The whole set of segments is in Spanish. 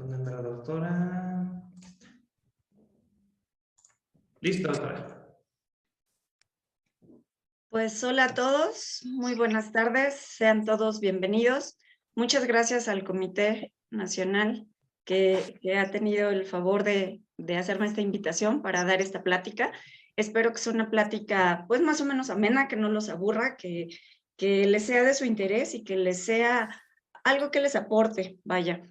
¿Dónde anda la doctora? Listo, doctora. Pues hola a todos, muy buenas tardes, sean todos bienvenidos. Muchas gracias al Comité Nacional que ha tenido el favor de hacerme esta invitación para dar esta plática. Espero que sea una plática pues más o menos amena, que no los aburra, que les sea de su interés y que les sea algo que les aporte, vaya.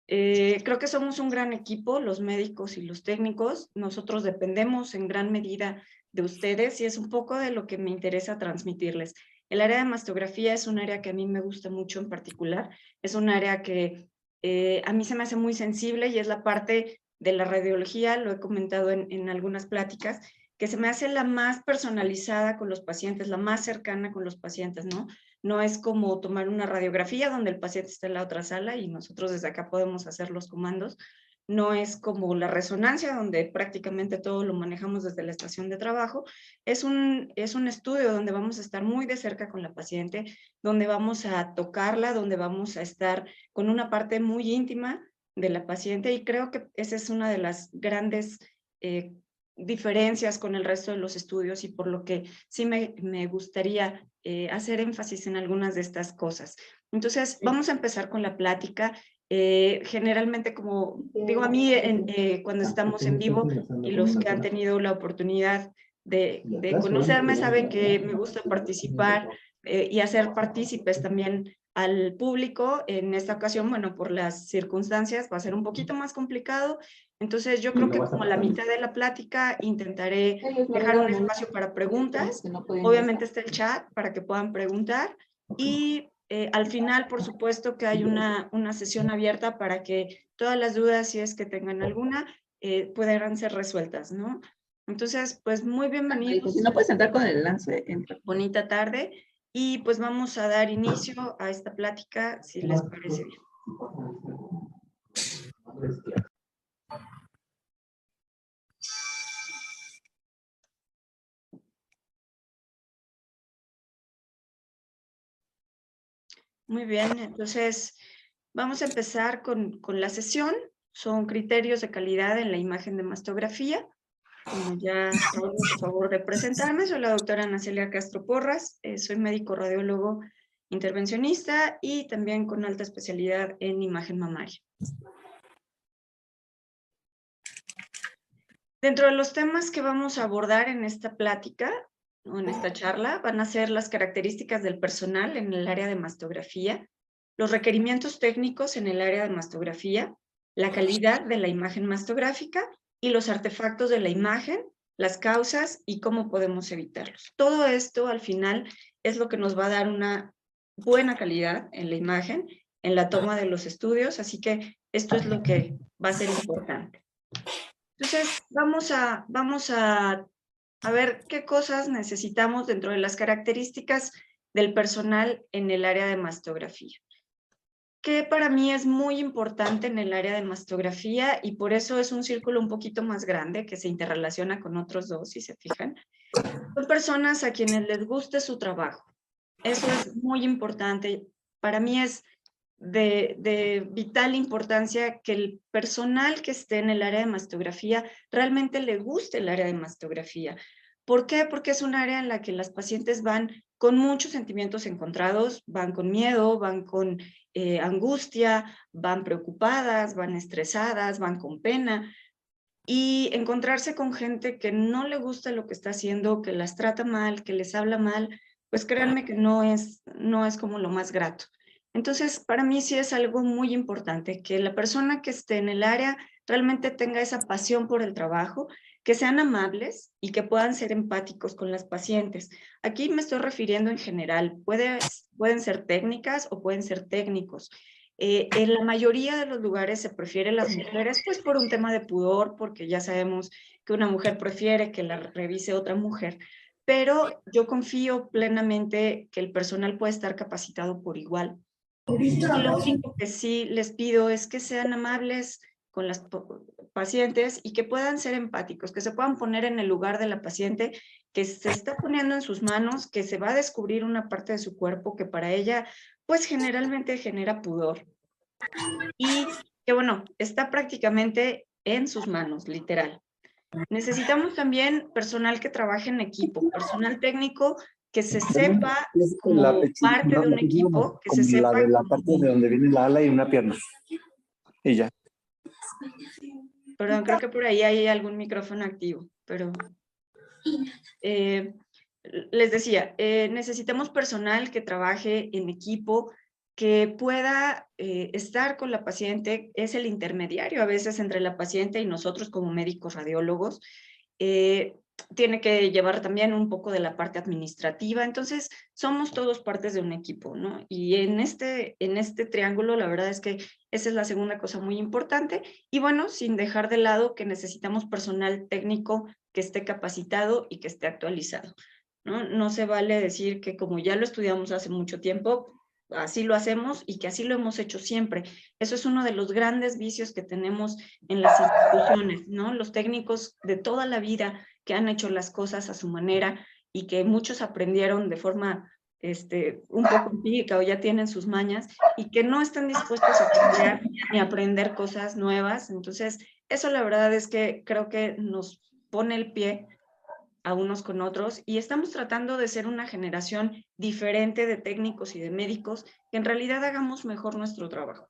Creo que somos un gran equipo, los médicos y los técnicos. Nosotros dependemos en gran medida de ustedes y es un poco de lo que me interesa transmitirles. El área de mastografía es un área que a mí me gusta mucho en particular. Es un área que a mí se me hace muy sensible y es la parte de la radiología, lo he comentado en algunas pláticas, que se me hace la más personalizada con los pacientes, la más cercana con los pacientes, ¿no? No es como tomar una radiografía donde el paciente está en la otra sala y nosotros desde acá podemos hacer los comandos. No es como la resonancia donde prácticamente todo lo manejamos desde la estación de trabajo. Es un estudio donde vamos a estar muy de cerca con la paciente, donde vamos a tocarla, donde vamos a estar con una parte muy íntima de la paciente y creo que esa es una de las grandes diferencias con el resto de los estudios y por lo que sí me gustaría hacer énfasis en algunas de estas cosas. Entonces, vamos a empezar con la plática. Generalmente, como digo a mí, cuando estamos en vivo y los que han tenido la oportunidad de conocerme saben que me gusta participar y hacer partícipes también al público. En esta ocasión, bueno, por las circunstancias va a ser un poquito más complicado. Entonces, yo creo que como a la mitad de la plática intentaré dejar un espacio para preguntas. Obviamente está el chat para que puedan preguntar y al final, por supuesto, que hay una sesión abierta para que todas las dudas, si es que tengan alguna, puedan ser resueltas, ¿no? Entonces, pues muy bienvenidos. Si no puedes entrar con el enlace, entra. Bonita tarde. Y pues vamos a dar inicio a esta plática, si les parece bien. Muy bien, entonces vamos a empezar con la sesión. Son criterios de calidad en la imagen de mastografía. Como ya por favor de presentarme, soy la doctora Ana Celia Castro Porras, soy médico radiólogo intervencionista y también con alta especialidad en imagen mamaria. Dentro de los temas que vamos a abordar en esta plática o en esta charla van a ser las características del personal en el área de mastografía, los requerimientos técnicos en el área de mastografía, la calidad de la imagen mastográfica y los artefactos de la imagen, las causas y cómo podemos evitarlos. Todo esto al final es lo que nos va a dar una buena calidad en la imagen, en la toma de los estudios, así que esto es lo que va a ser importante. Entonces, vamos a ver qué cosas necesitamos dentro de las características del personal en el área de mastografía. Que para mí es muy importante en el área de mastografía y por eso es un círculo un poquito más grande que se interrelaciona con otros dos, si se fijan. Son personas a quienes les guste su trabajo. Eso es muy importante. Para mí es de vital importancia que el personal que esté en el área de mastografía realmente le guste el área de mastografía. ¿Por qué? Porque es un área en la que las pacientes van con muchos sentimientos encontrados, van con miedo, van con angustia, van preocupadas, van estresadas, van con pena. Y encontrarse con gente que no le gusta lo que está haciendo, que las trata mal, que les habla mal, pues créanme que no es como lo más grato. Entonces, para mí sí es algo muy importante que la persona que esté en el área realmente tenga esa pasión por el trabajo, que sean amables y que puedan ser empáticos con las pacientes. Aquí me estoy refiriendo en general, pueden ser técnicas o pueden ser técnicos. En la mayoría de los lugares se prefieren las mujeres, pues por un tema de pudor, porque ya sabemos que una mujer prefiere que la revise otra mujer, pero yo confío plenamente que el personal puede estar capacitado por igual. Y lo único que sí les pido es que sean amables con las pacientes y que puedan ser empáticos, que se puedan poner en el lugar de la paciente que se está poniendo en sus manos, que se va a descubrir una parte de su cuerpo que para ella, pues generalmente genera pudor. Y que bueno, está prácticamente en sus manos, literal. Necesitamos también personal que trabaje en equipo, personal técnico que se sepa Es la como parte de un equipo, que se como la sepa de la como... parte de donde viene la ala y una pierna. Y ya. Perdón, creo que por ahí hay algún micrófono activo, pero... les decía, necesitamos personal que trabaje en equipo, que pueda estar con la paciente, es el intermediario a veces entre la paciente y nosotros como médicos radiólogos. Tiene que llevar también un poco de la parte administrativa, entonces somos todos partes de un equipo, ¿no? Y en este triángulo la verdad es que esa es la segunda cosa muy importante, y bueno, sin dejar de lado que necesitamos personal técnico que esté capacitado y que esté actualizado, ¿no? No se vale decir que como ya lo estudiamos hace mucho tiempo, así lo hacemos y que así lo hemos hecho siempre. Eso es uno de los grandes vicios que tenemos en las instituciones, ¿no? Los técnicos de toda la vida que han hecho las cosas a su manera y que muchos aprendieron de forma un poco empírica o ya tienen sus mañas y que no están dispuestos a cambiar ni a aprender cosas nuevas. Entonces, eso la verdad es que creo que nos pone el pie a unos con otros y estamos tratando de ser una generación diferente de técnicos y de médicos que en realidad hagamos mejor nuestro trabajo.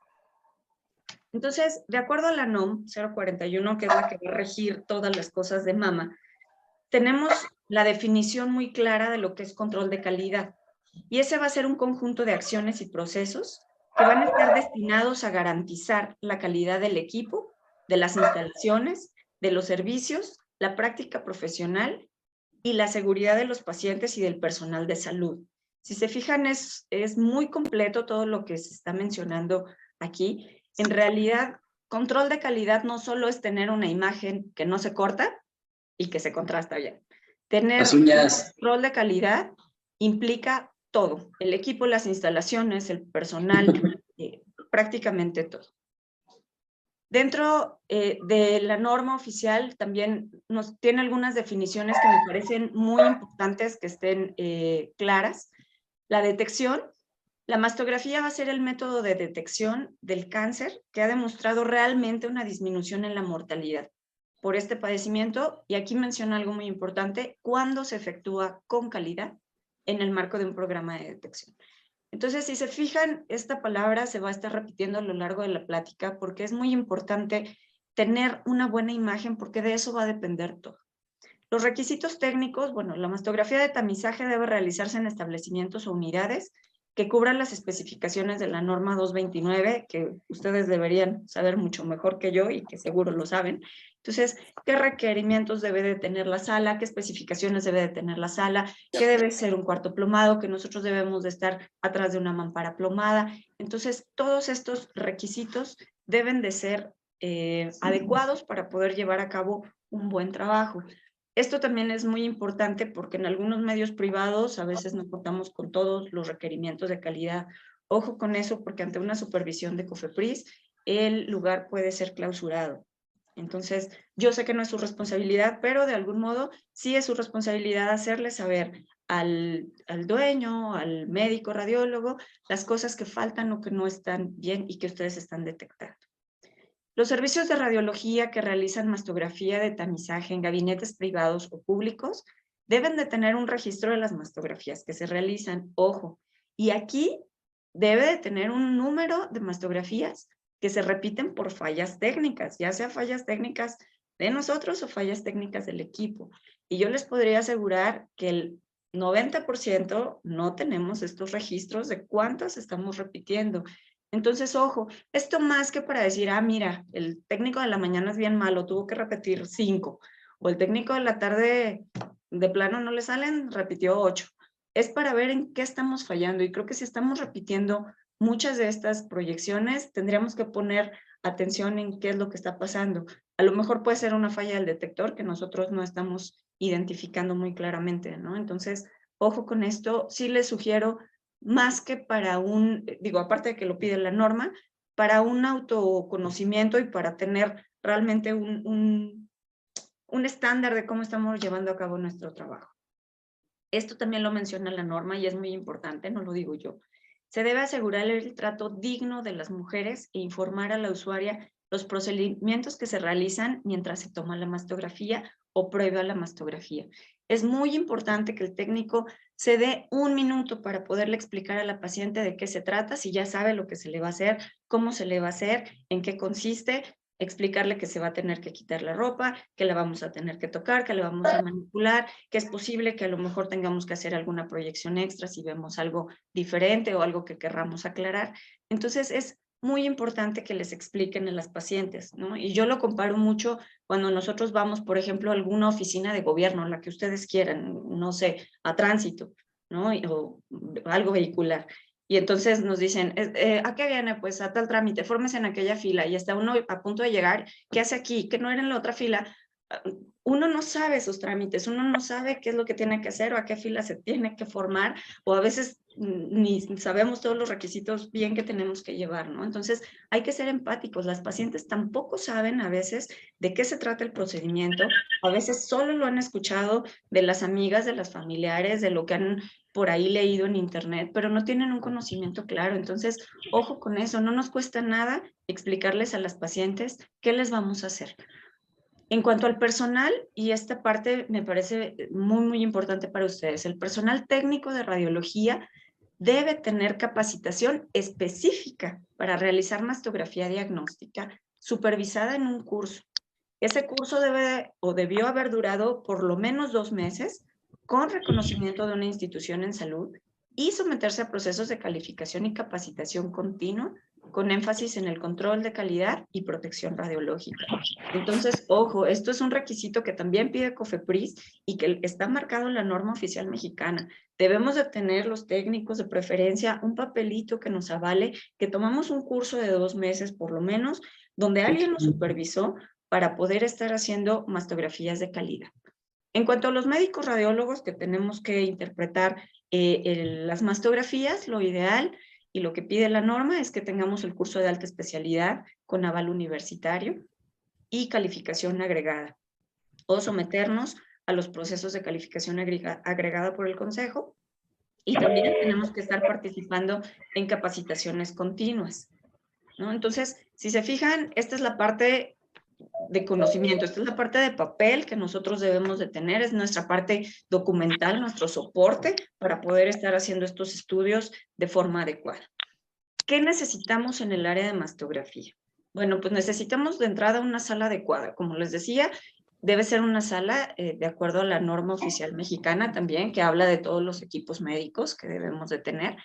Entonces, de acuerdo a la NOM 041, que es la que va a regir todas las cosas de mama, tenemos la definición muy clara de lo que es control de calidad. Y ese va a ser un conjunto de acciones y procesos que van a estar destinados a garantizar la calidad del equipo, de las instalaciones, de los servicios, la práctica profesional y la seguridad de los pacientes y del personal de salud. Si se fijan, es muy completo todo lo que se está mencionando aquí. En realidad, control de calidad no solo es tener una imagen que no se corta y que se contrasta bien. Tener control de calidad implica todo, el equipo, las instalaciones, el personal, prácticamente todo. Dentro de la norma oficial también nos tiene algunas definiciones que me parecen muy importantes que estén claras. La detección. La mastografía va a ser el método de detección del cáncer que ha demostrado realmente una disminución en la mortalidad por este padecimiento, y aquí menciona algo muy importante, cuando se efectúa con calidad en el marco de un programa de detección. Entonces, si se fijan, esta palabra se va a estar repitiendo a lo largo de la plática porque es muy importante tener una buena imagen porque de eso va a depender todo. Los requisitos técnicos, bueno, la mastografía de tamizaje debe realizarse en establecimientos o unidades que cubran las especificaciones de la norma 229, que ustedes deberían saber mucho mejor que yo y que seguro lo saben. Entonces, ¿qué requerimientos debe de tener la sala? ¿Qué especificaciones debe de tener la sala? ¿Qué debe ser un cuarto plomado? Que nosotros debemos de estar atrás de una mampara plomada. Entonces, todos estos requisitos deben de ser adecuados para poder llevar a cabo un buen trabajo. Esto también es muy importante porque en algunos medios privados a veces no contamos con todos los requerimientos de calidad. Ojo con eso porque ante una supervisión de COFEPRIS el lugar puede ser clausurado. Entonces, yo sé que no es su responsabilidad, pero de algún modo sí es su responsabilidad hacerle saber al dueño, al médico radiólogo, las cosas que faltan o que no están bien y que ustedes están detectando. Los servicios de radiología que realizan mastografía de tamizaje en gabinetes privados o públicos deben de tener un registro de las mastografías que se realizan, ojo, y aquí debe de tener un número de mastografías que se repiten por fallas técnicas, ya sea fallas técnicas de nosotros o fallas técnicas del equipo. Y yo les podría asegurar que el 90% no tenemos estos registros de cuántas estamos repitiendo. Entonces, ojo, esto más que para decir, ah, mira, el técnico de la mañana es bien malo, tuvo que repetir 5, o el técnico de la tarde de plano no le salen, repitió 8. Es para ver en qué estamos fallando, y creo que si estamos repitiendo muchas de estas proyecciones, tendríamos que poner atención en qué es lo que está pasando. A lo mejor puede ser una falla del detector que nosotros no estamos identificando muy claramente, ¿no? Entonces, ojo con esto, sí les sugiero más que para aparte de que lo pide la norma, para un autoconocimiento y para tener realmente un estándar de cómo estamos llevando a cabo nuestro trabajo. Esto también lo menciona la norma y es muy importante, no lo digo yo. Se debe asegurar el trato digno de las mujeres e informar a la usuaria los procedimientos que se realizan mientras se toma la mastografía o previo a la mastografía. Es muy importante que el técnico se dé 1 minuto para poderle explicar a la paciente de qué se trata, si ya sabe lo que se le va a hacer, cómo se le va a hacer, en qué consiste, explicarle que se va a tener que quitar la ropa, que la vamos a tener que tocar, que la vamos a manipular, que es posible que a lo mejor tengamos que hacer alguna proyección extra si vemos algo diferente o algo que querramos aclarar. Entonces es muy importante que les expliquen a las pacientes, ¿no? Y yo lo comparo mucho cuando nosotros vamos, por ejemplo, a alguna oficina de gobierno, la que ustedes quieran, no sé, a tránsito, ¿no? O algo vehicular. Y entonces nos dicen, ¿a qué viene? Pues a tal trámite, fórmese en aquella fila. Y está uno a punto de llegar, ¿qué hace aquí? ¿Que no era en la otra fila? Uno no sabe esos trámites, uno no sabe qué es lo que tiene que hacer o a qué fila se tiene que formar, o a veces ni sabemos todos los requisitos bien que tenemos que llevar, ¿no? Entonces hay que ser empáticos. Las pacientes tampoco saben a veces de qué se trata el procedimiento, a veces solo lo han escuchado de las amigas, de las familiares, de lo que han por ahí leído en internet, pero no tienen un conocimiento claro. Entonces, ojo con eso, no nos cuesta nada explicarles a las pacientes qué les vamos a hacer. En cuanto al personal, y esta parte me parece muy importante para ustedes, el personal técnico de radiología debe tener capacitación específica para realizar mastografía diagnóstica supervisada en un curso. Ese curso debe o debió haber durado por lo menos 2 meses con reconocimiento de una institución en salud y someterse a procesos de calificación y capacitación continua con énfasis en el control de calidad y protección radiológica. Entonces, ojo, esto es un requisito que también pide COFEPRIS y que está marcado en la norma oficial mexicana. Debemos de tener los técnicos de preferencia un papelito que nos avale que tomamos un curso de 2 meses por lo menos, donde alguien nos supervisó para poder estar haciendo mastografías de calidad. En cuanto a los médicos radiólogos que tenemos que interpretar las mastografías, lo ideal y lo que pide la norma es que tengamos el curso de alta especialidad con aval universitario y calificación agregada, o someternos a los procesos de calificación agregada por el Consejo, y también tenemos que estar participando en capacitaciones continuas, ¿no? Entonces, si se fijan, esta es la parte de conocimiento, esta es la parte de papel que nosotros debemos de tener, es nuestra parte documental, nuestro soporte para poder estar haciendo estos estudios de forma adecuada. ¿Qué necesitamos en el área de mastografía? Bueno, pues necesitamos de entrada una sala adecuada. Como les decía, debe ser una sala de acuerdo a la norma oficial mexicana también, que habla de todos los equipos médicos que debemos de tener.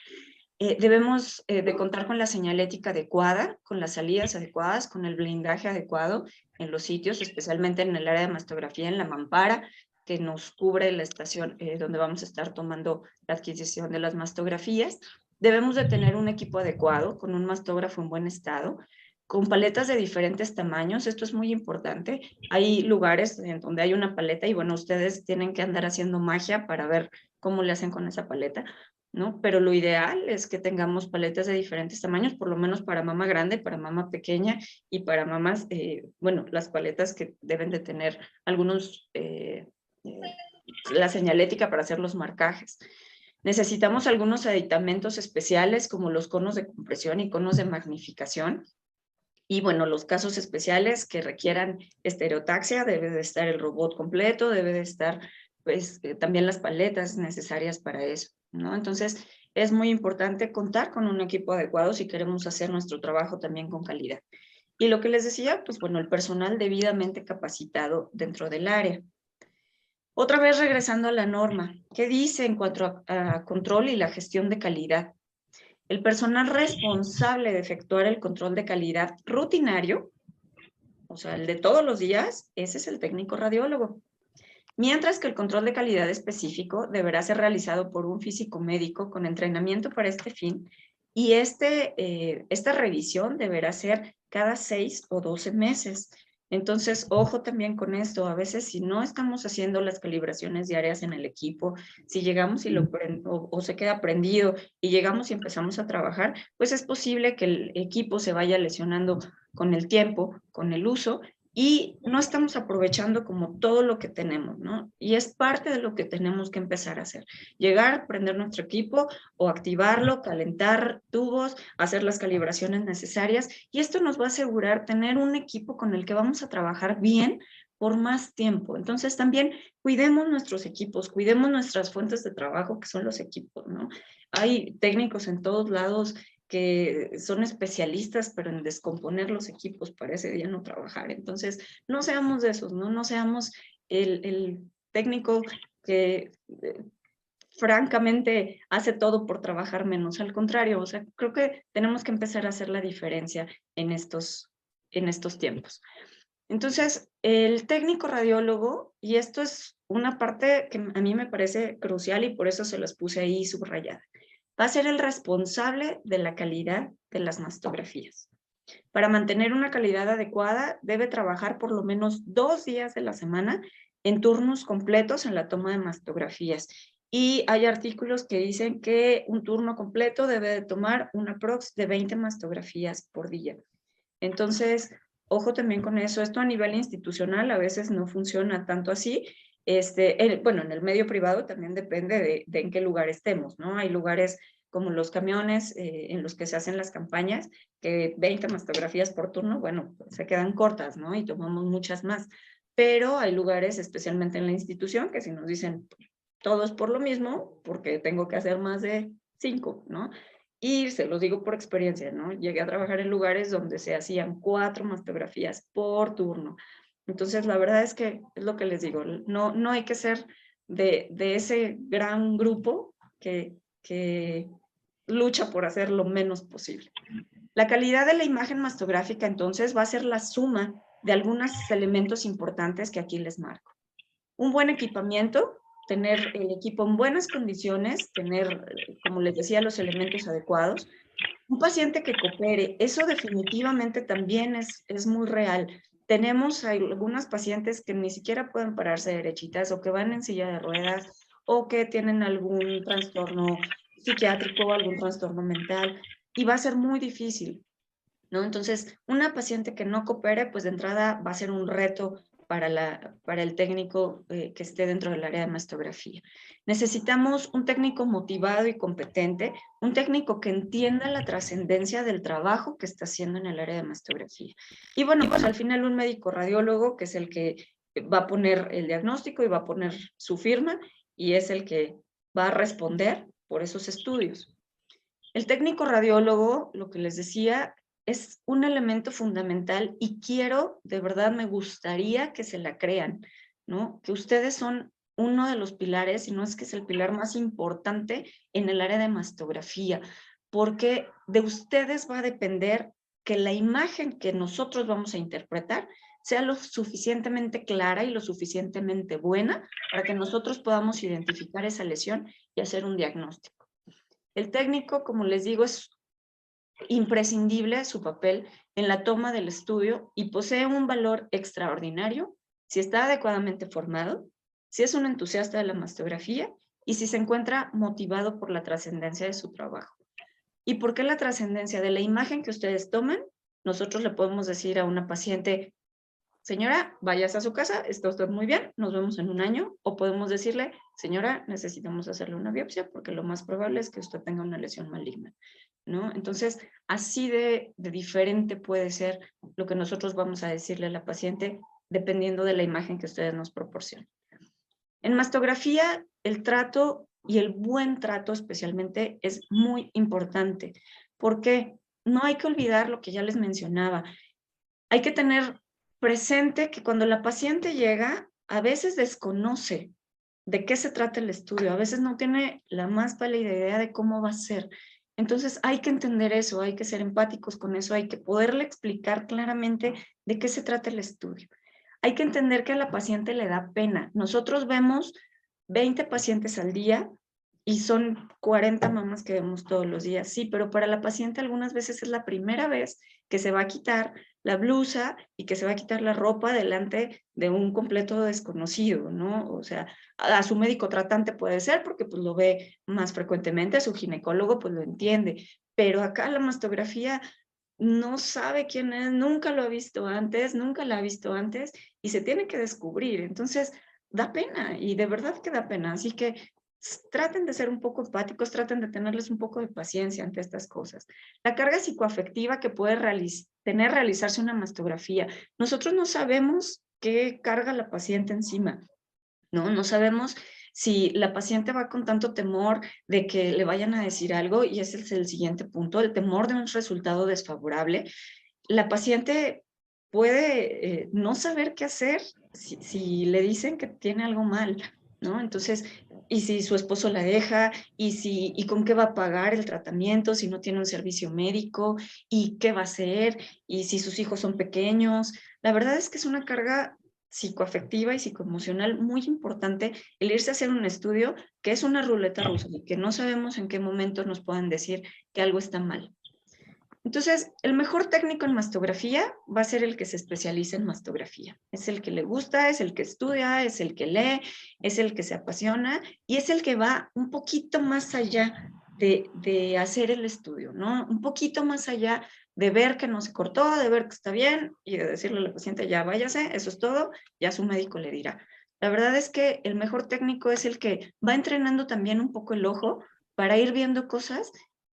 Debemos de contar con la señalética adecuada, con las salidas adecuadas, con el blindaje adecuado en los sitios, especialmente en el área de mastografía, en la mampara, que nos cubre la estación donde vamos a estar tomando la adquisición de las mastografías. Debemos de tener un equipo adecuado, con un mastógrafo en buen estado, con paletas de diferentes tamaños. Esto es muy importante. Hay lugares en donde hay una paleta y bueno, ustedes tienen que andar haciendo magia para ver cómo le hacen con esa paleta, ¿no? Pero lo ideal es que tengamos paletas de diferentes tamaños, por lo menos para mama grande, para mama pequeña y para mamas, bueno, las paletas que deben de tener algunos, la señalética para hacer los marcajes. Necesitamos algunos aditamentos especiales como los conos de compresión y conos de magnificación. Y bueno, los casos especiales que requieran estereotaxia, debe de estar el robot completo, debe de estar pues también las paletas necesarias para eso, ¿no? Entonces es muy importante contar con un equipo adecuado si queremos hacer nuestro trabajo también con calidad. Y lo que les decía, pues bueno, el personal debidamente capacitado dentro del área. Otra vez regresando a la norma, ¿qué dice en cuanto a control y la gestión de calidad? El personal responsable de efectuar el control de calidad rutinario, o sea, el de todos los días, ese es el técnico radiólogo. Mientras que el control de calidad específico deberá ser realizado por un físico médico con entrenamiento para este fin, y esta revisión deberá ser cada 6 o 12 meses. Entonces, ojo también con esto, a veces si no estamos haciendo las calibraciones diarias en el equipo, si llegamos y o se queda prendido y llegamos y empezamos a trabajar, pues es posible que el equipo se vaya lesionando con el tiempo, con el uso, y no estamos aprovechando como todo lo que tenemos, ¿no? Y es parte de lo que tenemos que empezar a hacer. Llegar, prender nuestro equipo o activarlo, calentar tubos, hacer las calibraciones necesarias, y esto nos va a asegurar tener un equipo con el que vamos a trabajar bien por más tiempo. Entonces también cuidemos nuestros equipos, cuidemos nuestras fuentes de trabajo, que son los equipos, ¿no? Hay técnicos en todos lados que son especialistas, pero en descomponer los equipos para ese día no trabajar. Entonces, no seamos de esos, ¿no? No seamos el técnico que francamente hace todo por trabajar menos. Al contrario, o sea, creo que tenemos que empezar a hacer la diferencia en estos tiempos. Entonces, el técnico radiólogo, y esto es una parte que a mí me parece crucial y por eso se las puse ahí subrayada, va a ser el responsable de la calidad de las mastografías. Para mantener una calidad adecuada, debe trabajar por lo menos 2 días de la semana en turnos completos en la toma de mastografías. Y hay artículos que dicen que un turno completo debe de tomar un aprox de 20 mastografías por día. Entonces, ojo también con eso. Esto a nivel institucional a veces no funciona tanto así. Bueno, en el medio privado también depende de en qué lugar estemos, ¿no? Hay lugares como los camiones en los que se hacen las campañas, que 20 mastografías por turno, bueno, pues se quedan cortas, ¿no? Y tomamos muchas más. Pero hay lugares, especialmente en la institución, que si nos dicen todo es por lo mismo, porque tengo que hacer más de 5, ¿no? Y se los digo por experiencia, ¿no? Llegué a trabajar en lugares donde se hacían 4 mastografías por turno. Entonces, la verdad es que es lo que les digo, no hay que ser de ese gran grupo que lucha por hacer lo menos posible. La calidad de la imagen mastográfica, entonces, va a ser la suma de algunos elementos importantes que aquí les marco. Un buen equipamiento, tener el equipo en buenas condiciones, tener, como les decía, los elementos adecuados. Un paciente que coopere, eso definitivamente también es muy real. Tenemos algunas pacientes que ni siquiera pueden pararse derechitas o que van en silla de ruedas o que tienen algún trastorno psiquiátrico o algún trastorno mental y va a ser muy difícil, ¿no? Entonces, una paciente que no coopere, pues de entrada va a ser un reto para el técnico que esté dentro del área de mastografía. Necesitamos un técnico motivado y competente, un técnico que entienda la trascendencia del trabajo que está haciendo en el área de mastografía. Y bueno, pues al final un médico radiólogo, que es el que va a poner el diagnóstico y va a poner su firma y es el que va a responder por esos estudios. El técnico radiólogo, lo que les decía, es un elemento fundamental y quiero, de verdad me gustaría que se la crean, ¿no? Que ustedes son uno de los pilares, y no es que es el pilar más importante en el área de mastografía, porque de ustedes va a depender que la imagen que nosotros vamos a interpretar sea lo suficientemente clara y lo suficientemente buena para que nosotros podamos identificar esa lesión y hacer un diagnóstico. El técnico, como les digo, es imprescindible su papel en la toma del estudio y posee un valor extraordinario si está adecuadamente formado, si es un entusiasta de la mastografía y si se encuentra motivado por la trascendencia de su trabajo. ¿Y por qué la trascendencia? De la imagen que ustedes toman, nosotros le podemos decir a una paciente, señora, váyase a su casa, está usted muy bien, nos vemos en un año, o podemos decirle, señora, necesitamos hacerle una biopsia porque lo más probable es que usted tenga una lesión maligna, ¿no? Entonces, así de diferente puede ser lo que nosotros vamos a decirle a la paciente dependiendo de la imagen que ustedes nos proporcionen. En mastografía, el trato y el buen trato especialmente es muy importante porque no hay que olvidar lo que ya les mencionaba. Hay que tener presente que cuando la paciente llega, a veces desconoce de qué se trata el estudio, a veces no tiene la más pálida idea de cómo va a ser. Entonces hay que entender eso, hay que ser empáticos con eso, hay que poderle explicar claramente de qué se trata el estudio. Hay que entender que a la paciente le da pena. Nosotros vemos 20 pacientes al día y son 40 mamás que vemos todos los días. Sí, pero para la paciente algunas veces es la primera vez que se va a quitar la blusa y que se va a quitar la ropa delante de un completo desconocido, ¿no? O sea, a su médico tratante puede ser porque pues lo ve más frecuentemente, a su ginecólogo pues lo entiende, pero acá la mastografía no sabe quién es, nunca lo ha visto antes, nunca la ha visto antes y se tiene que descubrir. Entonces, da pena y de verdad que da pena. Así que traten de ser un poco empáticos, traten de tenerles un poco de paciencia ante estas cosas. La carga psicoafectiva que puede realizarse una mastografía. Nosotros no sabemos qué carga la paciente encima, ¿no? No sabemos si la paciente va con tanto temor de que le vayan a decir algo, y ese es el siguiente punto, el temor de un resultado desfavorable. La paciente puede no saber qué hacer si le dicen que tiene algo mal, ¿no? Entonces, y si su esposo la deja, y con qué va a pagar el tratamiento, si no tiene un servicio médico, y qué va a hacer, y si sus hijos son pequeños. La verdad es que es una carga psicoafectiva y psicoemocional muy importante el irse a hacer un estudio que es una ruleta rusa y que no sabemos en qué momento nos puedan decir que algo está mal. Entonces, el mejor técnico en mastografía va a ser el que se especializa en mastografía. Es el que le gusta, es el que estudia, es el que lee, es el que se apasiona y es el que va un poquito más allá de hacer el estudio, ¿no? Un poquito más allá de ver que no se cortó, de ver que está bien y de decirle a la paciente, ya váyase, eso es todo, ya su médico le dirá. La verdad es que el mejor técnico es el que va entrenando también un poco el ojo para ir viendo cosas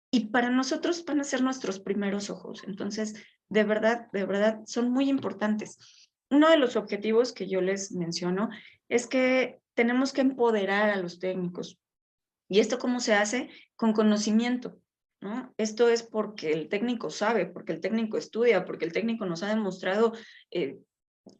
y para nosotros van a ser nuestros primeros ojos. Entonces, de verdad, son muy importantes. Uno de los objetivos que yo les menciono es que tenemos que empoderar a los técnicos. ¿Y esto cómo se hace? Con conocimiento, ¿no? Esto es porque el técnico sabe, porque el técnico estudia, porque el técnico nos ha demostrado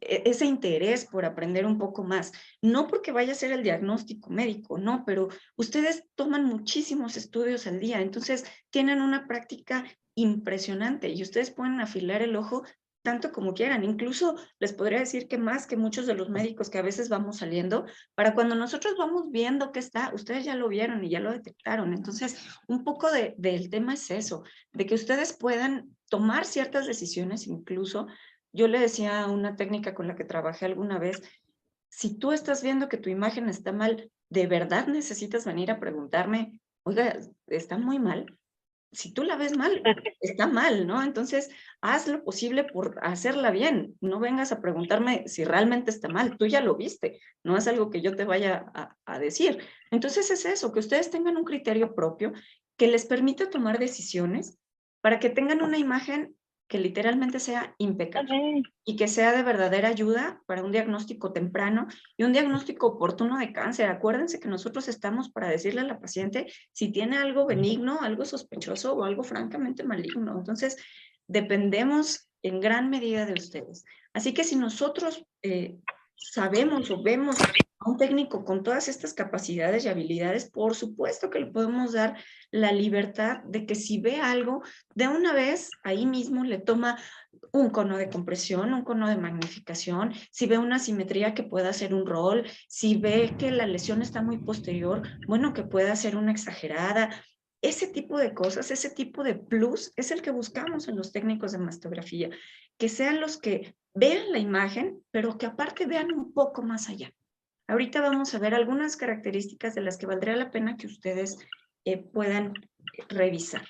ese interés por aprender un poco más. No porque vaya a ser el diagnóstico médico, no, pero ustedes toman muchísimos estudios al día, entonces tienen una práctica impresionante y ustedes pueden afilar el ojo tanto como quieran. Incluso les podría decir que más que muchos de los médicos que a veces vamos saliendo, para cuando nosotros vamos viendo qué está, ustedes ya lo vieron y ya lo detectaron. Entonces, un poco del tema es eso, de que ustedes puedan tomar ciertas decisiones incluso. Yo le decía a una técnica con la que trabajé alguna vez, si tú estás viendo que tu imagen está mal, ¿de verdad necesitas venir a preguntarme, oiga, está muy mal? Si tú la ves mal, está mal, ¿no? Entonces, haz lo posible por hacerla bien. No vengas a preguntarme si realmente está mal. Tú ya lo viste, no es algo que yo te vaya a decir. Entonces, es eso, que ustedes tengan un criterio propio que les permita tomar decisiones para que tengan una imagen que literalmente sea impecable y que sea de verdadera ayuda para un diagnóstico temprano y un diagnóstico oportuno de cáncer. Acuérdense que nosotros estamos para decirle a la paciente si tiene algo benigno, algo sospechoso o algo francamente maligno. Entonces, dependemos en gran medida de ustedes. Así que si nosotros sabemos o vemos a un técnico con todas estas capacidades y habilidades, por supuesto que le podemos dar la libertad de que si ve algo, de una vez ahí mismo le toma un cono de compresión, un cono de magnificación, si ve una simetría que pueda hacer un rol, si ve que la lesión está muy posterior, bueno, que pueda hacer una exagerada. Ese tipo de cosas, ese tipo de plus es el que buscamos en los técnicos de mastografía, que sean los que vean la imagen, pero que aparte vean un poco más allá. Ahorita vamos a ver algunas características de las que valdría la pena que ustedes puedan revisar.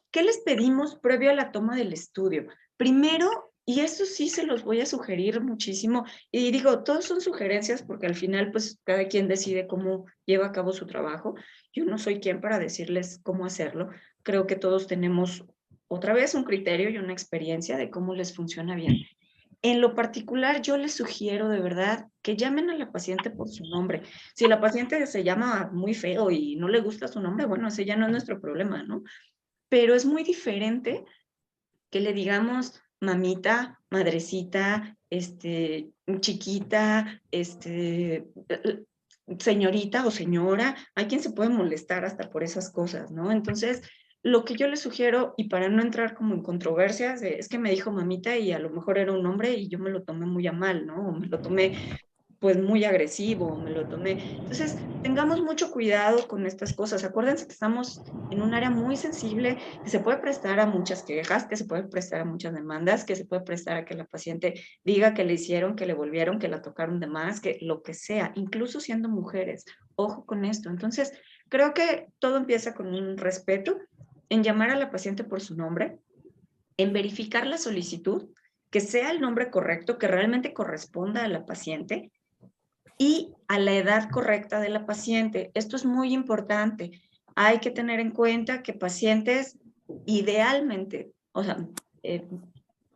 ¿Qué les pedimos previo a la toma del estudio? Primero, y esto sí se los voy a sugerir muchísimo, y digo, todos son sugerencias porque al final pues cada quien decide cómo lleva a cabo su trabajo. Yo no soy quien para decirles cómo hacerlo. Creo que todos tenemos otra vez un criterio y una experiencia de cómo les funciona bien. En lo particular, yo les sugiero de verdad que llamen a la paciente por su nombre. Si la paciente se llama muy feo y no le gusta su nombre, bueno, ese ya no es nuestro problema, ¿no? Pero es muy diferente que le digamos mamita, madrecita, chiquita, señorita o señora. Hay quien se puede molestar hasta por esas cosas, ¿no? Entonces, lo que yo les sugiero, y para no entrar como en controversias, es que me dijo mamita y a lo mejor era un hombre y yo me lo tomé muy a mal, ¿no? O me lo tomé pues muy agresivo, me lo tomé. Entonces, tengamos mucho cuidado con estas cosas. Acuérdense que estamos en un área muy sensible, que se puede prestar a muchas quejas, que se puede prestar a muchas demandas, que se puede prestar a que la paciente diga que le hicieron, que le volvieron, que la tocaron de más, que lo que sea, incluso siendo mujeres. Ojo con esto. Entonces, creo que todo empieza con un respeto, en llamar a la paciente por su nombre, en verificar la solicitud, que sea el nombre correcto, que realmente corresponda a la paciente y a la edad correcta de la paciente. Esto es muy importante. Hay que tener en cuenta que pacientes idealmente, o sea,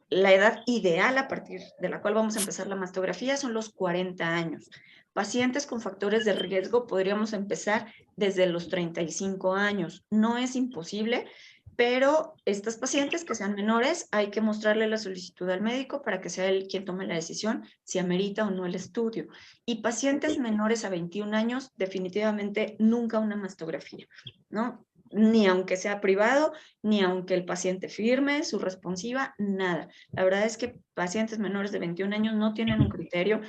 la edad ideal a partir de la cual vamos a empezar la mastografía son los 40 años. Pacientes con factores de riesgo podríamos empezar desde los 35 años. No es imposible, pero estas pacientes que sean menores hay que mostrarle la solicitud al médico para que sea él quien tome la decisión si amerita o no el estudio. Y pacientes menores a 21 años, definitivamente nunca una mastografía, ¿no? Ni aunque sea privado, ni aunque el paciente firme su responsiva, nada. La verdad es que pacientes menores de 21 años no tienen un criterio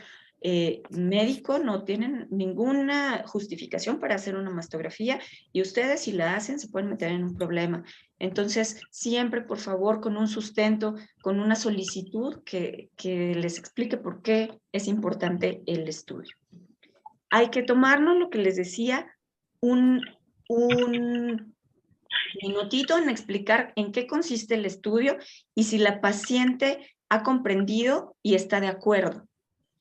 médico, no tienen ninguna justificación para hacer una mastografía y ustedes si la hacen se pueden meter en un problema. Entonces, siempre, por favor, con un sustento, con una solicitud que les explique por qué es importante el estudio. Hay que tomarnos, lo que les decía, un minutito en explicar en qué consiste el estudio y si la paciente ha comprendido y está de acuerdo.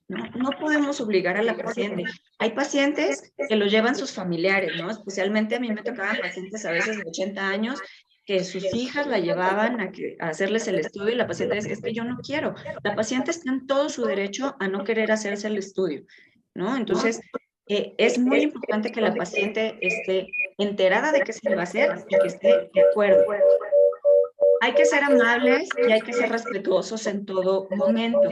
No podemos obligar a la paciente. Hay pacientes que lo llevan sus familiares, ¿no? Especialmente a mí me tocaban pacientes a veces de 80 años que sus hijas la llevaban a hacerles el estudio y la paciente decía, es que yo no quiero. La paciente está en todo su derecho a no querer hacerse el estudio, ¿no? Entonces, es muy importante que la paciente esté enterada de qué se le va a hacer y que esté de acuerdo. Hay que ser amables y hay que ser respetuosos en todo momento.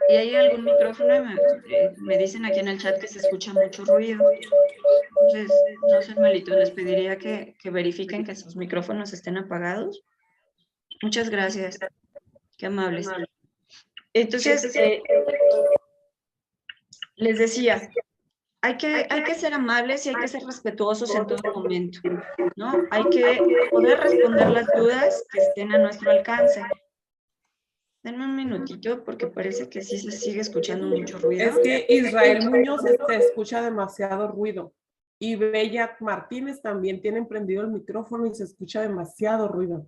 Y hay algún micrófono y me dicen aquí en el chat que se escucha mucho ruido. Entonces, no sean malitos, les pediría que verifiquen que sus micrófonos estén apagados. Muchas gracias. Qué amables. Entonces, les decía, hay que ser amables y hay que ser respetuosos en todo momento, ¿no? Hay que poder responder las dudas que estén a nuestro alcance. Denme un minutito porque parece que sí se sigue escuchando mucho ruido. Es que Israel Muñoz escucha demasiado ruido. Y Bella Martínez también tiene prendido el micrófono y se escucha demasiado ruido.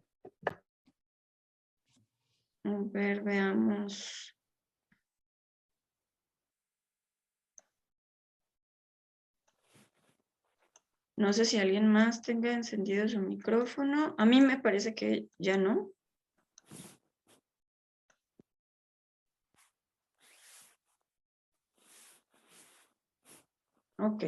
A ver, veamos. No sé si alguien más tenga encendido su micrófono. A mí me parece que ya no. Ok.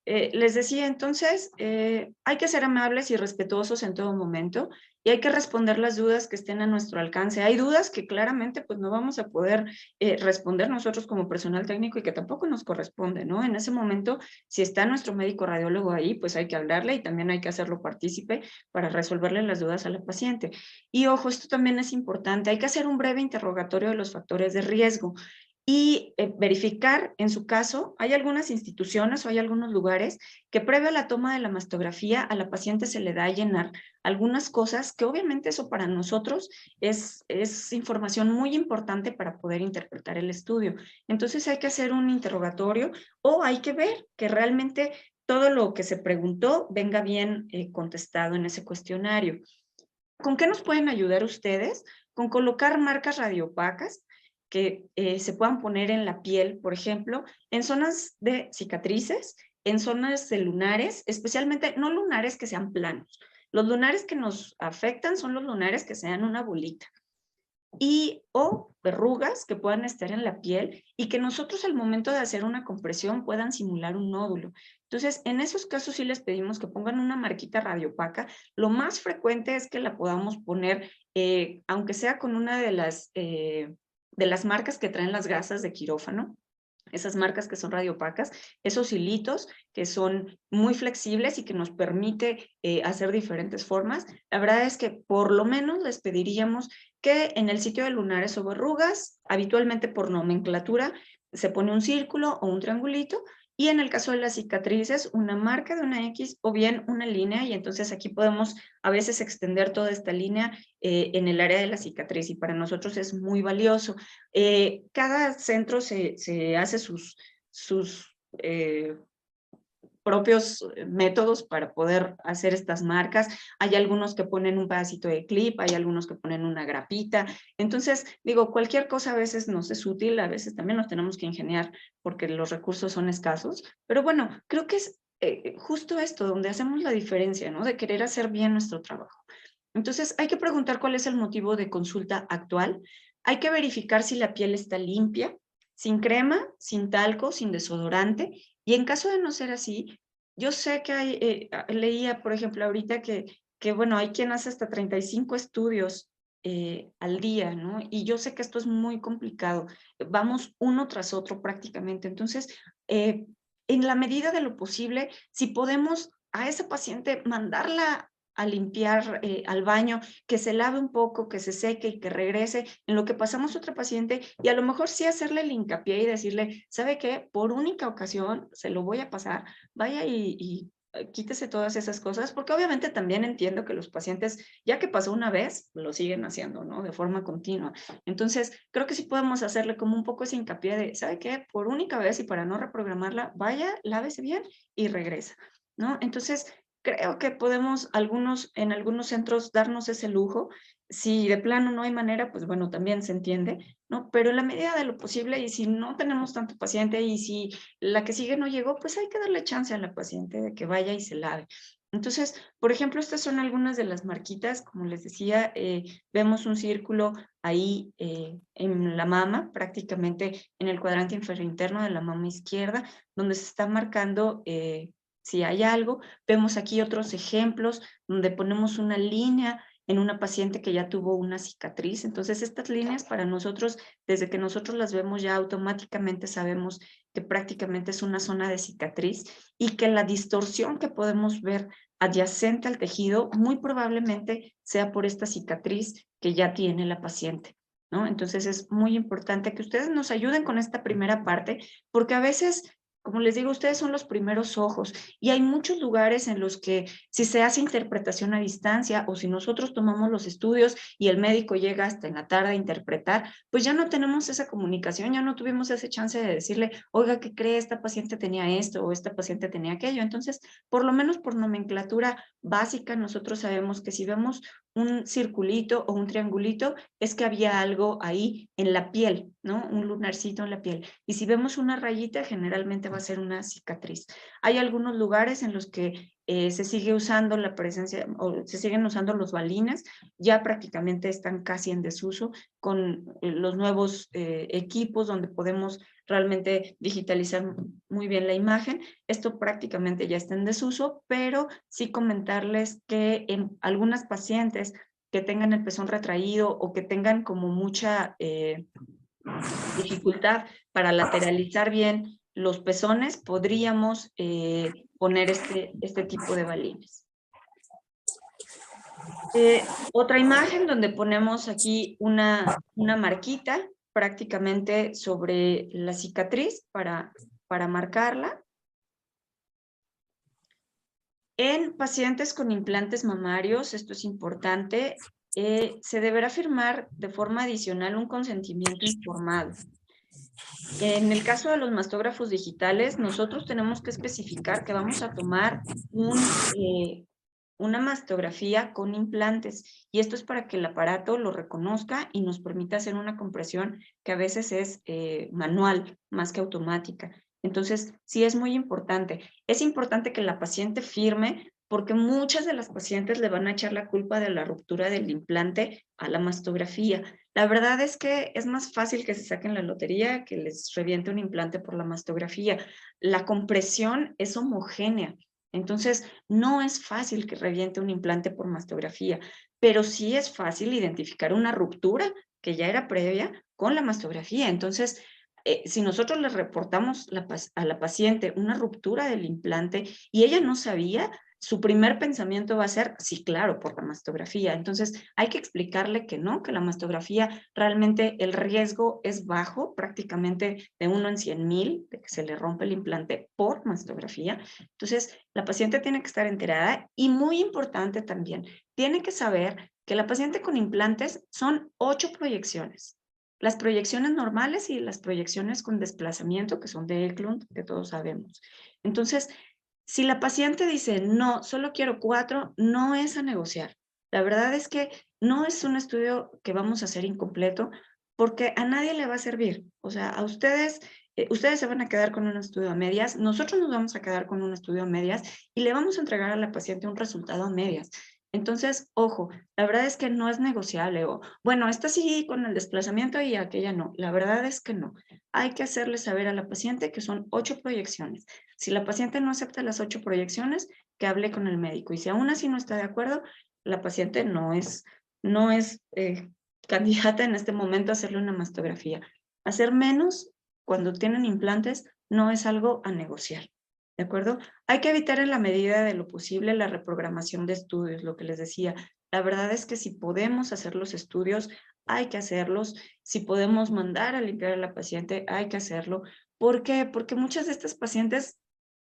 Les decía entonces, hay que ser amables y respetuosos en todo momento y hay que responder las dudas que estén a nuestro alcance. Hay dudas que claramente pues no vamos a poder responder nosotros como personal técnico y que tampoco nos corresponde, ¿no? En ese momento, si está nuestro médico radiólogo ahí, pues hay que hablarle y también hay que hacerlo partícipe para resolverle las dudas a la paciente. Y ojo, esto también es importante, hay que hacer un breve interrogatorio de los factores de riesgo. Y verificar, en su caso, hay algunas instituciones o hay algunos lugares que previo a la toma de la mastografía a la paciente se le da a llenar algunas cosas que obviamente eso para nosotros es información muy importante para poder interpretar el estudio. Entonces hay que hacer un interrogatorio o hay que ver que realmente todo lo que se preguntó venga bien contestado en ese cuestionario. ¿Con qué nos pueden ayudar ustedes? Con colocar marcas radioopacas que se puedan poner en la piel, por ejemplo, en zonas de cicatrices, en zonas de lunares, especialmente no lunares que sean planos. Los lunares que nos afectan son los lunares que sean una bolita. Y o verrugas que puedan estar en la piel y que nosotros al momento de hacer una compresión puedan simular un nódulo. Entonces, en esos casos sí les pedimos que pongan una marquita radiopaca. Lo más frecuente es que la podamos poner, aunque sea con una de las marcas que traen las gasas de quirófano, esas marcas que son radiopacas, esos hilitos que son muy flexibles y que nos permite hacer diferentes formas. La verdad es que por lo menos les pediríamos que en el sitio de lunares o verrugas, habitualmente por nomenclatura, se pone un círculo o un triangulito, y en el caso de las cicatrices, una marca de una X o bien una línea, y entonces aquí podemos a veces extender toda esta línea en el área de la cicatriz, y para nosotros es muy valioso. Cada centro se hace sus propios métodos para poder hacer estas marcas. Hay algunos que ponen un pedacito de clip, hay algunos que ponen una grapita. Entonces, digo, cualquier cosa a veces nos es útil, a veces también nos tenemos que ingeniar porque los recursos son escasos. Pero bueno, creo que es justo esto donde hacemos la diferencia, ¿no? De querer hacer bien nuestro trabajo. Entonces, hay que preguntar cuál es el motivo de consulta actual. Hay que verificar si la piel está limpia, sin crema, sin talco, sin desodorante. Y en caso de no ser así, yo sé que hay, leía, por ejemplo, ahorita que, bueno, hay quien hace hasta 35 estudios al día, ¿no? Y yo sé que esto es muy complicado. Vamos uno tras otro prácticamente. Entonces, en la medida de lo posible, si podemos a esa paciente mandarla a limpiar al baño, que se lave un poco, que se seque y que regrese, en lo que pasamos a otra paciente, y a lo mejor sí hacerle el hincapié y decirle, ¿sabe qué? Por única ocasión se lo voy a pasar, vaya y quítese todas esas cosas, porque obviamente también entiendo que los pacientes, ya que pasó una vez, lo siguen haciendo, ¿no? De forma continua. Entonces, creo que sí podemos hacerle como un poco ese hincapié de, ¿sabe qué? Por única vez y para no reprogramarla, vaya, lávese bien y regresa, ¿no? Entonces, creo que podemos en algunos centros darnos ese lujo. Si de plano no hay manera, pues bueno, también se entiende, ¿no? Pero en la medida de lo posible, y si no tenemos tanto paciente y si la que sigue no llegó, pues hay que darle chance a la paciente de que vaya y se lave. Entonces, por ejemplo, estas son algunas de las marquitas, como les decía, vemos un círculo ahí en la mama, prácticamente en el cuadrante inferior interno de la mama izquierda, donde se está marcando si hay algo. Vemos aquí otros ejemplos donde ponemos una línea en una paciente que ya tuvo una cicatriz. Entonces, estas líneas para nosotros, desde que nosotros las vemos ya automáticamente sabemos que prácticamente es una zona de cicatriz y que la distorsión que podemos ver adyacente al tejido muy probablemente sea por esta cicatriz que ya tiene la paciente, ¿no? Entonces, es muy importante que ustedes nos ayuden con esta primera parte, porque a veces, como les digo, ustedes son los primeros ojos y hay muchos lugares en los que si se hace interpretación a distancia o si nosotros tomamos los estudios y el médico llega hasta en la tarde a interpretar, pues ya no tenemos esa comunicación, ya no tuvimos esa chance de decirle, oiga, ¿qué cree? Esta paciente tenía esto o esta paciente tenía aquello. Entonces, por lo menos por nomenclatura básica, nosotros sabemos que si vemos un circulito o un triangulito, es que había algo ahí en la piel, ¿no? Un lunarcito en la piel. Y si vemos una rayita, generalmente va a ser una cicatriz. Hay algunos lugares en los que se sigue usando la presencia, o se siguen usando los balines, ya prácticamente están casi en desuso con los nuevos equipos donde podemos realmente digitalizar muy bien la imagen. Esto prácticamente ya está en desuso, pero sí comentarles que en algunas pacientes que tengan el pezón retraído o que tengan como mucha dificultad para lateralizar bien los pezones, podríamos poner este tipo de balines. Otra imagen donde ponemos aquí una marquita prácticamente sobre la cicatriz para marcarla. En pacientes con implantes mamarios, esto es importante, se deberá firmar de forma adicional un consentimiento informado. En el caso de los mastógrafos digitales, nosotros tenemos que especificar que vamos a tomar una mastografía con implantes, y esto es para que el aparato lo reconozca y nos permita hacer una compresión que a veces es manual más que automática. Entonces, sí es muy importante. Es importante que la paciente firme porque muchas de las pacientes le van a echar la culpa de la ruptura del implante a la mastografía. La verdad es que es más fácil que se saquen la lotería que les reviente un implante por la mastografía. La compresión es homogénea. Entonces, no es fácil que reviente un implante por mastografía, pero sí es fácil identificar una ruptura que ya era previa con la mastografía. Entonces, si nosotros le reportamos a la paciente una ruptura del implante y ella no sabía, su primer pensamiento va a ser, sí, claro, por la mastografía. Entonces, hay que explicarle que no, que la mastografía realmente el riesgo es bajo, prácticamente de 1 en 100,000 de que se le rompe el implante por mastografía. Entonces, la paciente tiene que estar enterada y muy importante también, tiene que saber que la paciente con implantes son 8 proyecciones. Las proyecciones normales y las proyecciones con desplazamiento, que son de Eklund, que todos sabemos. Entonces, Si la paciente dice, no, solo quiero 4, no es a negociar. La verdad es que no es un estudio que vamos a hacer incompleto porque a nadie le va a servir. O sea, a ustedes, ustedes se van a quedar con un estudio a medias, nosotros nos vamos a quedar con un estudio a medias y le vamos a entregar a la paciente un resultado a medias. Entonces, ojo, la verdad es que no es negociable. O, bueno, esta sí con el desplazamiento y aquella no. La verdad es que no. Hay que hacerle saber a la paciente que son 8 proyecciones. Si la paciente no acepta las 8 proyecciones, que hable con el médico. Y si aún así no está de acuerdo, la paciente no es candidata en este momento a hacerle una mastografía. Hacer menos cuando tienen implantes no es algo a negociar. ¿De acuerdo? Hay que evitar en la medida de lo posible la reprogramación de estudios, lo que les decía. La verdad es que si podemos hacer los estudios, hay que hacerlos. Si podemos mandar a limpiar a la paciente, hay que hacerlo. ¿Por qué? Porque muchas de estas pacientes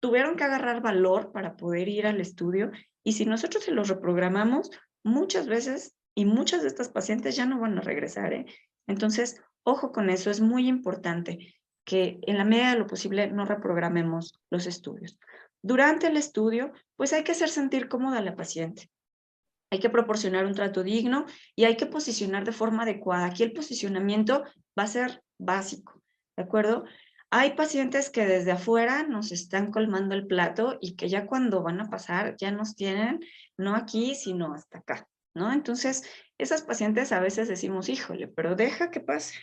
tuvieron que agarrar valor para poder ir al estudio y si nosotros se los reprogramamos, muchas veces y muchas de estas pacientes ya no van a regresar, ¿eh? Entonces, ojo con eso, es muy importante que en la medida de lo posible no reprogramemos los estudios. Durante el estudio, pues hay que hacer sentir cómoda a la paciente. Hay que proporcionar un trato digno y hay que posicionar de forma adecuada. Aquí el posicionamiento va a ser básico, ¿de acuerdo? Hay pacientes que desde afuera nos están colmando el plato y que ya cuando van a pasar ya nos tienen no aquí, sino hasta acá, ¿no? Entonces, esas pacientes a veces decimos, híjole, pero deja que pase,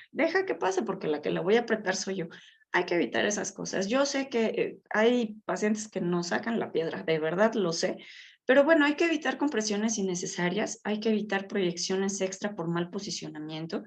porque la que la voy a apretar soy yo. Hay que evitar esas cosas. Yo sé que hay pacientes que nos sacan la piedra, de verdad lo sé, pero bueno, hay que evitar compresiones innecesarias, hay que evitar proyecciones extra por mal posicionamiento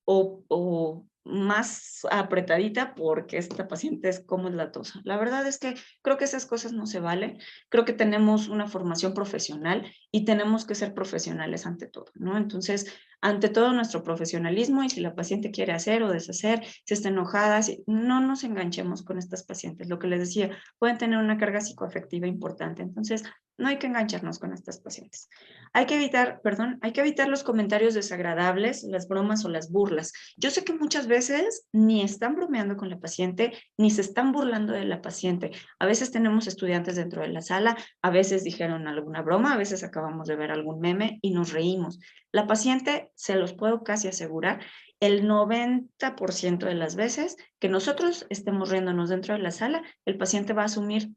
o más apretadita porque esta paciente es como es latosa. La verdad es que creo que esas cosas no se valen. Creo que tenemos una formación profesional y tenemos que ser profesionales ante todo, ¿no? Entonces, ante todo nuestro profesionalismo y si la paciente quiere hacer o deshacer, si está enojada, no nos enganchemos con estas pacientes. Lo que les decía, pueden tener una carga psicoafectiva importante. Entonces, no hay que engancharnos con estas pacientes. Hay que evitar los comentarios desagradables, las bromas o las burlas. Yo sé que muchas veces ni están bromeando con la paciente, ni se están burlando de la paciente. A veces tenemos estudiantes dentro de la sala, a veces dijeron alguna broma, a veces acabamos de ver algún meme y nos reímos. La paciente, se los puedo casi asegurar, el 90% de las veces que nosotros estemos riéndonos dentro de la sala, el paciente va a asumir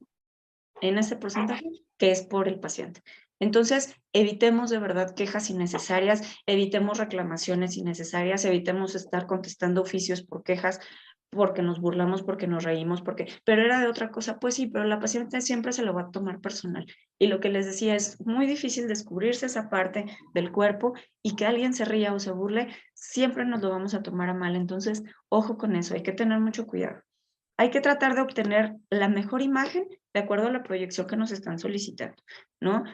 en ese porcentaje que es por el paciente. Entonces, evitemos de verdad quejas innecesarias, evitemos reclamaciones innecesarias, evitemos estar contestando oficios por quejas, porque nos burlamos, porque nos reímos, pero era de otra cosa, pues sí, pero la paciente siempre se lo va a tomar personal. Y lo que les decía, es muy difícil descubrirse esa parte del cuerpo y que alguien se ría o se burle, siempre nos lo vamos a tomar a mal. Entonces, ojo con eso, hay que tener mucho cuidado. Hay que tratar de obtener la mejor imagen de acuerdo a la proyección que nos están solicitando, ¿no?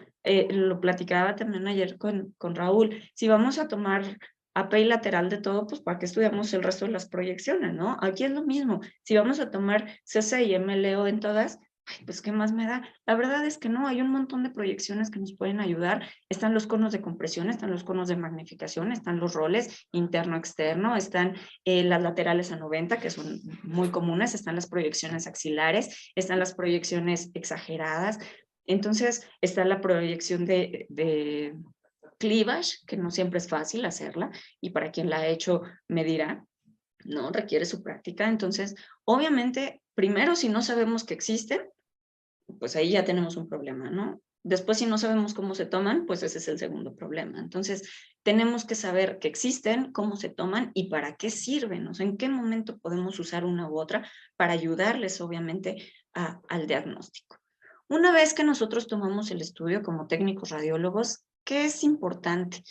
Lo platicaba también ayer con Raúl. Si vamos a tomar AP y lateral de todo, pues ¿para qué estudiamos el resto de las proyecciones, no? Aquí es lo mismo. Si vamos a tomar CC y MLO en todas, ay, pues ¿qué más me da? La verdad es que no, hay un montón de proyecciones que nos pueden ayudar. Están los conos de compresión, están los conos de magnificación, están los roles interno-externo, están las laterales a 90, que son muy comunes, están las proyecciones axilares, están las proyecciones exageradas, entonces está la proyección de cleavage, que no siempre es fácil hacerla, y para quien la ha hecho me dirá, ¿no? Requiere su práctica, entonces, obviamente, primero, si no sabemos que existen, pues ahí ya tenemos un problema, ¿no? Después, si no sabemos cómo se toman, pues ese es el segundo problema. Entonces, tenemos que saber que existen, cómo se toman y para qué sirven, o sea, en qué momento podemos usar una u otra para ayudarles, obviamente, al diagnóstico. Una vez que nosotros tomamos el estudio como técnicos radiólogos, ¿qué es importante?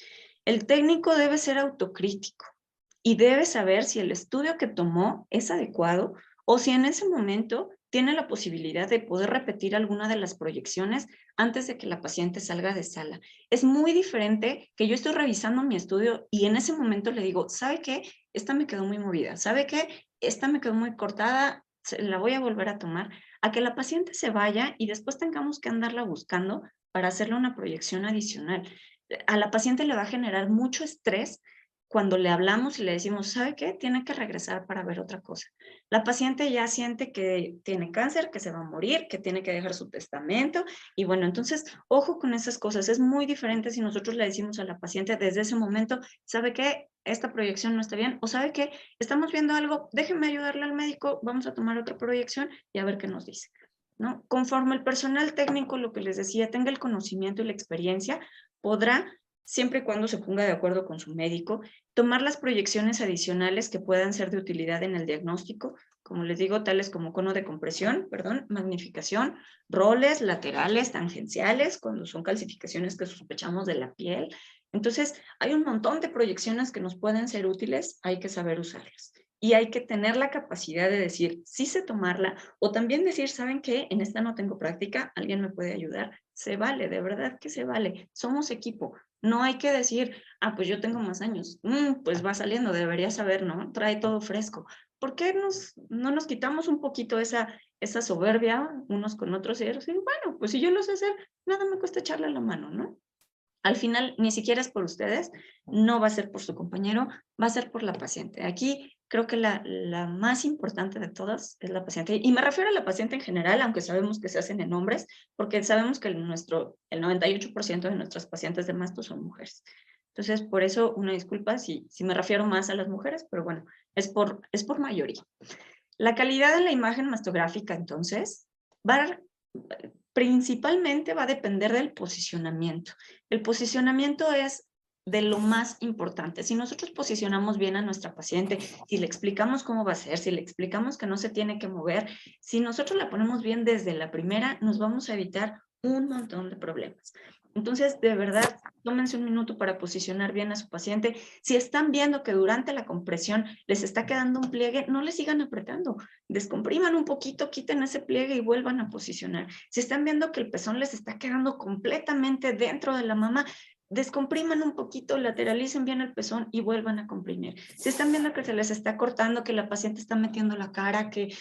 El técnico debe ser autocrítico y debe saber si el estudio que tomó es adecuado o si en ese momento tiene la posibilidad de poder repetir alguna de las proyecciones antes de que la paciente salga de sala. Es muy diferente que yo estoy revisando mi estudio y en ese momento le digo, ¿sabe qué? Esta me quedó muy movida. ¿Sabe qué? Esta me quedó muy cortada, la voy a volver a tomar. A que la paciente se vaya y después tengamos que andarla buscando para hacerle una proyección adicional. A la paciente le va a generar mucho estrés cuando le hablamos y le decimos, ¿sabe qué? Tiene que regresar para ver otra cosa. La paciente ya siente que tiene cáncer, que se va a morir, que tiene que dejar su testamento. Y bueno, entonces, ojo con esas cosas. Es muy diferente si nosotros le decimos a la paciente desde ese momento, ¿sabe qué? Esta proyección no está bien. O ¿sabe qué? Estamos viendo algo, déjenme ayudarle al médico, vamos a tomar otra proyección y a ver qué nos dice, ¿no? Conforme el personal técnico, lo que les decía, tenga el conocimiento y la experiencia, podrá, siempre y cuando se ponga de acuerdo con su médico, tomar las proyecciones adicionales que puedan ser de utilidad en el diagnóstico, como les digo, tales como cono de compresión, magnificación, roles laterales, tangenciales, cuando son calcificaciones que sospechamos de la piel. Entonces, hay un montón de proyecciones que nos pueden ser útiles, hay que saber usarlas. Y hay que tener la capacidad de decir, sí sé tomarla, o también decir, ¿saben qué? En esta no tengo práctica, ¿alguien me puede ayudar? Se vale, de verdad que se vale. Somos equipo. No hay que decir, ah, pues yo tengo más años. Pues va saliendo, debería saber, ¿no? Trae todo fresco. ¿Por qué no nos quitamos un poquito esa soberbia unos con otros y decir, bueno, pues si yo lo sé hacer, nada me cuesta echarle la mano, ¿no? Al final, ni siquiera es por ustedes, no va a ser por su compañero, va a ser por la paciente. Aquí creo que la más importante de todas es la paciente. Y me refiero a la paciente en general, aunque sabemos que se hacen en hombres, porque sabemos que el 98% de nuestras pacientes de masto son mujeres. Entonces, por eso, una disculpa si me refiero más a las mujeres, pero bueno, es por mayoría. La calidad de la imagen mastográfica, entonces, principalmente va a depender del posicionamiento. El posicionamiento es de lo más importante. Si nosotros posicionamos bien a nuestra paciente, si le explicamos cómo va a ser, si le explicamos que no se tiene que mover, si nosotros la ponemos bien desde la primera, nos vamos a evitar un montón de problemas. Entonces, de verdad, tómense un minuto para posicionar bien a su paciente. Si están viendo que durante la compresión les está quedando un pliegue, no le sigan apretando. Descompriman un poquito, quiten ese pliegue y vuelvan a posicionar. Si están viendo que el pezón les está quedando completamente dentro de la mama, descompriman un poquito, lateralicen bien el pezón y vuelvan a comprimir. Si están viendo que se les está cortando, que la paciente está metiendo la cara, que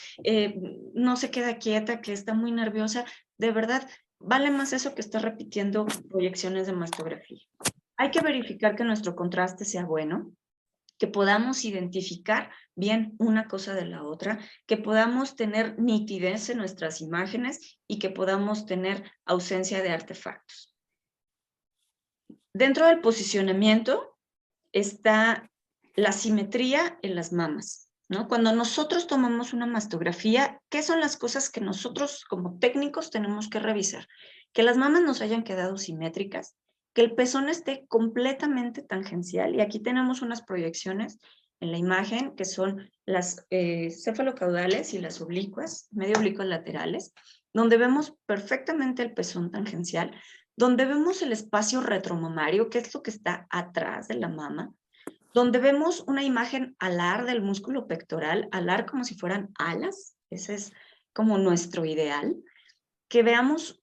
no se queda quieta, que está muy nerviosa, de verdad, vale más eso que estar repitiendo proyecciones de mastografía. Hay que verificar que nuestro contraste sea bueno, que podamos identificar bien una cosa de la otra, que podamos tener nitidez en nuestras imágenes y que podamos tener ausencia de artefactos. Dentro del posicionamiento está la simetría en las mamas, ¿no? Cuando nosotros tomamos una mastografía, ¿qué son las cosas que nosotros como técnicos tenemos que revisar? Que las mamas nos hayan quedado simétricas, que el pezón esté completamente tangencial, y aquí tenemos unas proyecciones en la imagen que son las cefalocaudales y las oblicuas, medio oblicuas laterales, donde vemos perfectamente el pezón tangencial, donde vemos el espacio retromamario, que es lo que está atrás de la mama, donde vemos una imagen alar del músculo pectoral, alar como si fueran alas, ese es como nuestro ideal, que veamos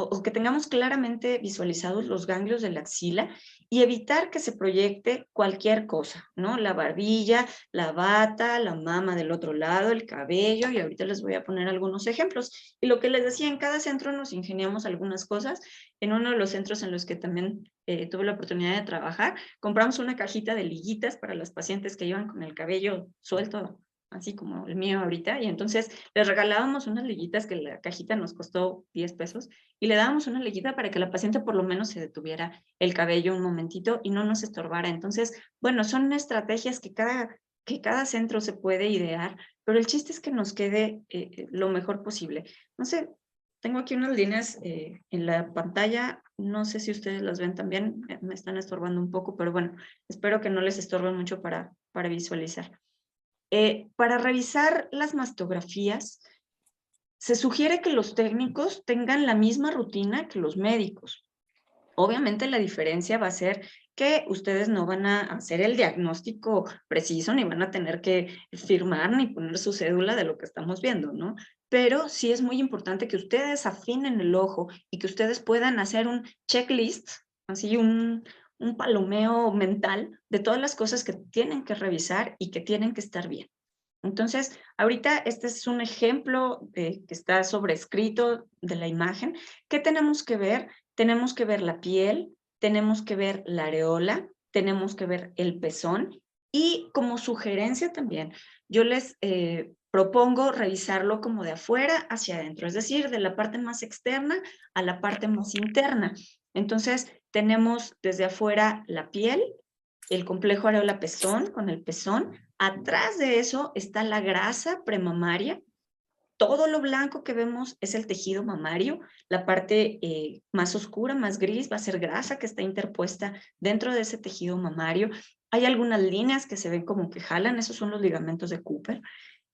o que tengamos claramente visualizados los ganglios de la axila y evitar que se proyecte cualquier cosa, ¿no? La barbilla, la bata, la mama del otro lado, el cabello, y ahorita les voy a poner algunos ejemplos. Y lo que les decía, en cada centro nos ingeniamos algunas cosas. En uno de los centros en los que también tuve la oportunidad de trabajar, compramos una cajita de liguitas para las pacientes que iban con el cabello suelto, así como el mío ahorita, y entonces les regalábamos unas liguitas que la cajita nos costó 10 pesos, y le dábamos una liguita para que la paciente por lo menos se detuviera el cabello un momentito y no nos estorbara. Entonces, bueno, son estrategias que cada centro se puede idear, pero el chiste es que nos quede lo mejor posible. No sé, tengo aquí unas líneas en la pantalla, no sé si ustedes las ven también, me están estorbando un poco, pero bueno, espero que no les estorbe mucho para visualizar. Para revisar las mastografías, se sugiere que los técnicos tengan la misma rutina que los médicos. Obviamente la diferencia va a ser que ustedes no van a hacer el diagnóstico preciso, ni van a tener que firmar ni poner su cédula de lo que estamos viendo, ¿no? Pero sí es muy importante que ustedes afinen el ojo y que ustedes puedan hacer un checklist, así un palomeo mental de todas las cosas que tienen que revisar y que tienen que estar bien. Entonces, ahorita este es un ejemplo que está sobrescrito de la imagen. ¿Qué tenemos que ver? Tenemos que ver la piel, tenemos que ver la areola, tenemos que ver el pezón y como sugerencia también, yo les propongo revisarlo como de afuera hacia adentro, es decir, de la parte más externa a la parte más interna. Entonces, tenemos desde afuera la piel, el complejo areola-pezón con el pezón. Atrás de eso está la grasa premamaria. Todo lo blanco que vemos es el tejido mamario. La parte más oscura, más gris, va a ser grasa que está interpuesta dentro de ese tejido mamario. Hay algunas líneas que se ven como que jalan, esos son los ligamentos de Cooper.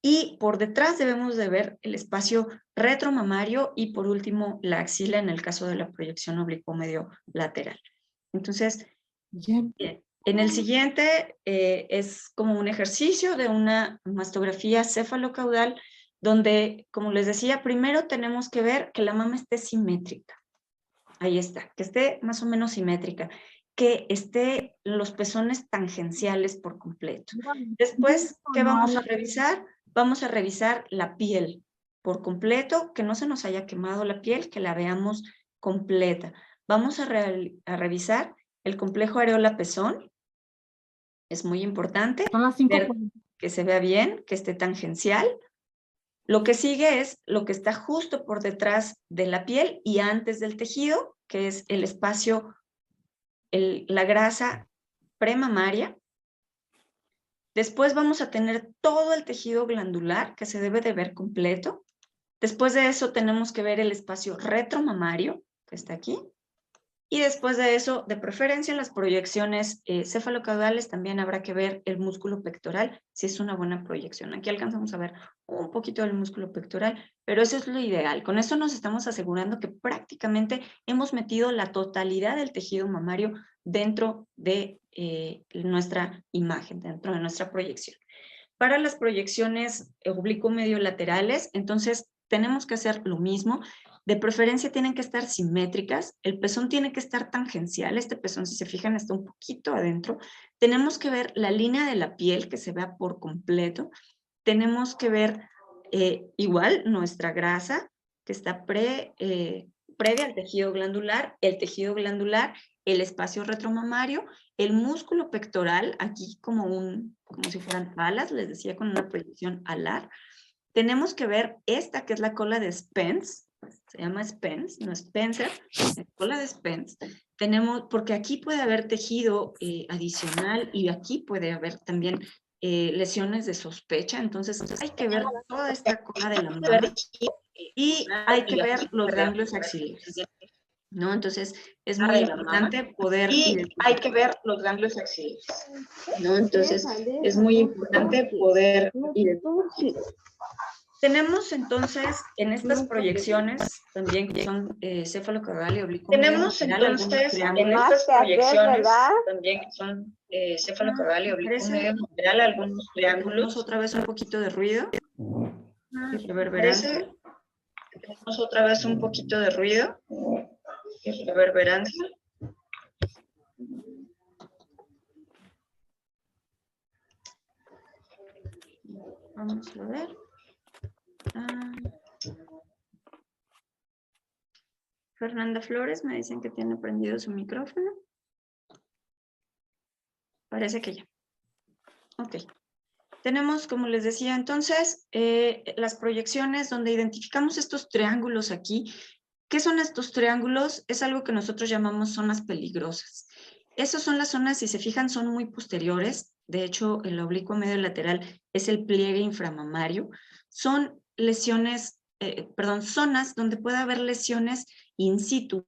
Y por detrás debemos de ver el espacio retromamario y por último la axila en el caso de la proyección oblicuo-medio lateral. Entonces, bien, en el siguiente es como un ejercicio de una mastografía cefalocaudal donde, como les decía, primero tenemos que ver que la mama esté simétrica. Ahí está, que esté más o menos simétrica, que esté los pezones tangenciales por completo. Después, ¿qué vamos a revisar? Vamos a revisar la piel por completo, que no se nos haya quemado la piel, que la veamos completa. Vamos a revisar el complejo areola-pezón. Es muy importante ver que se vea bien, que esté tangencial. Lo que sigue es lo que está justo por detrás de la piel y antes del tejido, que es el espacio, la grasa premamaria. Después vamos a tener todo el tejido glandular que se debe de ver completo. Después de eso tenemos que ver el espacio retromamario, que está aquí. Y después de eso, de preferencia en las proyecciones cefalocaudales, también habrá que ver el músculo pectoral, si es una buena proyección. Aquí alcanzamos a ver un poquito del músculo pectoral, pero eso es lo ideal. Con eso nos estamos asegurando que prácticamente hemos metido la totalidad del tejido mamario dentro de nuestra imagen, dentro de nuestra proyección. Para las proyecciones oblicuo-medio laterales, entonces tenemos que hacer lo mismo. De preferencia tienen que estar simétricas, el pezón tiene que estar tangencial, este pezón, si se fijan, está un poquito adentro. Tenemos que ver la línea de la piel que se vea por completo. Tenemos que ver igual nuestra grasa que está previa al tejido glandular, el espacio retromamario, el músculo pectoral, aquí como si fueran alas, les decía, con una proyección alar. Tenemos que ver esta que es la cola de Spence, se llama Spence, no Spencer, la cola de Spence. Tenemos, porque aquí puede haber tejido adicional y aquí puede haber también lesiones de sospecha, entonces hay que ver toda esta cola de la mama y hay que ver los ganglios axilares, ¿no? Entonces es muy importante poder... Y hay que ver los ganglios axilares, ¿no? Entonces es muy importante poder... Tenemos entonces en estas proyecciones también que son cefalocaudal y oblicuo. Tenemos entonces en estas proyecciones también que son cefalocaudal y oblicuo medio lateral algunos triángulos. Otra vez un poquito de ruido. Reverberancia. Tenemos otra vez un poquito de ruido. Reverberancia. Vamos a ver. Fernanda Flores, me dicen que tiene prendido su micrófono. Parece que ya. Ok. Tenemos, como les decía, entonces, las proyecciones donde identificamos estos triángulos aquí. ¿Qué son estos triángulos? Es algo que nosotros llamamos zonas peligrosas. Esas son las zonas, si se fijan, son muy posteriores. De hecho, el oblicuo medio lateral es el pliegue inframamario. Son lesiones, zonas donde puede haber lesiones in situ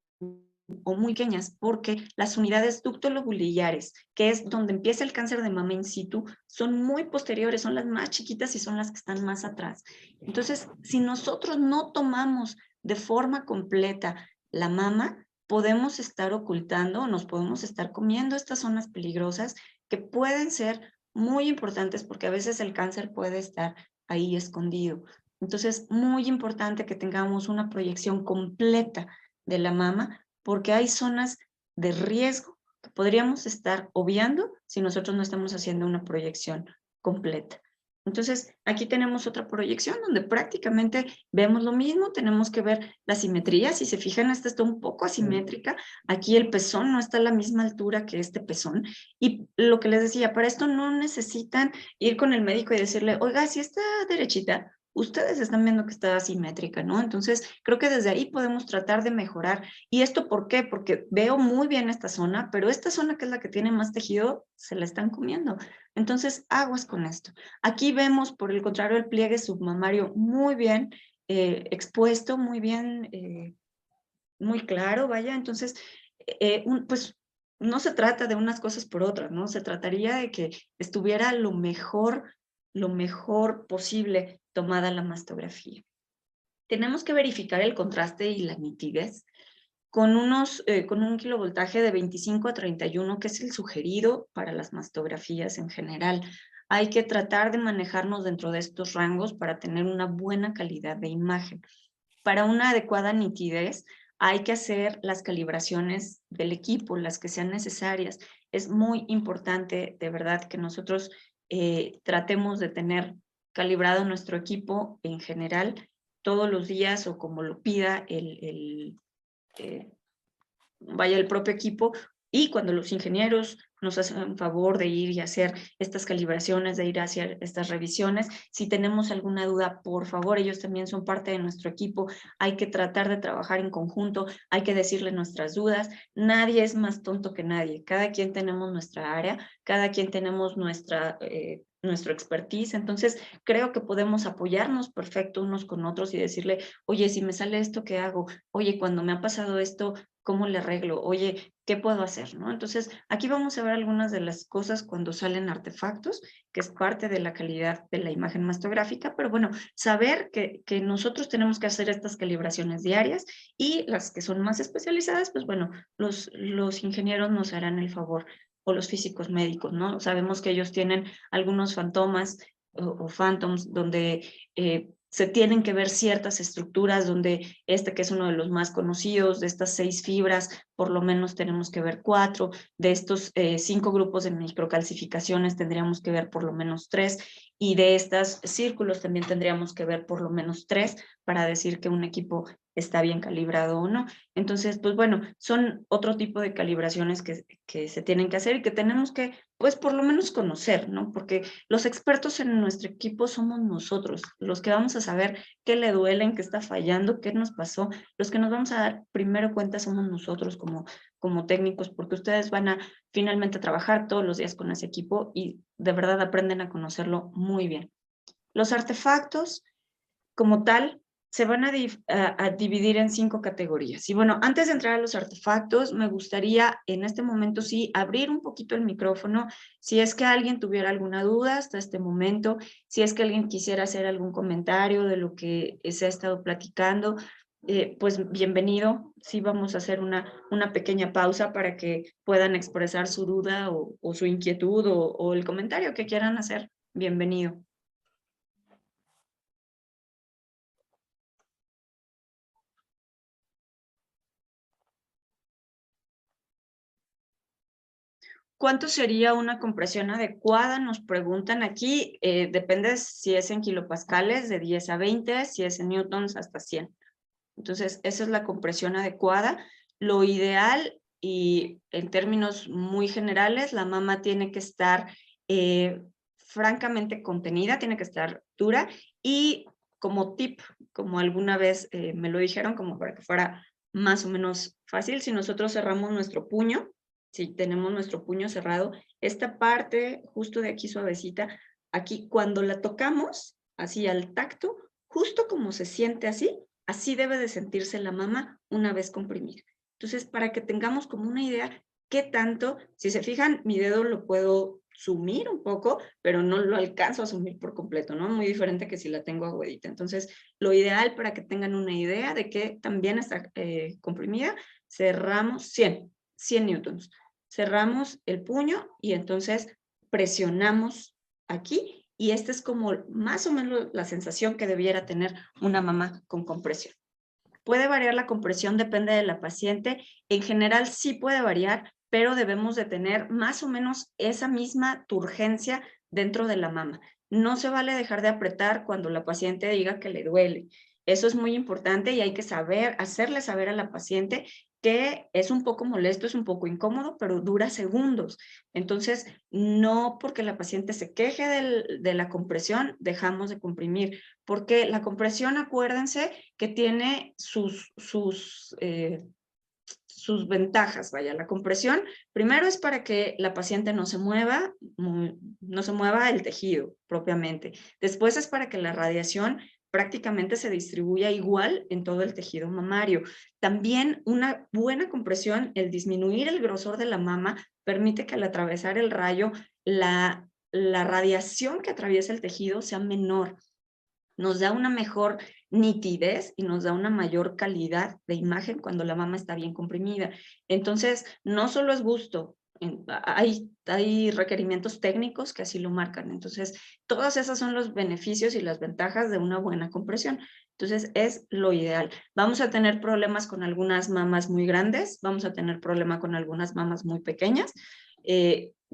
o muy pequeñas, porque las unidades ductolobulillares, que es donde empieza el cáncer de mama in situ, son muy posteriores, son las más chiquitas y son las que están más atrás. Entonces, si nosotros no tomamos de forma completa la mama, podemos estar ocultando o nos podemos estar comiendo estas zonas peligrosas que pueden ser muy importantes porque a veces el cáncer puede estar ahí escondido. Entonces, muy importante que tengamos una proyección completa de la mama porque hay zonas de riesgo que podríamos estar obviando si nosotros no estamos haciendo una proyección completa. Entonces, aquí tenemos otra proyección donde prácticamente vemos lo mismo, tenemos que ver la simetría. Si se fijan, esta está un poco asimétrica. Aquí el pezón no está a la misma altura que este pezón. Y lo que les decía, para esto no necesitan ir con el médico y decirle, oiga, si está derechita, ustedes están viendo que está asimétrica, ¿no? Entonces, creo que desde ahí podemos tratar de mejorar. ¿Y esto por qué? Porque veo muy bien esta zona, pero esta zona que es la que tiene más tejido, se la están comiendo. Entonces, aguas con esto. Aquí vemos, por el contrario, el pliegue submamario muy bien expuesto, muy bien, muy claro, vaya. Entonces, pues no se trata de unas cosas por otras, ¿no? Se trataría de que estuviera lo mejor posible tomada la mastografía. Tenemos que verificar el contraste y la nitidez con un kilovoltaje de 25 a 31, que es el sugerido para las mastografías en general. Hay que tratar de manejarnos dentro de estos rangos para tener una buena calidad de imagen. Para una adecuada nitidez, hay que hacer las calibraciones del equipo, las que sean necesarias. Es muy importante, de verdad, que nosotros tratemos de tener calibrado nuestro equipo en general todos los días o como lo pida el propio equipo, y cuando los ingenieros nos hacen favor de ir y hacer estas calibraciones, de ir a hacer estas revisiones, si tenemos alguna duda, por favor, ellos también son parte de nuestro equipo, hay que tratar de trabajar en conjunto, hay que decirle nuestras dudas, nadie es más tonto que nadie, cada quien tenemos nuestra área, cada quien tenemos nuestro expertise. Entonces creo que podemos apoyarnos perfecto unos con otros y decirle, oye, si me sale esto, ¿qué hago? Oye, cuando me ha pasado esto, ¿cómo le arreglo? Oye, ¿qué puedo hacer? ¿No? Entonces, aquí vamos a ver algunas de las cosas cuando salen artefactos, que es parte de la calidad de la imagen mastográfica, pero bueno, saber que nosotros tenemos que hacer estas calibraciones diarias, y las que son más especializadas, pues bueno, los ingenieros nos harán el favor, o los físicos médicos, ¿no? Sabemos que ellos tienen algunos fantomas o phantoms donde se tienen que ver ciertas estructuras, donde que es uno de los más conocidos, de estas 6 fibras, por lo menos tenemos que ver 4, de estos 5 grupos de microcalcificaciones tendríamos que ver por lo menos 3, y de estos círculos también tendríamos que ver por lo menos 3 para decir que un equipo está bien calibrado o no. Entonces, pues bueno, son otro tipo de calibraciones que se tienen que hacer y que tenemos que, pues por lo menos conocer, ¿no? Porque los expertos en nuestro equipo somos nosotros, los que vamos a saber qué le duele, en qué está fallando, qué nos pasó. Los que nos vamos a dar primero cuenta somos nosotros como técnicos, porque ustedes van a finalmente trabajar todos los días con ese equipo y de verdad aprenden a conocerlo muy bien. Los artefactos, como tal, se van a dividir en 5 categorías. Y bueno, antes de entrar a los artefactos, me gustaría en este momento sí abrir un poquito el micrófono, si es que alguien tuviera alguna duda hasta este momento, si es que alguien quisiera hacer algún comentario de lo que se ha estado platicando, pues bienvenido. Sí vamos a hacer una pequeña pausa para que puedan expresar su duda o su inquietud o el comentario que quieran hacer. Bienvenido. ¿Cuánto sería una compresión adecuada? Nos preguntan aquí, depende si es en kilopascales de 10 a 20, si es en newtons hasta 100. Entonces, esa es la compresión adecuada. Lo ideal, y en términos muy generales, la mama tiene que estar francamente contenida, tiene que estar dura, y como tip, como alguna vez me lo dijeron, como para que fuera más o menos fácil, si nosotros cerramos nuestro puño, si tenemos nuestro puño cerrado, esta parte justo de aquí suavecita, aquí cuando la tocamos, así al tacto, justo como se siente así debe de sentirse la mama una vez comprimida. Entonces, para que tengamos como una idea qué tanto, si se fijan, mi dedo lo puedo sumir un poco, pero no lo alcanzo a sumir por completo, ¿no? Muy diferente que si la tengo agudita. Entonces, lo ideal para que tengan una idea de que también está comprimida, cerramos 100 newtons. Cerramos el puño y entonces presionamos aquí, y esta es como más o menos la sensación que debiera tener una mama con compresión. Puede variar la compresión, depende de la paciente. En general sí puede variar, pero debemos de tener más o menos esa misma turgencia dentro de la mama. no se vale dejar de apretar cuando la paciente diga que le duele. Eso es muy importante y hay que hacerle saber a la paciente que es un poco molesto, es un poco incómodo, pero dura segundos. Entonces, no porque la paciente se queje de la compresión, dejamos de comprimir, porque la compresión, acuérdense que tiene sus ventajas, vaya, la compresión, primero es para que la paciente no se mueva el tejido propiamente. Después es para que la radiación prácticamente se distribuya igual en todo el tejido mamario. También una buena compresión, el disminuir el grosor de la mama, permite que al atravesar el rayo, la radiación que atraviesa el tejido sea menor. Nos da una mejor nitidez y nos da una mayor calidad de imagen cuando la mama está bien comprimida. Entonces, no solo es gusto, hay requerimientos técnicos que así lo marcan. Entonces, todos esos son los beneficios y las ventajas de una buena compresión. Entonces, es lo ideal. Vamos a tener problemas con algunas mamas muy grandes, vamos a tener problema con algunas mamas muy pequeñas.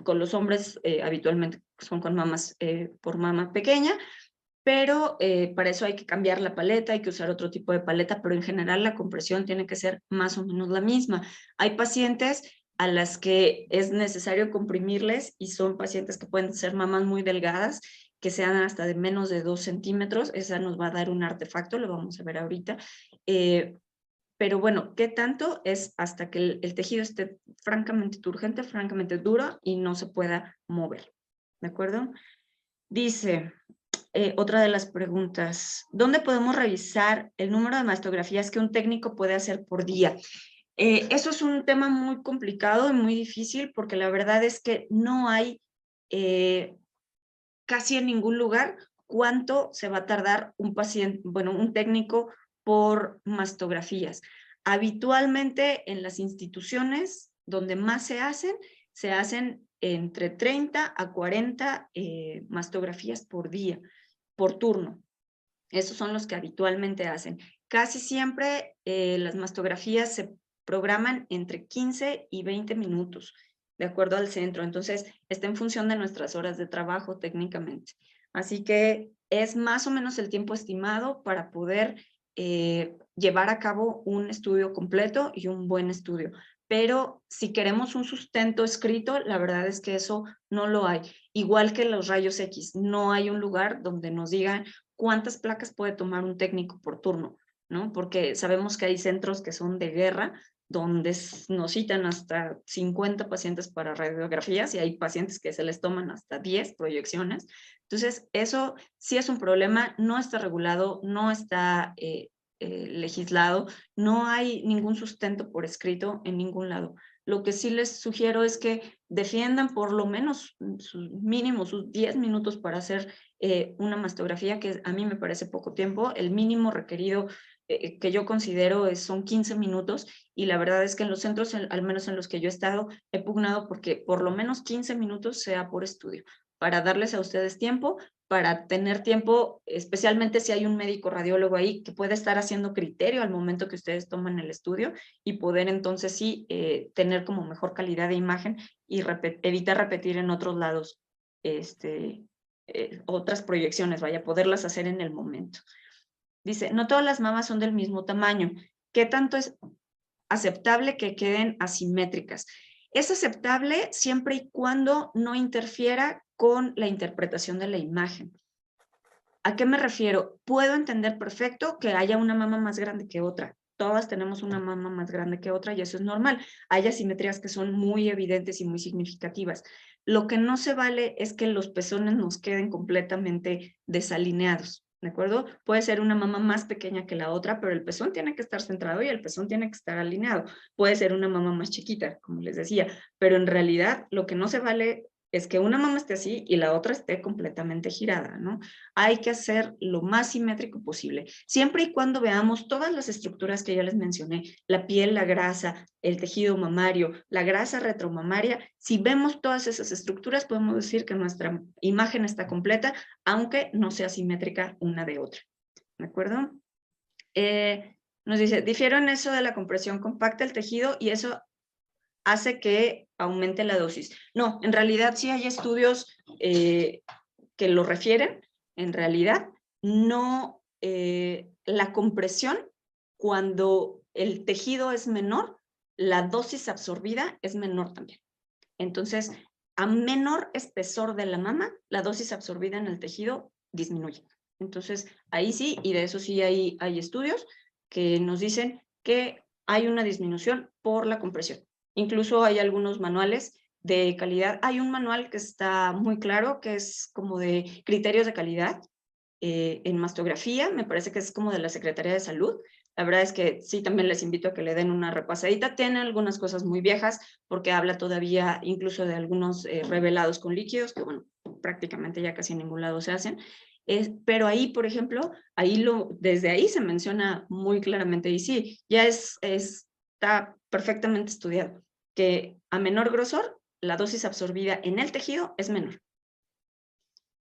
Con los hombres habitualmente son con mamas por mama pequeña, pero para eso hay que cambiar la paleta, hay que usar otro tipo de paleta, pero en general la compresión tiene que ser más o menos la misma. Hay pacientes a las que es necesario comprimirles y son pacientes que pueden ser mamas muy delgadas, que sean hasta de menos de 2 centímetros, esa nos va a dar un artefacto, lo vamos a ver ahorita. Pero bueno, ¿qué tanto? Es hasta que el tejido esté francamente turgente, francamente duro y no se pueda mover, ¿de acuerdo? Dice... otra de las preguntas, ¿dónde podemos revisar el número de mastografías que un técnico puede hacer por día? Eso es un tema muy complicado y muy difícil porque la verdad es que no hay casi en ningún lugar cuánto se va a tardar un paciente, bueno, un técnico por mastografías. Habitualmente en las instituciones donde más se hacen entre 30 a 40 mastografías por día, por turno. Esos son los que habitualmente hacen. Casi siempre las mastografías se programan entre 15 y 20 minutos, de acuerdo al centro. Entonces, está en función de nuestras horas de trabajo técnicamente. Así que es más o menos el tiempo estimado para poder llevar a cabo un estudio completo y un buen estudio. Pero si queremos un sustento escrito, la verdad es que eso no lo hay. Igual que los rayos X, no hay un lugar donde nos digan cuántas placas puede tomar un técnico por turno, ¿no? Porque sabemos que hay centros que son de guerra, donde nos citan hasta 50 pacientes para radiografías y hay pacientes que se les toman hasta 10 proyecciones. Entonces, eso sí es un problema, no está regulado, no está legislado, no hay ningún sustento por escrito en ningún lado. Lo que sí les sugiero es que defiendan por lo menos sus 10 minutos para hacer una mastografía, que a mí me parece poco tiempo. El mínimo requerido que yo considero son 15 minutos y la verdad es que en los centros, al menos en los que yo he estado, he pugnado porque por lo menos 15 minutos sea por estudio, para darles a ustedes tiempo, para tener tiempo, especialmente si hay un médico radiólogo ahí que puede estar haciendo criterio al momento que ustedes toman el estudio y poder entonces sí tener como mejor calidad de imagen y evitar repetir en otros lados otras proyecciones, vaya, poderlas hacer en el momento. Dice, no todas las mamas son del mismo tamaño. ¿Qué tanto es aceptable que queden asimétricas? Es aceptable siempre y cuando no interfiera con la interpretación de la imagen. ¿A qué me refiero? Puedo entender perfecto que haya una mama más grande que otra. Todas tenemos una mama más grande que otra y eso es normal. Hay asimetrías que son muy evidentes y muy significativas. Lo que no se vale es que los pezones nos queden completamente desalineados, ¿de acuerdo? Puede ser una mama más pequeña que la otra, pero el pezón tiene que estar centrado y el pezón tiene que estar alineado. Puede ser una mama más chiquita, como les decía, pero en realidad lo que no se vale es que una mama esté así y la otra esté completamente girada, ¿no? Hay que hacer lo más simétrico posible, siempre y cuando veamos todas las estructuras que ya les mencioné, la piel, la grasa, el tejido mamario, la grasa retromamaria. Si vemos todas esas estructuras, podemos decir que nuestra imagen está completa, aunque no sea simétrica una de otra, ¿de acuerdo? Nos dice, difiero en eso de la compresión compacta del tejido y eso hace que aumente la dosis. No, en realidad sí hay estudios que lo refieren, en realidad, no la compresión, cuando el tejido es menor, la dosis absorbida es menor también. Entonces, a menor espesor de la mama, la dosis absorbida en el tejido disminuye. Entonces, ahí sí, y de eso sí hay estudios que nos dicen que hay una disminución por la compresión. Incluso hay algunos manuales de calidad. Hay un manual que está muy claro, que es como de criterios de calidad en mastografía, me parece que es como de la Secretaría de Salud. La verdad es que sí, también les invito a que le den una repasadita. Tiene algunas cosas muy viejas, porque habla todavía incluso de algunos revelados con líquidos, que bueno, prácticamente ya casi en ningún lado se hacen. Pero ahí, por ejemplo, desde ahí se menciona muy claramente, y sí, ya está perfectamente estudiado, que a menor grosor, la dosis absorbida en el tejido es menor.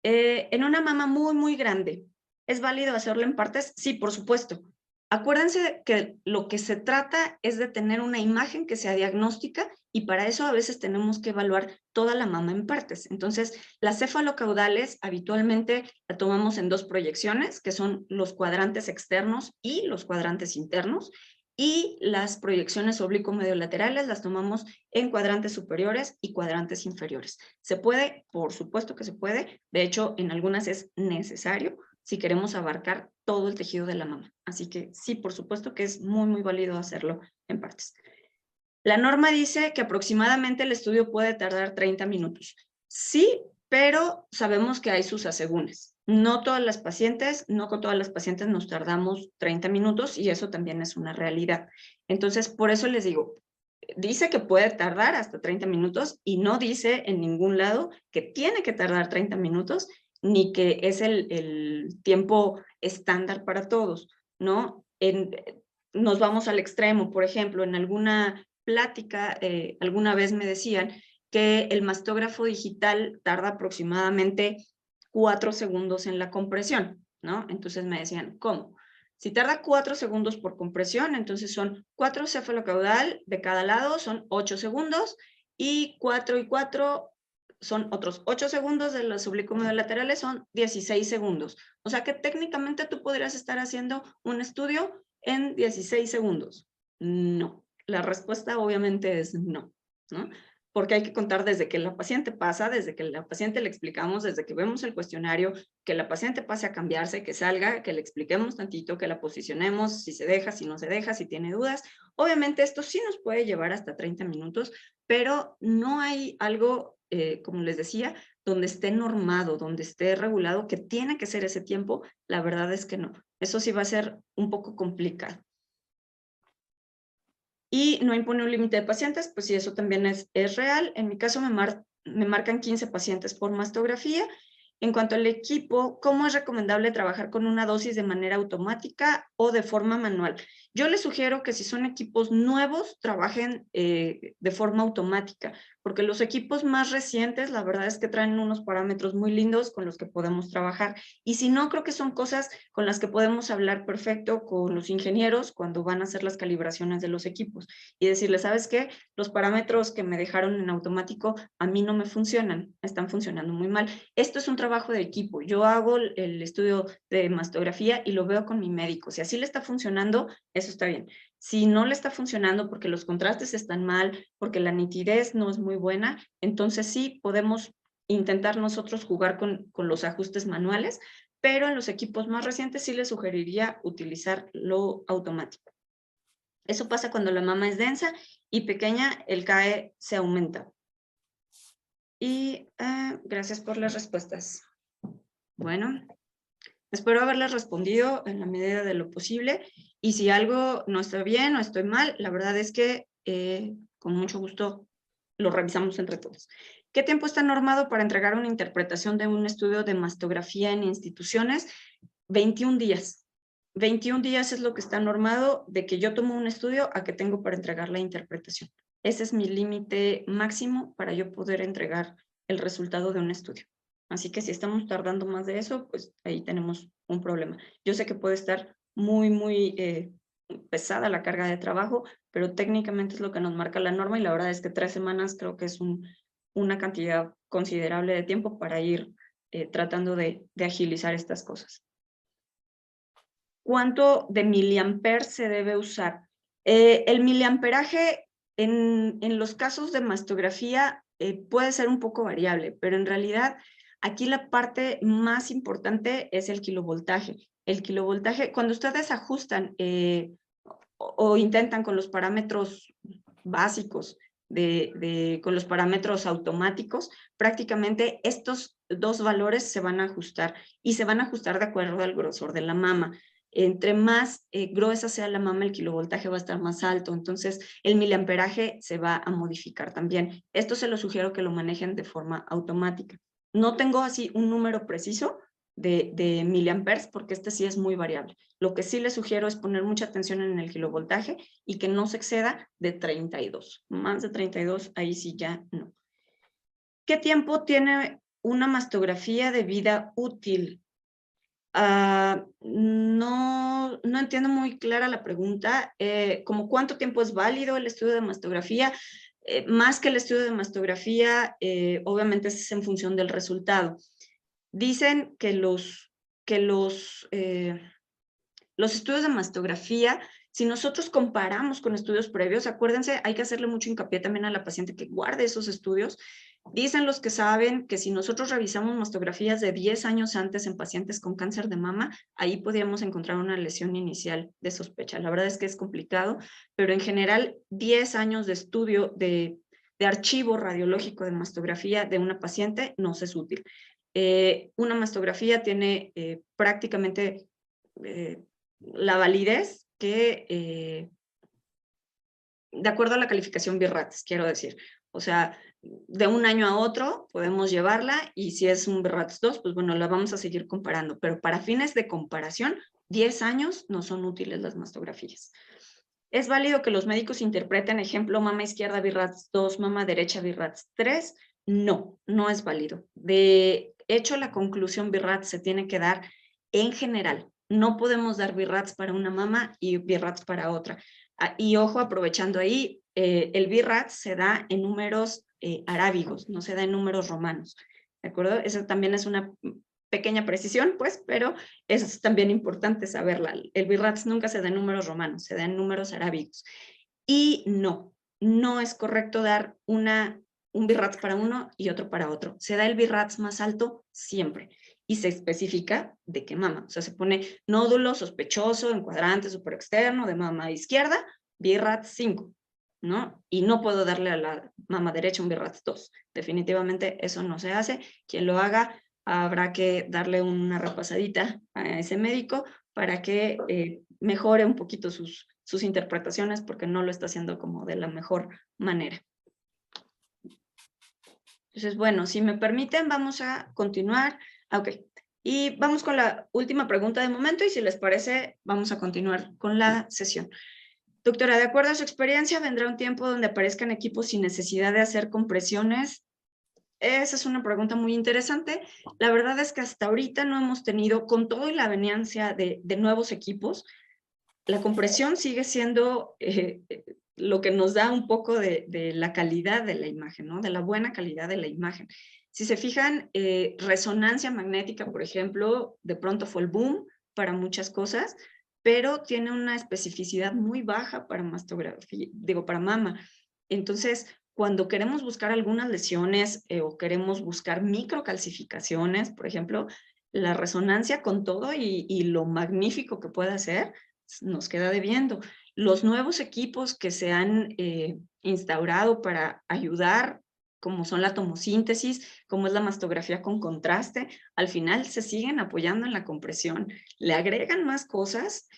En una mama muy, muy grande, ¿es válido hacerlo en partes? Sí, por supuesto. Acuérdense que lo que se trata es de tener una imagen que sea diagnóstica, y para eso a veces tenemos que evaluar toda la mama en partes. Entonces, las cefalocaudales habitualmente la tomamos en dos proyecciones, que son los cuadrantes externos y los cuadrantes internos, y las proyecciones oblicuo-mediolaterales las tomamos en cuadrantes superiores y cuadrantes inferiores. ¿Se puede? Por supuesto que se puede. De hecho, en algunas es necesario si queremos abarcar todo el tejido de la mama. Así que sí, por supuesto que es muy, muy válido hacerlo en partes. La norma dice que aproximadamente el estudio puede tardar 30 minutos. Sí, pero sabemos que hay sus asegúnes. No con todas las pacientes nos tardamos 30 minutos, y eso también es una realidad. Entonces, por eso les digo, dice que puede tardar hasta 30 minutos y no dice en ningún lado que tiene que tardar 30 minutos, ni que es el tiempo estándar para todos, ¿no? Nos vamos al extremo. Por ejemplo, en alguna plática, alguna vez me decían que el mastógrafo digital tarda aproximadamente 4 segundos en la compresión, ¿no? Entonces me decían, ¿cómo? Si tarda 4 segundos por compresión, entonces son 4 cefalocaudal de cada lado, son 8 segundos, y 4 y 4 son otros 8 segundos de los oblicuo-mediolaterales, son 16 segundos. O sea que técnicamente tú podrías estar haciendo un estudio en 16 segundos. No. La respuesta obviamente es no, ¿no? Porque hay que contar desde que la paciente pasa, desde que la paciente le explicamos, desde que vemos el cuestionario, que la paciente pase a cambiarse, que salga, que le expliquemos tantito, que la posicionemos, si se deja, si no se deja, si tiene dudas. Obviamente esto sí nos puede llevar hasta 30 minutos, pero no hay algo, como les decía, donde esté normado, donde esté regulado, que tiene que ser ese tiempo. La verdad es que no. Eso sí va a ser un poco complicado. Y no impone un límite de pacientes, pues sí, eso también es real. En mi caso me marcan 15 pacientes por mastografía. En cuanto al equipo, ¿cómo es recomendable trabajar con una dosis de manera automática o de forma manual? Yo les sugiero que si son equipos nuevos, trabajen de forma automática, porque los equipos más recientes, la verdad es que traen unos parámetros muy lindos con los que podemos trabajar. Y si no, creo que son cosas con las que podemos hablar perfecto con los ingenieros cuando van a hacer las calibraciones de los equipos y decirles, ¿sabes qué? Los parámetros que me dejaron en automático a mí no me funcionan, están funcionando muy mal. Esto es un trabajo de equipo. Yo hago el estudio de mastografía y lo veo con mi médico. Si así le está funcionando, eso está bien. Si no le está funcionando porque los contrastes están mal, porque la nitidez no es muy buena, entonces sí podemos intentar nosotros jugar con los ajustes manuales, pero en los equipos más recientes sí les sugeriría utilizar lo automático. Eso pasa cuando la mama es densa y pequeña, el CAE se aumenta. Y gracias por las respuestas. Bueno, espero haberles respondido en la medida de lo posible, y si algo no está bien o estoy mal, la verdad es que con mucho gusto lo revisamos entre todos. ¿Qué tiempo está normado para entregar una interpretación de un estudio de mastografía en instituciones? 21 días. 21 días es lo que está normado de que yo tomo un estudio a que tengo para entregar la interpretación. Ese es mi límite máximo para yo poder entregar el resultado de un estudio. Así que si estamos tardando más de eso, pues ahí tenemos un problema. Yo sé que puede estar muy, muy pesada la carga de trabajo, pero técnicamente es lo que nos marca la norma, y la verdad es que 3 semanas creo que es una cantidad considerable de tiempo para ir tratando de agilizar estas cosas. ¿Cuánto de miliamperes se debe usar? El miliamperaje en los casos de mastografía puede ser un poco variable, pero en realidad aquí la parte más importante es el kilovoltaje. El kilovoltaje, cuando ustedes ajustan o intentan con los parámetros básicos, con los parámetros automáticos, prácticamente estos dos valores se van a ajustar y se van a ajustar de acuerdo al grosor de la mama. Entre más gruesa sea la mama, el kilovoltaje va a estar más alto, entonces el miliamperaje se va a modificar también. Esto se lo sugiero que lo manejen de forma automática. No tengo así un número preciso de miliamperes porque este sí es muy variable. Lo que sí les sugiero es poner mucha atención en el kilovoltaje y que no se exceda de 32. Más de 32, ahí sí ya no. ¿Qué tiempo tiene una mastografía de vida útil? No entiendo muy clara la pregunta. ¿Cómo cuánto tiempo es válido el estudio de mastografía? Más que el estudio de mastografía, obviamente es en función del resultado. Dicen que los estudios de mastografía, si nosotros comparamos con estudios previos, acuérdense, hay que hacerle mucho hincapié también a la paciente que guarde esos estudios. Dicen los que saben que si nosotros revisamos mastografías de 10 años antes en pacientes con cáncer de mama, ahí podríamos encontrar una lesión inicial de sospecha. La verdad es que es complicado, pero en general 10 años de estudio de archivo radiológico de mastografía de una paciente nos es útil. Una mastografía tiene prácticamente la validez que, de acuerdo a la calificación BIRATS, quiero decir. O sea, de un año a otro podemos llevarla y si es un BIRATS 2, pues bueno, la vamos a seguir comparando. Pero para fines de comparación, 10 años no son útiles las mastografías. ¿Es válido que los médicos interpreten, ejemplo, mama izquierda BIRATS 2, mama derecha BIRATS 3? No, no es válido. De hecho, la conclusión BIRATS se tiene que dar en general. No podemos dar BIRATS para una mama y BIRATS para otra. Y ojo, aprovechando ahí, el BIRATS se da en números arábigos, no se da en números romanos. ¿De acuerdo? Eso también es una pequeña precisión, pues, pero es también importante saberla. El BIRATS nunca se da en números romanos, se da en números arábigos. Y no es correcto dar un BIRATS para uno y otro para otro. Se da el BIRATS más alto siempre y se especifica de qué mama. O sea, se pone nódulo sospechoso en cuadrante superexterno de mama izquierda, BIRATS 5, ¿no? Y no puedo darle a la mama derecha un BIRATS 2. Definitivamente eso no se hace. Quien lo haga habrá que darle una repasadita a ese médico para que mejore un poquito sus interpretaciones porque no lo está haciendo como de la mejor manera. Entonces, bueno, si me permiten, vamos a continuar. Ok, y vamos con la última pregunta de momento y si les parece, vamos a continuar con la sesión. Doctora, de acuerdo a su experiencia, ¿vendrá un tiempo donde aparezcan equipos sin necesidad de hacer compresiones? Esa es una pregunta muy interesante. La verdad es que hasta ahorita no hemos tenido, con todo y la veniencia de nuevos equipos, la compresión sigue siendo lo que nos da un poco de la calidad de la imagen, ¿no? De la buena calidad de la imagen. Si se fijan, resonancia magnética, por ejemplo, de pronto fue el boom para muchas cosas, pero tiene una especificidad muy baja para mastografía, digo, para mama. Entonces, cuando queremos buscar algunas lesiones o queremos buscar microcalcificaciones, por ejemplo, la resonancia con todo y lo magnífico que puede hacer, nos queda debiendo. Los nuevos equipos que se han instaurado para ayudar, como son la tomosíntesis, como es la mastografía con contraste, al final se siguen apoyando en la compresión. Le agregan más cosas,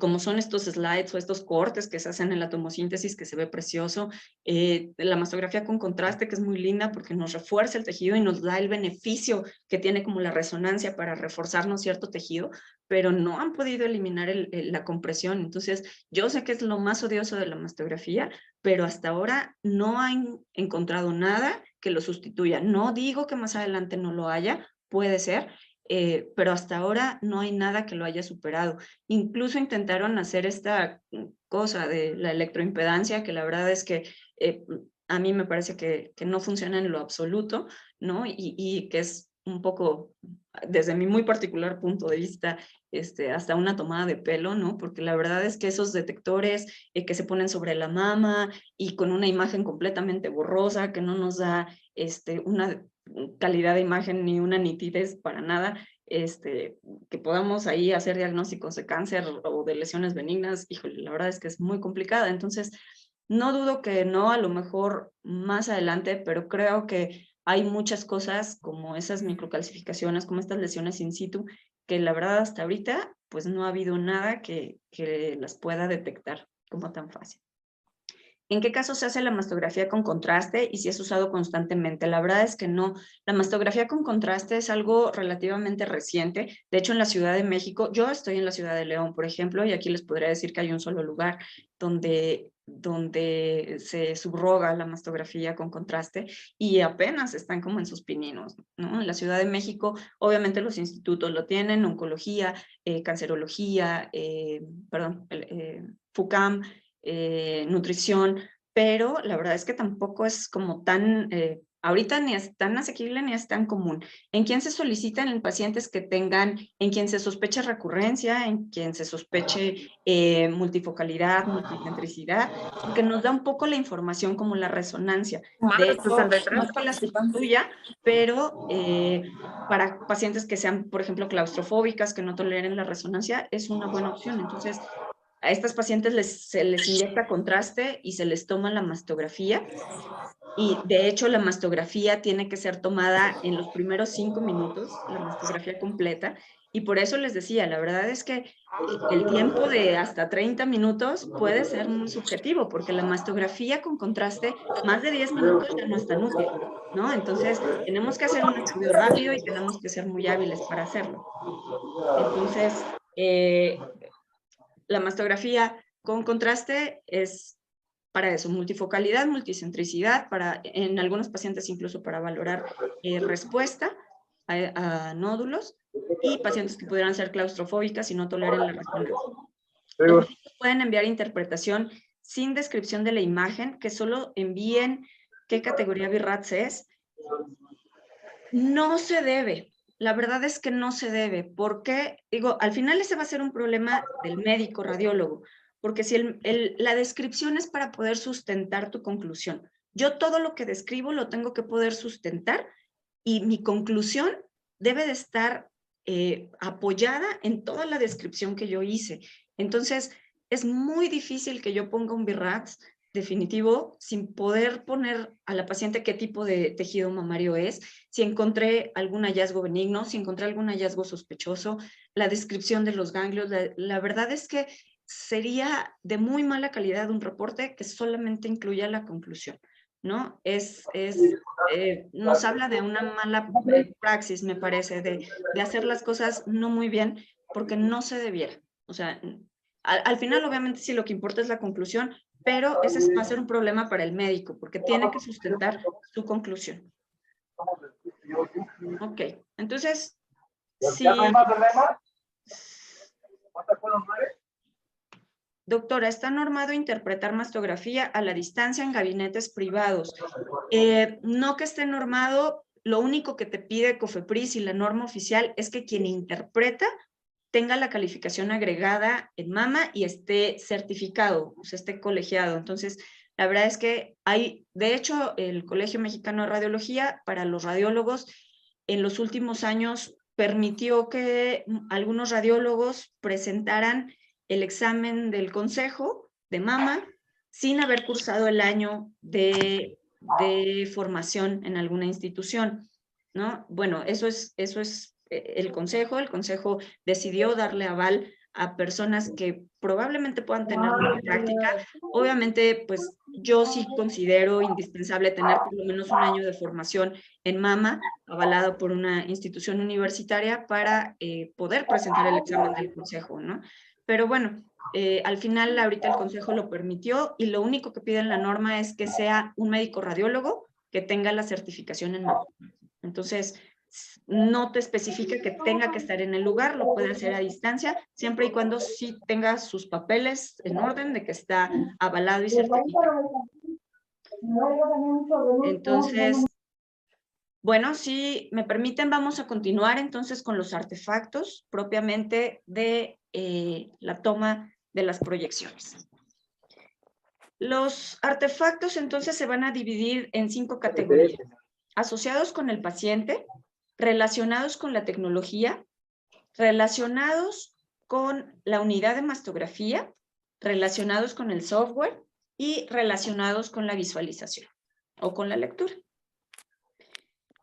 como son estos slides o estos cortes que se hacen en la tomosíntesis, que se ve precioso. La mastografía con contraste, que es muy linda porque nos refuerza el tejido y nos da el beneficio que tiene como la resonancia para reforzarnos cierto tejido, pero no han podido eliminar la compresión. Entonces, yo sé que es lo más odioso de la mastografía, pero hasta ahora no han encontrado nada que lo sustituya. No digo que más adelante no lo haya, puede ser, pero hasta ahora no hay nada que lo haya superado. Incluso intentaron hacer esta cosa de la electroimpedancia, que la verdad es que a mí me parece que no funciona en lo absoluto, ¿no? Y que es un poco, desde mi muy particular punto de vista, hasta una tomada de pelo, ¿no? Porque la verdad es que esos detectores que se ponen sobre la mama y con una imagen completamente borrosa, que no nos da una calidad de imagen ni una nitidez para nada, que podamos ahí hacer diagnósticos de cáncer o de lesiones benignas, híjole, la verdad es que es muy complicada. Entonces, no dudo que no, a lo mejor más adelante, pero creo que hay muchas cosas como esas microcalcificaciones, como estas lesiones in situ, que la verdad hasta ahorita pues no ha habido nada que las pueda detectar como tan fácil. ¿En qué caso se hace la mastografía con contraste y si es usado constantemente? La verdad es que no. La mastografía con contraste es algo relativamente reciente. De hecho, en la Ciudad de México, yo estoy en la Ciudad de León, por ejemplo, y aquí les podría decir que hay un solo lugar donde se subroga la mastografía con contraste y apenas están como en sus pininos, ¿no? En la Ciudad de México, obviamente los institutos lo tienen, oncología, cancerología, FUCAM, nutrición, pero la verdad es que tampoco es como tan, ahorita ni es tan asequible ni es tan común. ¿En quién se solicitan? En pacientes que tengan, en quien se sospeche recurrencia, en quien se sospeche multifocalidad, multicentricidad, porque nos da un poco la información como la resonancia. De hecho, no es que la sustituya, pero para pacientes que sean, por ejemplo, claustrofóbicas, que no toleren la resonancia, es una buena opción. Entonces, a estas pacientes se les inyecta contraste y se les toma la mastografía. Y de hecho la mastografía tiene que ser tomada en los primeros 5 minutos, la mastografía completa. Y por eso les decía, la verdad es que el tiempo de hasta 30 minutos puede ser muy subjetivo, porque la mastografía con contraste, más de 10 minutos ya no es tan útil, ¿no? Entonces, tenemos que hacer un estudio rápido y tenemos que ser muy hábiles para hacerlo. Entonces, la mastografía con contraste es para eso, multifocalidad, multicentricidad, en algunos pacientes incluso para valorar respuesta a nódulos y pacientes que pudieran ser claustrofóbicas y no toleren la resonancia. Los médicos pueden enviar interpretación sin descripción de la imagen, que solo envíen qué categoría BIRATS es. No se debe. La verdad es que no se debe, porque, digo, al final ese va a ser un problema del médico radiólogo, porque si la descripción es para poder sustentar tu conclusión. Yo todo lo que describo lo tengo que poder sustentar y mi conclusión debe de estar apoyada en toda la descripción que yo hice. Entonces, es muy difícil que yo ponga un BIRATS definitivo sin poder poner a la paciente qué tipo de tejido mamario es, si encontré algún hallazgo benigno, si encontré algún hallazgo sospechoso, la descripción de los ganglios. La verdad es que sería de muy mala calidad un reporte que solamente incluya la conclusión, ¿no? Nos habla de una mala praxis, me parece, de hacer las cosas no muy bien, porque no se debiera. O sea, al final, obviamente, sí lo que importa es la conclusión, pero ese va a ser un problema para el médico, porque tiene que sustentar su conclusión. Ok, entonces, sí. Doctora, ¿está normado interpretar mastografía a la distancia en gabinetes privados? No que esté normado, lo único que te pide COFEPRIS y la norma oficial es que quien interpreta tenga la calificación agregada en mama y esté certificado, o sea, esté colegiado. Entonces, la verdad es que hay, de hecho, el Colegio Mexicano de Radiología para los radiólogos en los últimos años permitió que algunos radiólogos presentaran el examen del consejo de mama sin haber cursado el año de formación en alguna institución, ¿no? Bueno, eso es el consejo decidió darle aval a personas que probablemente puedan tener una práctica. Obviamente, pues yo sí considero indispensable tener por lo menos un año de formación en mama, avalado por una institución universitaria para poder presentar el examen del consejo, ¿no? Pero bueno, al final ahorita el consejo lo permitió y lo único que pide en la norma es que sea un médico radiólogo que tenga la certificación en mama. Entonces, no te especifica que tenga que estar en el lugar, lo puede hacer a distancia, siempre y cuando sí tenga sus papeles en orden de que está avalado y certificado. Entonces, Bueno, si me permiten, vamos a continuar entonces con los artefactos propiamente de la toma de las proyecciones. Los artefactos entonces se van a dividir en 5 categorías: asociados con el paciente, relacionados con la tecnología, relacionados con la unidad de mastografía, relacionados con el software y relacionados con la visualización o con la lectura.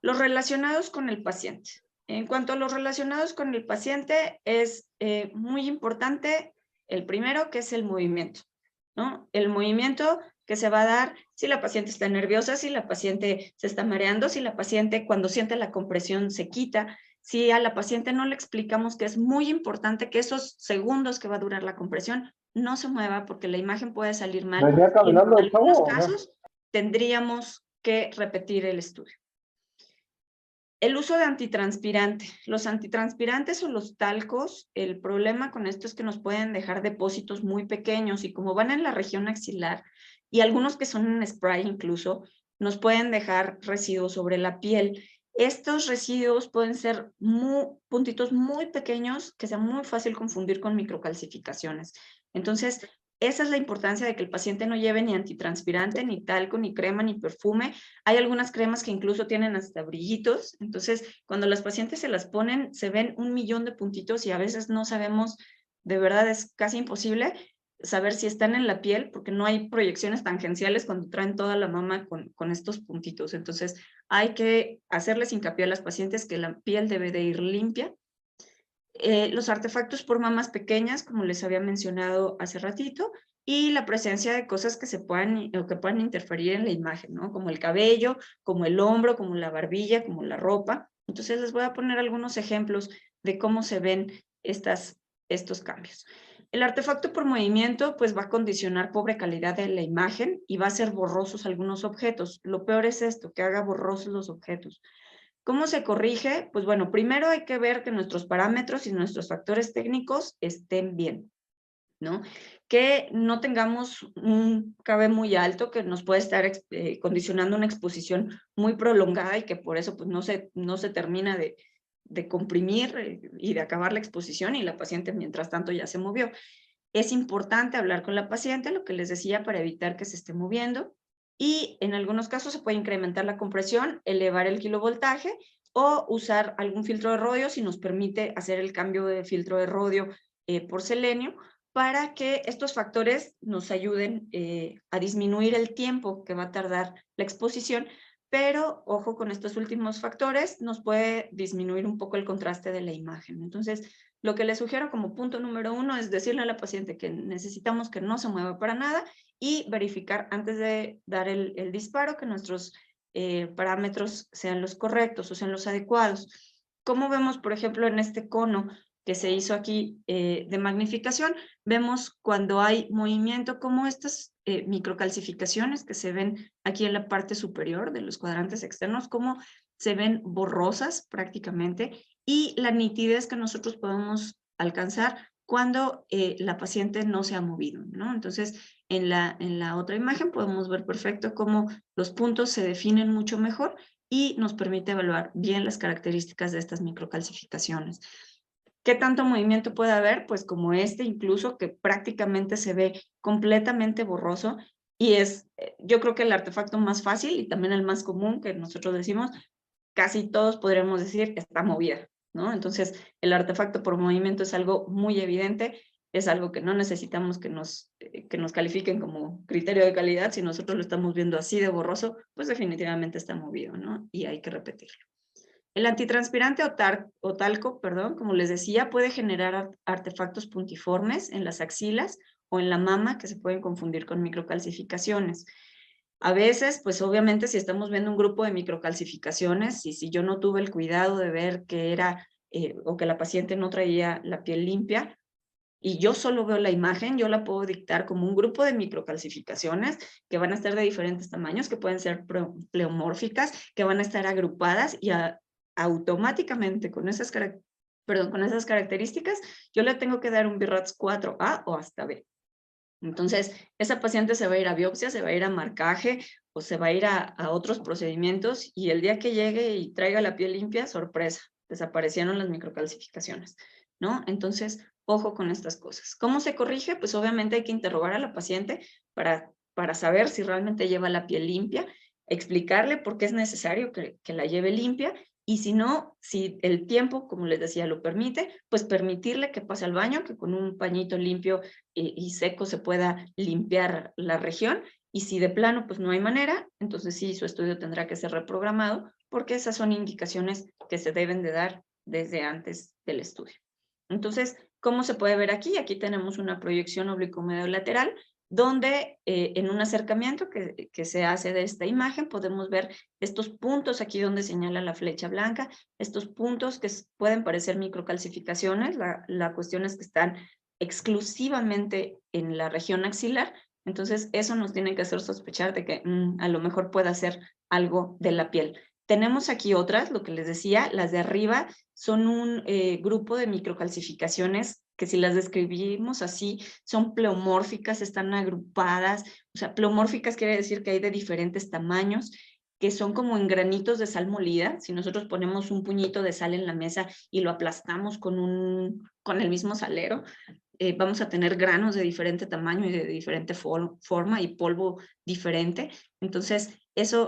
Los relacionados con el paciente. En cuanto a los relacionados con el paciente, es muy importante el primero, que es el movimiento, ¿no? El movimiento que se va a dar si la paciente está nerviosa, si la paciente se está mareando, si la paciente cuando siente la compresión se quita. Si a la paciente no le explicamos que es muy importante que esos segundos que va a durar la compresión no se mueva porque la imagen puede salir mal. ¿Venía Y en caminando el chavo algunos o no? casos tendríamos que repetir el estudio. El uso de antitranspirante. Los antitranspirantes o los talcos, el problema con esto es que nos pueden dejar depósitos muy pequeños y como van en la región axilar y algunos que son en spray incluso, nos pueden dejar residuos sobre la piel. Estos residuos pueden ser puntitos muy pequeños que sea muy fácil confundir con microcalcificaciones. Entonces, esa es la importancia de que el paciente no lleve ni antitranspirante, ni talco, ni crema, ni perfume. Hay algunas cremas que incluso tienen hasta brillitos. Entonces, cuando las pacientes se las ponen, se ven 1.000.000 de puntitos y a veces no sabemos, de verdad es casi imposible saber si están en la piel porque no hay proyecciones tangenciales cuando traen toda la mama con estos puntitos. Entonces, hay que hacerles hincapié a las pacientes que la piel debe de ir limpia. Los artefactos por mamas pequeñas, como les había mencionado hace ratito, y la presencia de cosas que se puedan o que puedan interferir en la imagen, ¿no? Como el cabello, como el hombro, como la barbilla, como la ropa. Entonces les voy a poner algunos ejemplos de cómo se ven estos cambios. El artefacto por movimiento pues va a condicionar pobre calidad de la imagen y va a hacer borrosos algunos objetos. Lo peor es esto, que haga borrosos los objetos. ¿Cómo se corrige? Pues bueno, primero hay que ver que nuestros parámetros y nuestros factores técnicos estén bien, ¿no? Que no tengamos un KB muy alto que nos puede estar condicionando una exposición muy prolongada y que por eso pues, no se termina de comprimir y de acabar la exposición y la paciente mientras tanto ya se movió. Es importante hablar con la paciente, lo que les decía, para evitar que se esté moviendo. Y en algunos casos se puede incrementar la compresión, elevar el kilovoltaje o usar algún filtro de rodio si nos permite hacer el cambio de filtro de rodio por selenio para que estos factores nos ayuden a disminuir el tiempo que va a tardar la exposición, pero ojo con estos últimos factores, nos puede disminuir un poco el contraste de la imagen. Entonces, lo que les sugiero como punto número 1 es decirle a la paciente que necesitamos que no se mueva para nada y verificar antes de dar el disparo que nuestros parámetros sean los correctos o sean los adecuados. Como vemos, por ejemplo, en este cono que se hizo aquí de magnificación, vemos cuando hay movimiento como estas microcalcificaciones que se ven aquí en la parte superior de los cuadrantes externos, como se ven borrosas prácticamente, y la nitidez que nosotros podemos alcanzar cuando la paciente no se ha movido, ¿no? Entonces, en la otra imagen podemos ver perfecto cómo los puntos se definen mucho mejor y nos permite evaluar bien las características de estas microcalcificaciones. ¿Qué tanto movimiento puede haber? Pues como este incluso, que prácticamente se ve completamente borroso y es, yo creo que el artefacto más fácil y también el más común que nosotros decimos, casi todos podríamos decir que está movida, ¿no? Entonces, el artefacto por movimiento es algo muy evidente, es algo que no necesitamos que nos califiquen como criterio de calidad. Si nosotros lo estamos viendo así de borroso, pues definitivamente está movido, ¿no? Y hay que repetirlo. El antitranspirante o talco, perdón, como les decía, puede generar artefactos puntiformes en las axilas o en la mama que se pueden confundir con microcalcificaciones. A veces, pues obviamente si estamos viendo un grupo de microcalcificaciones y si yo no tuve el cuidado de ver que era o que la paciente no traía la piel limpia y yo solo veo la imagen, yo la puedo dictar como un grupo de microcalcificaciones que van a estar de diferentes tamaños, que pueden ser pleomórficas, que van a estar agrupadas y automáticamente con esas características yo le tengo que dar un BIRATS 4A o hasta B. Entonces, esa paciente se va a ir a biopsia, se va a ir a marcaje o se va a ir a otros procedimientos y el día que llegue y traiga la piel limpia, sorpresa, desaparecieron las microcalcificaciones, ¿no? Entonces, ojo con estas cosas. ¿Cómo se corrige? Pues obviamente hay que interrogar a la paciente para saber si realmente lleva la piel limpia, explicarle por qué es necesario que la lleve limpia, y si no, si el tiempo, como les decía, lo permite, pues permitirle que pase al baño, que con un pañito limpio y seco se pueda limpiar la región, y si de plano pues no hay manera, entonces sí, su estudio tendrá que ser reprogramado, porque esas son indicaciones que se deben de dar desde antes del estudio. Entonces, ¿cómo se puede ver aquí? Aquí tenemos una proyección oblicuo-mediolateral, donde en un acercamiento que se hace de esta imagen podemos ver estos puntos aquí donde señala la flecha blanca, estos puntos que pueden parecer microcalcificaciones, la cuestión es que están exclusivamente en la región axilar, entonces eso nos tiene que hacer sospechar de que a lo mejor pueda ser algo de la piel. Tenemos aquí otras, lo que les decía, las de arriba son un grupo de microcalcificaciones que si las describimos así, son pleomórficas, están agrupadas, o sea, pleomórficas quiere decir que hay de diferentes tamaños, que son como en granitos de sal molida. Si nosotros ponemos un puñito de sal en la mesa y lo aplastamos con el mismo salero, vamos a tener granos de diferente tamaño y de diferente forma y polvo diferente. Entonces,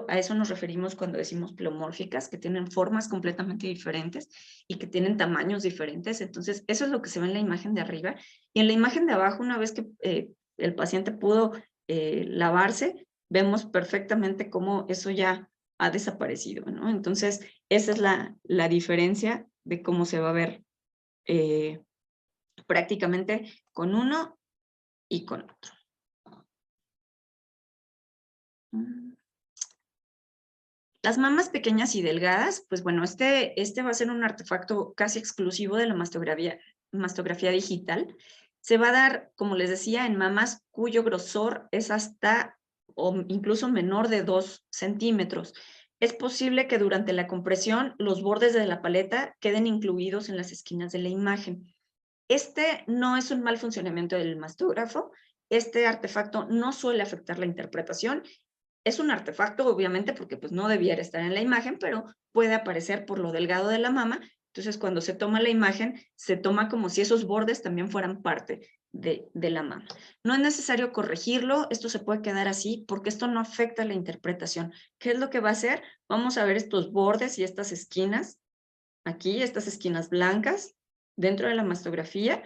a eso nos referimos cuando decimos pleomórficas, que tienen formas completamente diferentes y que tienen tamaños diferentes. Entonces, eso es lo que se ve en la imagen de arriba. Y en la imagen de abajo, una vez que el paciente pudo lavarse, vemos perfectamente cómo eso ya ha desaparecido, ¿no? Entonces, esa es la diferencia de cómo se va a ver prácticamente con uno y con otro. Las mamas pequeñas y delgadas, pues bueno, este va a ser un artefacto casi exclusivo de la mastografía digital. Se va a dar, como les decía, en mamas cuyo grosor es hasta o incluso menor de 2 centímetros. Es posible que durante la compresión los bordes de la paleta queden incluidos en las esquinas de la imagen. Este no es un mal funcionamiento del mastógrafo. Este artefacto no suele afectar la interpretación. Es un artefacto, obviamente, porque pues no debiera estar en la imagen, pero puede aparecer por lo delgado de la mama. Entonces, cuando se toma la imagen, se toma como si esos bordes también fueran parte de la mama. No es necesario corregirlo, esto se puede quedar así, porque esto no afecta la interpretación. ¿Qué es lo que va a hacer? Vamos a ver estos bordes y estas esquinas, aquí, estas esquinas blancas, dentro de la mastografía,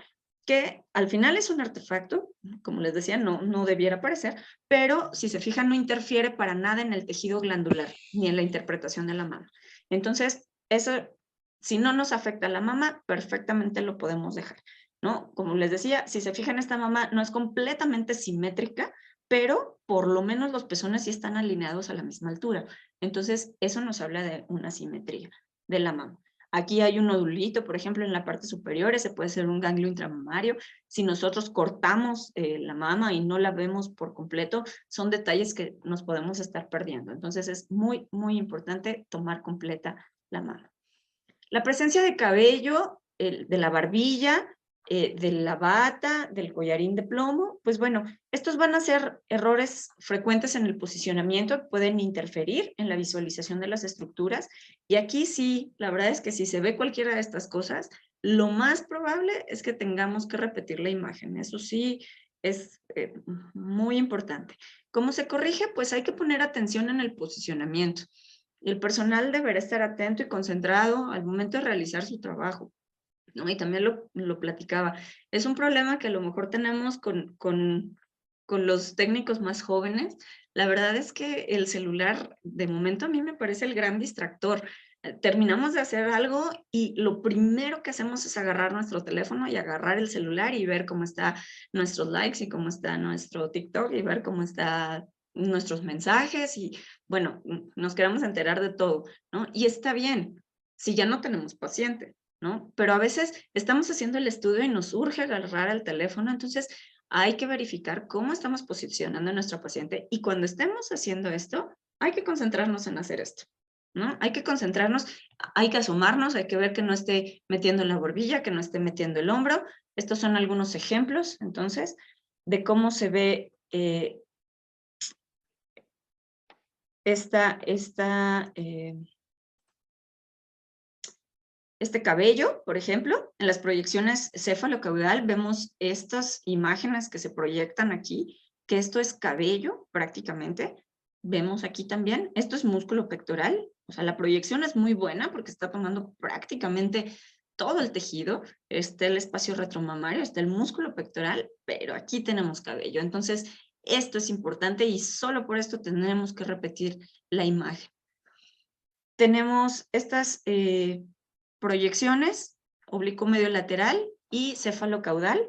que al final es un artefacto, como les decía, no debiera aparecer, pero si se fijan no interfiere para nada en el tejido glandular, ni en la interpretación de la mama. Entonces, eso, si no nos afecta a la mama, perfectamente lo podemos dejar, ¿no? Como les decía, si se fijan, esta mama no es completamente simétrica, pero por lo menos los pezones sí están alineados a la misma altura. Entonces, eso nos habla de una simetría de la mama. Aquí hay un nodulito, por ejemplo, en la parte superior, ese puede ser un ganglio intramamario. Si nosotros cortamos la mama y no la vemos por completo, son detalles que nos podemos estar perdiendo. Entonces es muy, muy importante tomar completa la mama. La presencia de cabello, de la barbilla, de la bata, del collarín de plomo, pues bueno, estos van a ser errores frecuentes en el posicionamiento, pueden interferir en la visualización de las estructuras, y aquí sí, la verdad es que si se ve cualquiera de estas cosas, lo más probable es que tengamos que repetir la imagen, eso sí es muy importante. ¿Cómo se corrige? Pues hay que poner atención en el posicionamiento. El personal deberá estar atento y concentrado al momento de realizar su trabajo, ¿no? Y también lo platicaba. Es un problema que a lo mejor tenemos con los técnicos más jóvenes. La verdad es que el celular, de momento, a mí me parece el gran distractor. Terminamos de hacer algo y lo primero que hacemos es agarrar nuestro teléfono y agarrar el celular y ver cómo está nuestros likes y cómo está nuestro TikTok y ver cómo está nuestros mensajes y bueno, nos queremos enterar de todo, ¿no? Y está bien, si ya no tenemos paciente, ¿no? Pero a veces estamos haciendo el estudio y nos urge agarrar el teléfono, entonces hay que verificar cómo estamos posicionando a nuestro paciente y cuando estemos haciendo esto, hay que concentrarnos en hacer esto, ¿no? Hay que concentrarnos, hay que asomarnos, hay que ver que no esté metiendo la barbilla, que no esté metiendo el hombro. Estos son algunos ejemplos, entonces, de cómo se ve este cabello, por ejemplo, en las proyecciones céfalo-caudal vemos estas imágenes que se proyectan aquí, que esto es cabello prácticamente. Vemos aquí también, esto es músculo pectoral, o sea, la proyección es muy buena porque está tomando prácticamente todo el tejido, está el espacio retromamario, está el músculo pectoral, pero aquí tenemos cabello. Entonces, esto es importante y solo por esto tendremos que repetir la imagen. Tenemos estas proyecciones, oblicuo medio lateral y céfalo-caudal,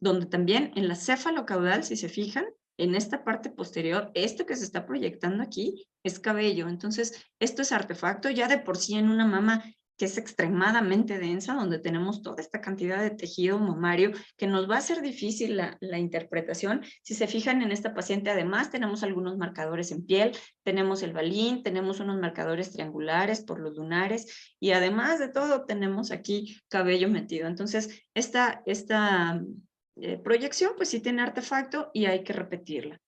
donde también en la céfalo-caudal, si se fijan, en esta parte posterior, esto que se está proyectando aquí es cabello. Entonces, esto es artefacto ya de por sí en una mama que es extremadamente densa, donde tenemos toda esta cantidad de tejido mamario que nos va a hacer difícil la interpretación. Si se fijan en esta paciente, además tenemos algunos marcadores en piel, tenemos el balín, tenemos unos marcadores triangulares por los lunares y además de todo tenemos aquí cabello metido. Entonces, esta proyección pues sí tiene artefacto y hay que repetirla.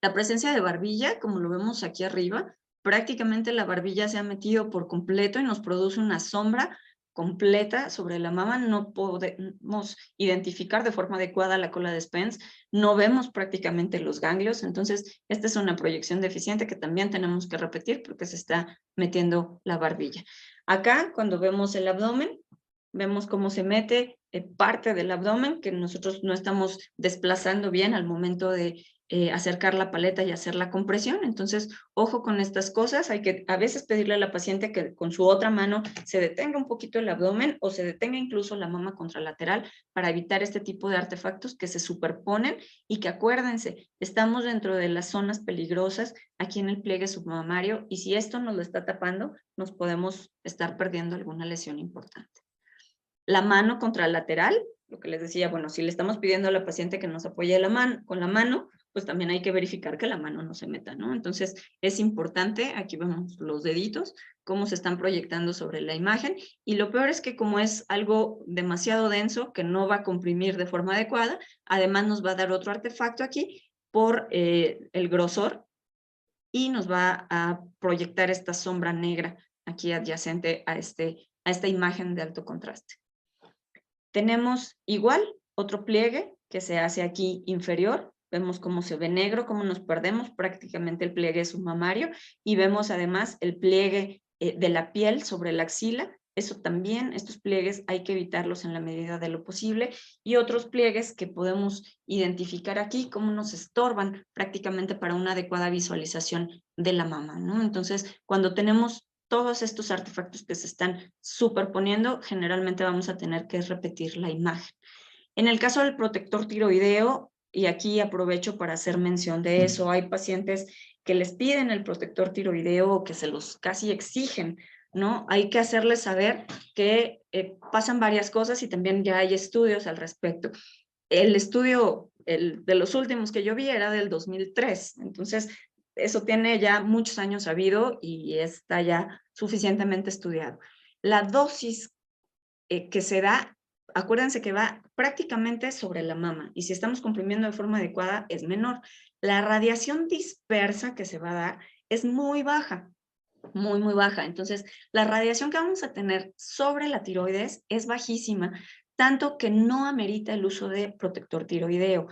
La presencia de barbilla, como lo vemos aquí arriba, prácticamente la barbilla se ha metido por completo y nos produce una sombra completa sobre la mama. No podemos identificar de forma adecuada la cola de Spence, no vemos prácticamente los ganglios. Entonces, esta es una proyección deficiente que también tenemos que repetir porque se está metiendo la barbilla. Acá, cuando vemos el abdomen, vemos cómo se mete parte del abdomen que nosotros no estamos desplazando bien al momento de acercar la paleta y hacer la compresión. Entonces, ojo con estas cosas. Hay que a veces pedirle a la paciente que con su otra mano se detenga un poquito el abdomen o se detenga incluso la mama contralateral para evitar este tipo de artefactos que se superponen y que acuérdense, estamos dentro de las zonas peligrosas aquí en el pliegue submamario y si esto nos lo está tapando, nos podemos estar perdiendo alguna lesión importante. La mano contralateral, lo que les decía, bueno, si le estamos pidiendo a la paciente que nos apoye con la mano, pues también hay que verificar que la mano no se meta, ¿no? Entonces, es importante, aquí vemos los deditos, cómo se están proyectando sobre la imagen, y lo peor es que como es algo demasiado denso, que no va a comprimir de forma adecuada, además nos va a dar otro artefacto aquí por el grosor, y nos va a proyectar esta sombra negra aquí adyacente a esta imagen de alto contraste. Tenemos igual otro pliegue que se hace aquí inferior. Vemos cómo se ve negro, cómo nos perdemos prácticamente el pliegue submamario y vemos además el pliegue de la piel sobre la axila. Eso también, estos pliegues hay que evitarlos en la medida de lo posible y otros pliegues que podemos identificar aquí cómo nos estorban prácticamente para una adecuada visualización de la mama, ¿no? Entonces, cuando tenemos todos estos artefactos que se están superponiendo, generalmente vamos a tener que repetir la imagen. En el caso del protector tiroideo, y aquí aprovecho para hacer mención de eso, hay pacientes que les piden el protector tiroideo o que se los casi exigen, ¿no? Hay que hacerles saber que pasan varias cosas y también ya hay estudios al respecto. El estudio, de los últimos que yo vi era del 2003, entonces eso tiene ya muchos años sabido y está ya suficientemente estudiado. La dosis que se da, acuérdense que va prácticamente sobre la mama y si estamos comprimiendo de forma adecuada es menor. La radiación dispersa que se va a dar es muy baja, muy baja. Entonces, la radiación que vamos a tener sobre la tiroides es bajísima, tanto que no amerita el uso de protector tiroideo.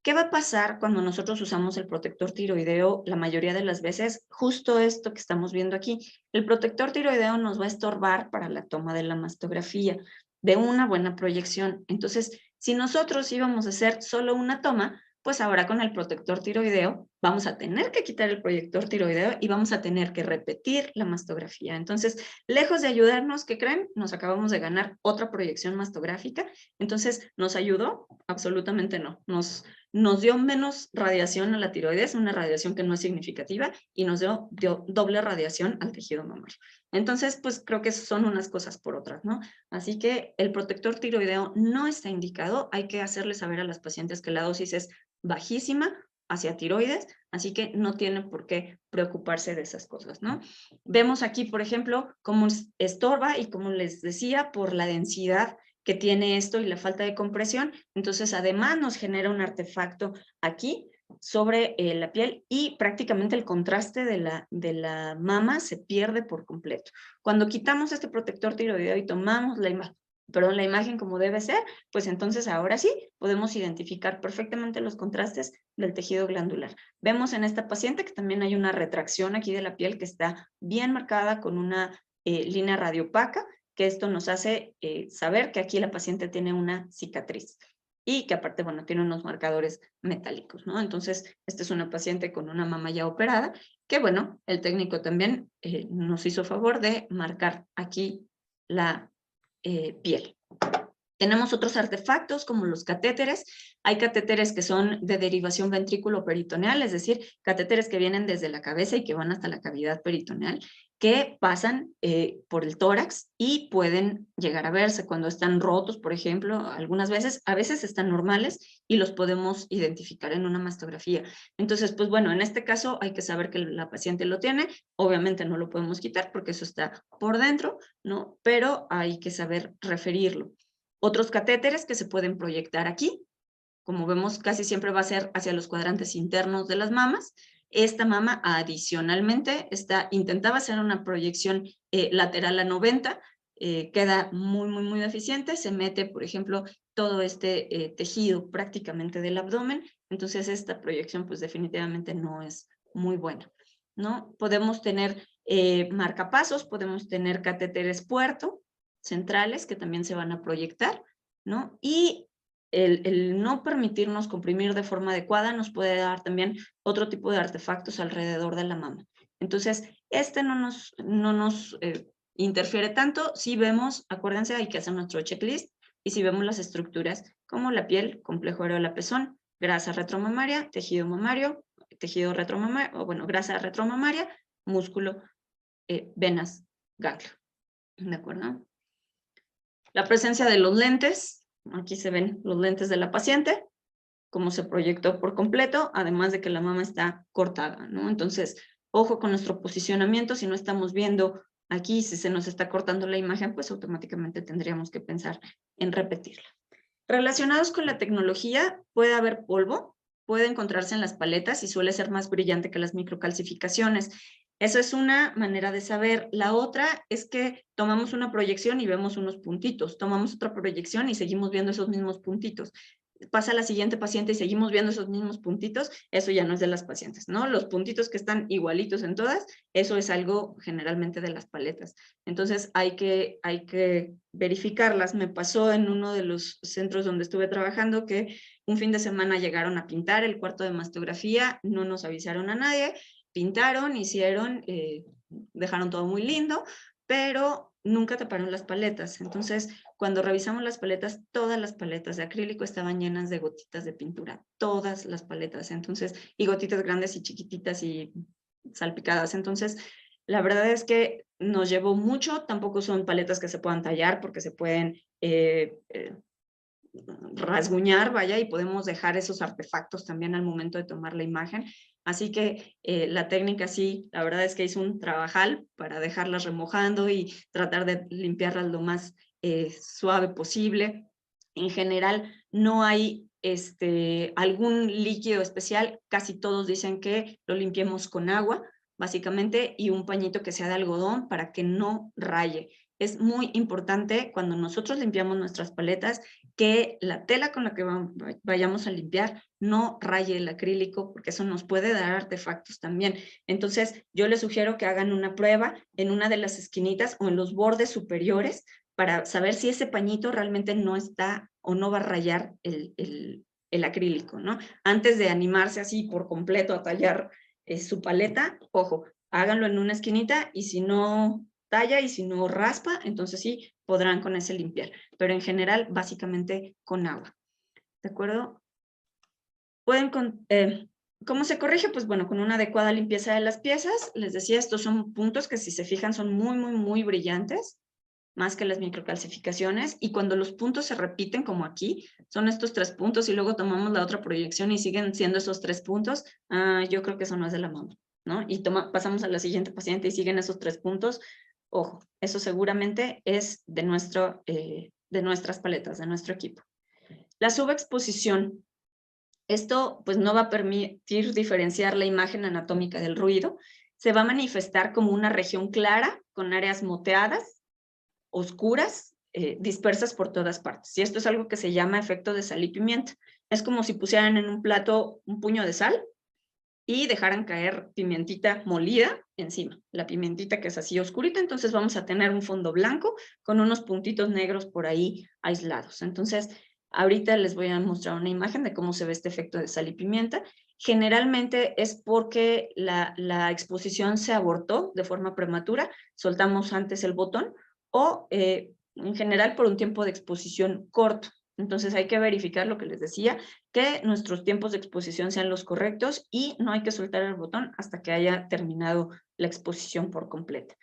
¿Qué va a pasar cuando nosotros usamos el protector tiroideo la mayoría de las veces? Justo esto que estamos viendo aquí. El protector tiroideo nos va a estorbar para la toma de la mastografía, de una buena proyección. Entonces, si nosotros íbamos a hacer solo una toma, pues ahora con el protector tiroideo vamos a tener que quitar el protector tiroideo y vamos a tener que repetir la mastografía. Entonces, lejos de ayudarnos, ¿qué creen? Nos acabamos de ganar otra proyección mastográfica. Entonces, ¿nos ayudó? Absolutamente no. Nos dio menos radiación a la tiroides, una radiación que no es significativa, y nos dio doble radiación al tejido mamario. Entonces, pues creo que son unas cosas por otras, ¿no? Así que el protector tiroideo no está indicado. Hay que hacerle saber a las pacientes que la dosis es bajísima hacia tiroides, así que no tienen por qué preocuparse de esas cosas, ¿no? Vemos aquí, por ejemplo, cómo estorba y como les decía, por la densidad que tiene esto y la falta de compresión, entonces además nos genera un artefacto aquí sobre la piel y prácticamente el contraste de la mama se pierde por completo. Cuando quitamos este protector tiroideo y tomamos la imagen como debe ser, pues entonces ahora sí podemos identificar perfectamente los contrastes del tejido glandular. Vemos en esta paciente que también hay una retracción aquí de la piel que está bien marcada con una línea radiopaca, que esto nos hace saber que aquí la paciente tiene una cicatriz y que aparte, bueno, tiene unos marcadores metálicos, ¿no? Entonces, esta es una paciente con una mama ya operada, que bueno, el técnico también nos hizo favor de marcar aquí la piel. Tenemos otros artefactos como los catéteres. Hay catéteres que son de derivación ventrículo-peritoneal, es decir, catéteres que vienen desde la cabeza y que van hasta la cavidad peritoneal, que pasan por el tórax y pueden llegar a verse cuando están rotos, por ejemplo, algunas veces, a veces están normales y los podemos identificar en una mastografía. Entonces, pues bueno, en este caso hay que saber que la paciente lo tiene, obviamente no lo podemos quitar porque eso está por dentro, ¿no? Pero hay que saber referirlo. Otros catéteres que se pueden proyectar aquí, como vemos casi siempre va a ser hacia los cuadrantes internos de las mamas. Esta mama adicionalmente intentaba hacer una proyección lateral a 90, queda muy deficiente, se mete por ejemplo todo este tejido prácticamente del abdomen, entonces esta proyección pues definitivamente no es muy buena, ¿no? Podemos tener marcapasos, podemos tener catéteres puerto, centrales que también se van a proyectar, ¿no? Y el no permitirnos comprimir de forma adecuada nos puede dar también otro tipo de artefactos alrededor de la mama. Entonces, no nos interfiere tanto si vemos, acuérdense, hay que hacer nuestro checklist, y si vemos las estructuras como la piel, complejo areola-pezón, grasa retromamaria, tejido mamario, tejido retromamario, o bueno, grasa retromamaria, músculo, venas, ganglio. ¿De acuerdo? La presencia de los lentes, aquí se ven los lentes de la paciente, cómo se proyectó por completo, además de que la mama está cortada, ¿no? Entonces, ojo con nuestro posicionamiento, si no estamos viendo aquí, si se nos está cortando la imagen, pues automáticamente tendríamos que pensar en repetirla. Relacionados con la tecnología, puede haber polvo, puede encontrarse en las paletas y suele ser más brillante que las microcalcificaciones. Eso es una manera de saber. La otra es que tomamos una proyección y vemos unos puntitos. Tomamos otra proyección y seguimos viendo esos mismos puntitos. Pasa a la siguiente paciente y seguimos viendo esos mismos puntitos. Eso ya no es de las pacientes, ¿no? Los puntitos que están igualitos en todas, eso es algo generalmente de las paletas. Entonces hay que verificarlas. Me pasó en uno de los centros donde estuve trabajando que un fin de semana llegaron a pintar el cuarto de mastografía, no nos avisaron a nadie, pintaron, hicieron, dejaron todo muy lindo, pero nunca taparon las paletas. Entonces, cuando revisamos las paletas, todas las paletas de acrílico estaban llenas de gotitas de pintura, todas las paletas. Entonces, y gotitas grandes y chiquititas y salpicadas. Entonces, la verdad es que nos llevó mucho. Tampoco son paletas que se puedan tallar porque se pueden rasguñar, vaya, y podemos dejar esos artefactos también al momento de tomar la imagen. Así que la técnica sí, la verdad es que hizo un trabajal para dejarlas remojando y tratar de limpiarlas lo más suave posible. En general, no hay algún líquido especial. Casi todos dicen que lo limpiemos con agua, básicamente, y un pañito que sea de algodón para que no raye. Es muy importante cuando nosotros limpiamos nuestras paletas que la tela con la que vayamos a limpiar no raye el acrílico, porque eso nos puede dar artefactos también. Entonces, yo les sugiero que hagan una prueba en una de las esquinitas o en los bordes superiores para saber si ese pañito realmente no está o no va a rayar el acrílico, ¿no? Antes de animarse así por completo a tallar su paleta, ojo, háganlo en una esquinita y si no talla y si no raspa, entonces sí podrán con ese limpiar, pero en general básicamente con agua, ¿de acuerdo? ¿Cómo se corrige? Pues bueno, con una adecuada limpieza de las piezas. Les decía, estos son puntos que si se fijan son muy brillantes, más que las microcalcificaciones, y cuando los puntos se repiten como aquí, son estos 3 puntos y luego tomamos la otra proyección y siguen siendo esos 3 puntos, yo creo que eso no es de la mama, ¿no? Y pasamos a la siguiente paciente y siguen esos 3 puntos, ojo, eso seguramente es de nuestras paletas, de nuestro equipo. La subexposición. Esto pues no va a permitir diferenciar la imagen anatómica del ruido. Se va a manifestar como una región clara con áreas moteadas, oscuras, dispersas por todas partes. Y esto es algo que se llama efecto de sal y pimienta. Es como si pusieran en un plato un puño de sal y dejaran caer pimentita molida encima. La pimentita que es así oscurita, entonces vamos a tener un fondo blanco con unos puntitos negros por ahí aislados. Entonces, ahorita les voy a mostrar una imagen de cómo se ve este efecto de sal y pimienta. Generalmente es porque la exposición se abortó de forma prematura, soltamos antes el botón, o en general por un tiempo de exposición corto. Entonces hay que verificar lo que les decía, que nuestros tiempos de exposición sean los correctos y no hay que soltar el botón hasta que haya terminado la exposición por completa.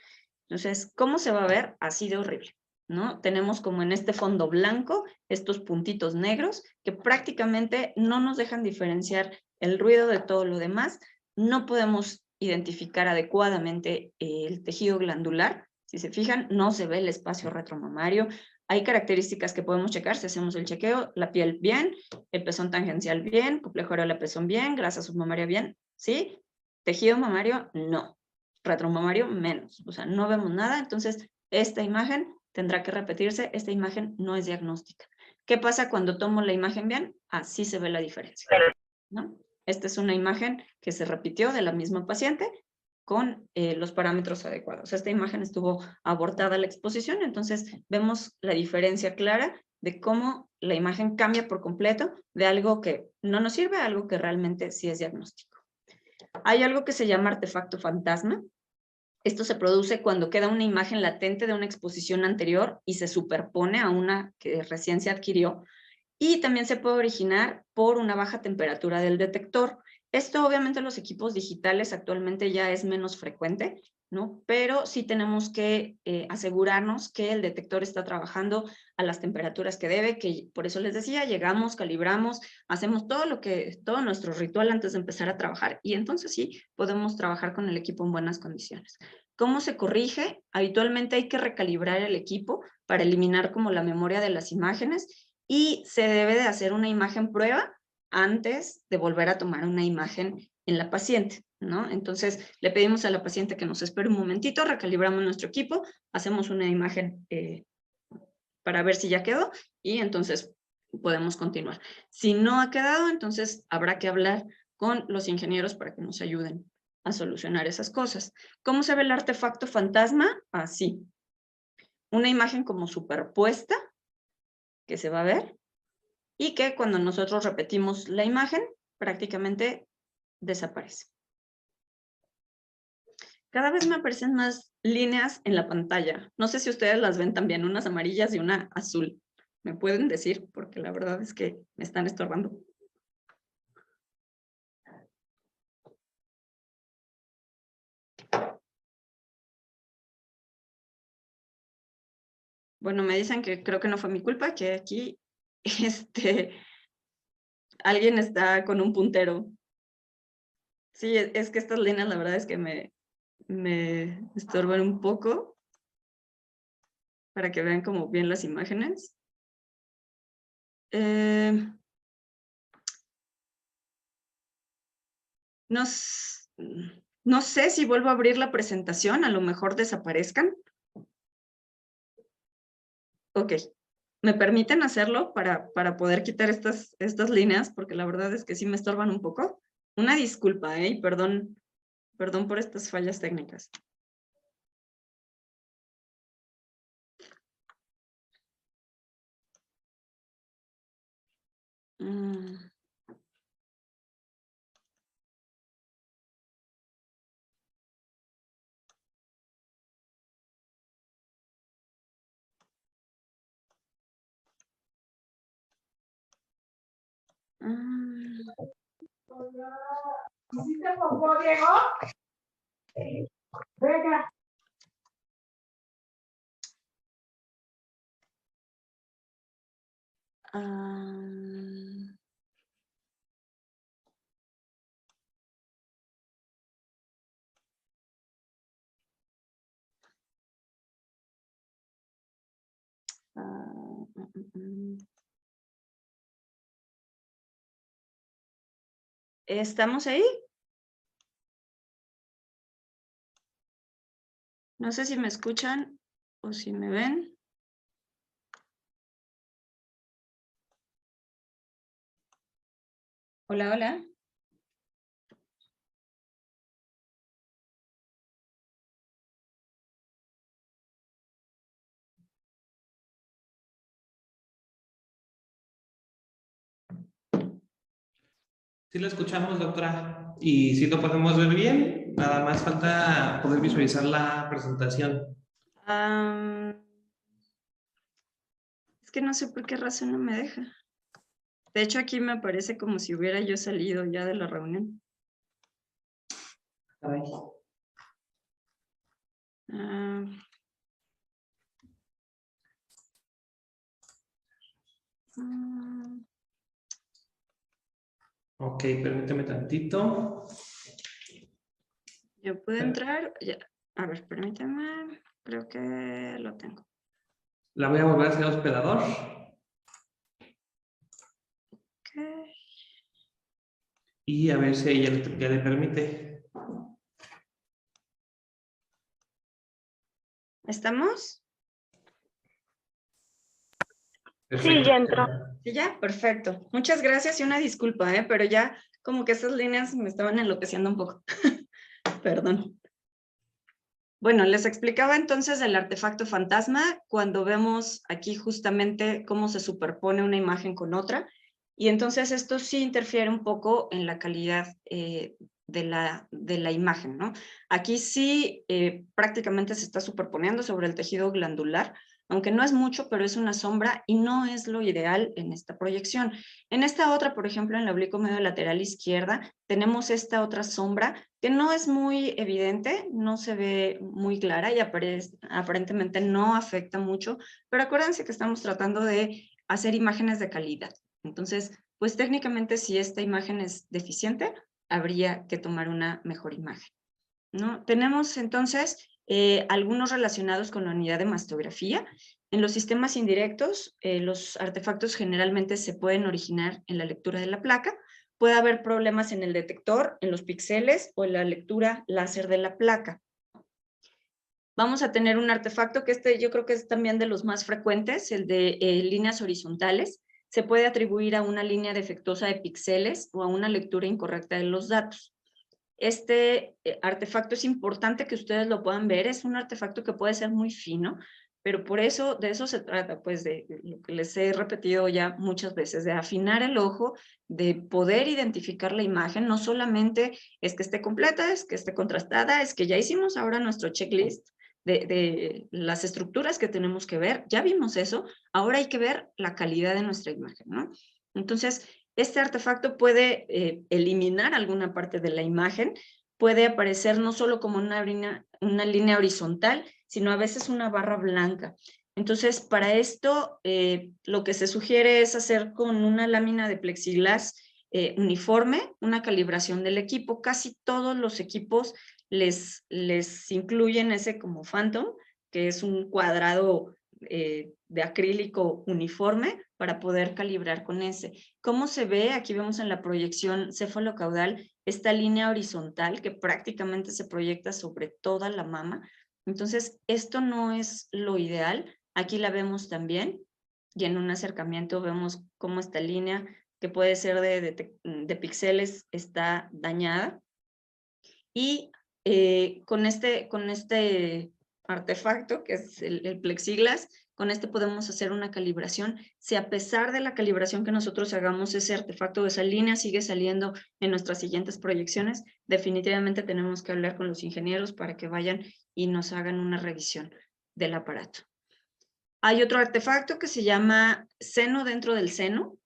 Entonces, ¿cómo se va a ver? Así de horrible, ¿no? Tenemos como en este fondo blanco estos puntitos negros que prácticamente no nos dejan diferenciar el ruido de todo lo demás. No podemos identificar adecuadamente el tejido glandular. Si se fijan, no se ve el espacio retromamario. Hay características que podemos checar si hacemos el chequeo, la piel bien, el pezón tangencial bien, complejo areola pezón bien, grasa submamaria bien, ¿sí? Tejido mamario, no. Retromamario, menos. O sea, no vemos nada, entonces esta imagen tendrá que repetirse, esta imagen no es diagnóstica. ¿Qué pasa cuando tomo la imagen bien? Así se ve la diferencia, ¿no? Esta es una imagen que se repitió de la misma paciente con los parámetros adecuados. Esta imagen estuvo abortada la exposición, entonces vemos la diferencia clara de cómo la imagen cambia por completo de algo que no nos sirve a algo que realmente sí es diagnóstico. Hay algo que se llama artefacto fantasma. Esto se produce cuando queda una imagen latente de una exposición anterior y se superpone a una que recién se adquirió. Y también se puede originar por una baja temperatura del detector. Esto obviamente en los equipos digitales actualmente ya es menos frecuente, ¿no? Pero sí tenemos que asegurarnos que el detector está trabajando a las temperaturas que debe, que por eso les decía, llegamos, calibramos, hacemos todo nuestro ritual antes de empezar a trabajar y entonces sí podemos trabajar con el equipo en buenas condiciones. ¿Cómo se corrige? Habitualmente hay que recalibrar el equipo para eliminar como la memoria de las imágenes y se debe de hacer una imagen prueba antes de volver a tomar una imagen en la paciente, ¿no? Entonces, le pedimos a la paciente que nos espere un momentito, recalibramos nuestro equipo, hacemos una imagen para ver si ya quedó y entonces podemos continuar. Si no ha quedado, entonces habrá que hablar con los ingenieros para que nos ayuden a solucionar esas cosas. ¿Cómo se ve el artefacto fantasma? Así. Una imagen como superpuesta que se va a ver y que cuando nosotros repetimos la imagen, prácticamente desaparece. Cada vez me aparecen más líneas en la pantalla. No sé si ustedes las ven también, unas amarillas y una azul. ¿Me pueden decir? Porque la verdad es que me están estorbando. Bueno, me dicen que creo que no fue mi culpa, que aquí alguien está con un puntero. Sí, es que estas líneas la verdad es que me estorban un poco para que vean como bien las imágenes. No, no sé si vuelvo a abrir la presentación, a lo mejor desaparezcan. Ok, ¿me permiten hacerlo para poder quitar estas líneas? Porque la verdad es que sí me estorban un poco. Una disculpa, y perdón por estas fallas técnicas. ¿Hiciste popó, Diego? Venga. ¿Estamos ahí? No sé si me escuchan o si me ven. Hola, hola. Sí lo escuchamos, doctora. Y sí lo podemos ver bien. Nada más falta poder visualizar la presentación. Es que no sé por qué razón no me deja. De hecho, aquí me aparece como si hubiera yo salido ya de la reunión. Caray. Ah, mm, Ok, permíteme tantito. yo puedo entrar. Ya. A ver, permítame. Creo que lo tengo. La voy a volver a hacer hospedador. Ok. Y a ver si ella ya le permite. ¿Estamos? Perfecto. ya entró. Sí, ya, perfecto. Muchas gracias y una disculpa, pero ya como que esas líneas me estaban enloqueciendo un poco. Perdón. Bueno, les explicaba entonces el artefacto fantasma cuando vemos aquí justamente cómo se superpone una imagen con otra. Y entonces esto sí interfiere un poco en la calidad de la imagen, ¿no? Aquí sí prácticamente se está superponiendo sobre el tejido glandular, aunque no es mucho, pero es una sombra y no es lo ideal en esta proyección. En esta otra, por ejemplo, en la oblicuo medio lateral izquierda, tenemos esta otra sombra que no es muy evidente, no se ve muy clara y aparentemente no afecta mucho, pero acuérdense que estamos tratando de hacer imágenes de calidad. Entonces, pues técnicamente si esta imagen es deficiente, habría que tomar una mejor imagen, ¿no? Tenemos entonces algunos relacionados con la unidad de mastografía. En los sistemas indirectos, los artefactos generalmente se pueden originar en la lectura de la placa. Puede haber problemas en el detector, en los píxeles o en la lectura láser de la placa. Vamos a tener un artefacto que yo creo que es también de los más frecuentes, el de líneas horizontales. Se puede atribuir a una línea defectuosa de píxeles o a una lectura incorrecta de los datos. Este artefacto es importante que ustedes lo puedan ver, es un artefacto que puede ser muy fino, pero por eso, de eso se trata, pues de lo que les he repetido ya muchas veces, de afinar el ojo, de poder identificar la imagen, no solamente es que esté completa, es que esté contrastada, es que ya hicimos ahora nuestro checklist de las estructuras que tenemos que ver, ya vimos eso, ahora hay que ver la calidad de nuestra imagen, ¿no? Entonces, este artefacto puede eliminar alguna parte de la imagen, puede aparecer no solo como una línea horizontal, sino a veces una barra blanca. Entonces, para esto, lo que se sugiere es hacer con una lámina de plexiglas uniforme, una calibración del equipo. Casi todos los equipos les incluyen ese como Phantom, que es un cuadrado de acrílico uniforme para poder calibrar con ese. ¿Cómo se ve? Aquí vemos en la proyección cefalocaudal esta línea horizontal que prácticamente se proyecta sobre toda la mama. Entonces, esto no es lo ideal. Aquí la vemos también y en un acercamiento vemos cómo esta línea, que puede ser de píxeles, está dañada. Y con este artefacto, que es el plexiglas, con este podemos hacer una calibración. Si a pesar de la calibración que nosotros hagamos, ese artefacto de esa línea sigue saliendo en nuestras siguientes proyecciones, definitivamente tenemos que hablar con los ingenieros para que vayan y nos hagan una revisión del aparato. Hay otro artefacto que se llama seno dentro del seno.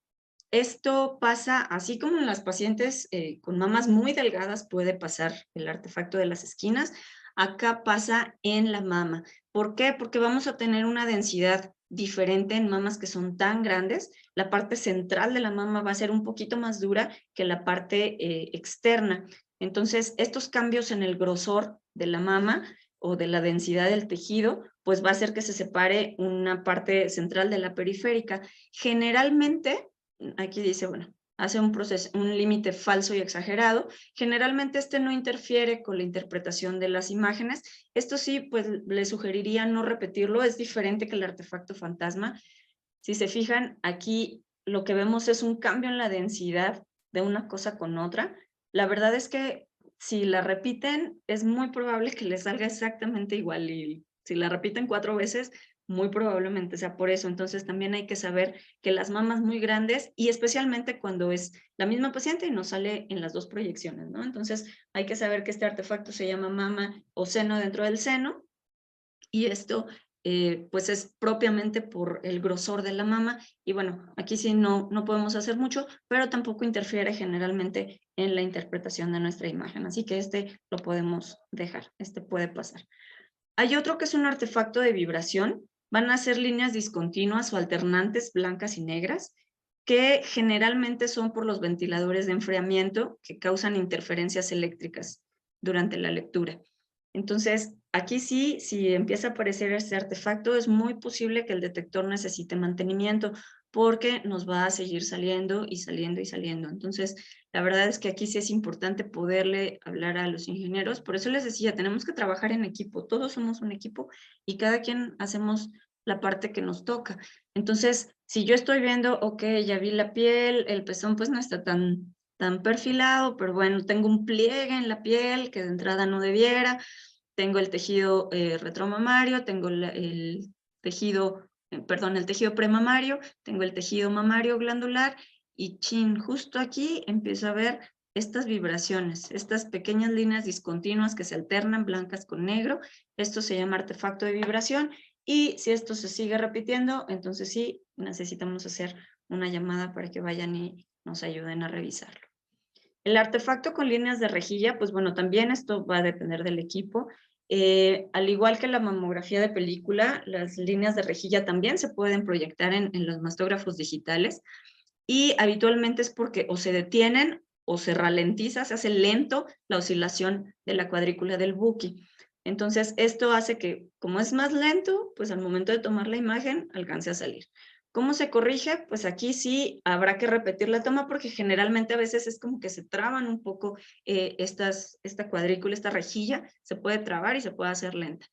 Esto pasa, así como en las pacientes con mamas muy delgadas puede pasar el artefacto de las esquinas, acá pasa en la mama. ¿Por qué? Porque vamos a tener una densidad diferente en mamas que son tan grandes. La parte central de la mama va a ser un poquito más dura que la parte externa. Entonces, estos cambios en el grosor de la mama o de la densidad del tejido, pues va a hacer que se separe una parte central de la periférica. Generalmente, aquí dice, bueno, hace un límite falso y exagerado. Generalmente este no interfiere con la interpretación de las imágenes. Esto sí, pues le sugeriría no repetirlo, es diferente que el artefacto fantasma. Si se fijan, aquí lo que vemos es un cambio en la densidad de una cosa con otra. La verdad es que si la repiten, es muy probable que les salga exactamente igual, y si la repiten 4 veces, muy probablemente sea por eso. Entonces también hay que saber que las mamas muy grandes, y especialmente cuando es la misma paciente y nos sale en las 2 proyecciones, ¿no? Entonces hay que saber que este artefacto se llama mama o seno dentro del seno, y esto pues es propiamente por el grosor de la mama. Y bueno, aquí sí no podemos hacer mucho, pero tampoco interfiere generalmente en la interpretación de nuestra imagen. Así que este lo podemos dejar, este puede pasar. Hay otro que es un artefacto de vibración. Van a ser líneas discontinuas o alternantes blancas y negras, que generalmente son por los ventiladores de enfriamiento que causan interferencias eléctricas durante la lectura. Entonces, aquí sí, si empieza a aparecer este artefacto, es muy posible que el detector necesite mantenimiento, porque nos va a seguir saliendo y saliendo y saliendo. Entonces, la verdad es que aquí sí es importante poderle hablar a los ingenieros. Por eso les decía, tenemos que trabajar en equipo. Todos somos un equipo y cada quien hacemos la parte que nos toca. Entonces, si yo estoy viendo, ok, ya vi la piel, el pezón pues no está tan perfilado, pero bueno, tengo un pliegue en la piel que de entrada no debiera, tengo el tejido retromamario, tengo el tejido premamario, tengo el tejido mamario glandular, y chin, justo aquí empiezo a ver estas vibraciones, estas pequeñas líneas discontinuas que se alternan, blancas con negro. Esto se llama artefacto de vibración, y si esto se sigue repitiendo, entonces sí necesitamos hacer una llamada para que vayan y nos ayuden a revisarlo. El artefacto con líneas de rejilla, pues bueno, también esto va a depender del equipo. Al igual que la mamografía de película, las líneas de rejilla también se pueden proyectar en los mastógrafos digitales, y habitualmente es porque o se detienen o se ralentiza, se hace lento la oscilación de la cuadrícula del Bucky. Entonces, esto hace que, como es más lento, pues al momento de tomar la imagen alcance a salir. ¿Cómo se corrige? Pues aquí sí habrá que repetir la toma, porque generalmente a veces es como que se traban un poco esta cuadrícula, esta rejilla, se puede trabar y se puede hacer lenta.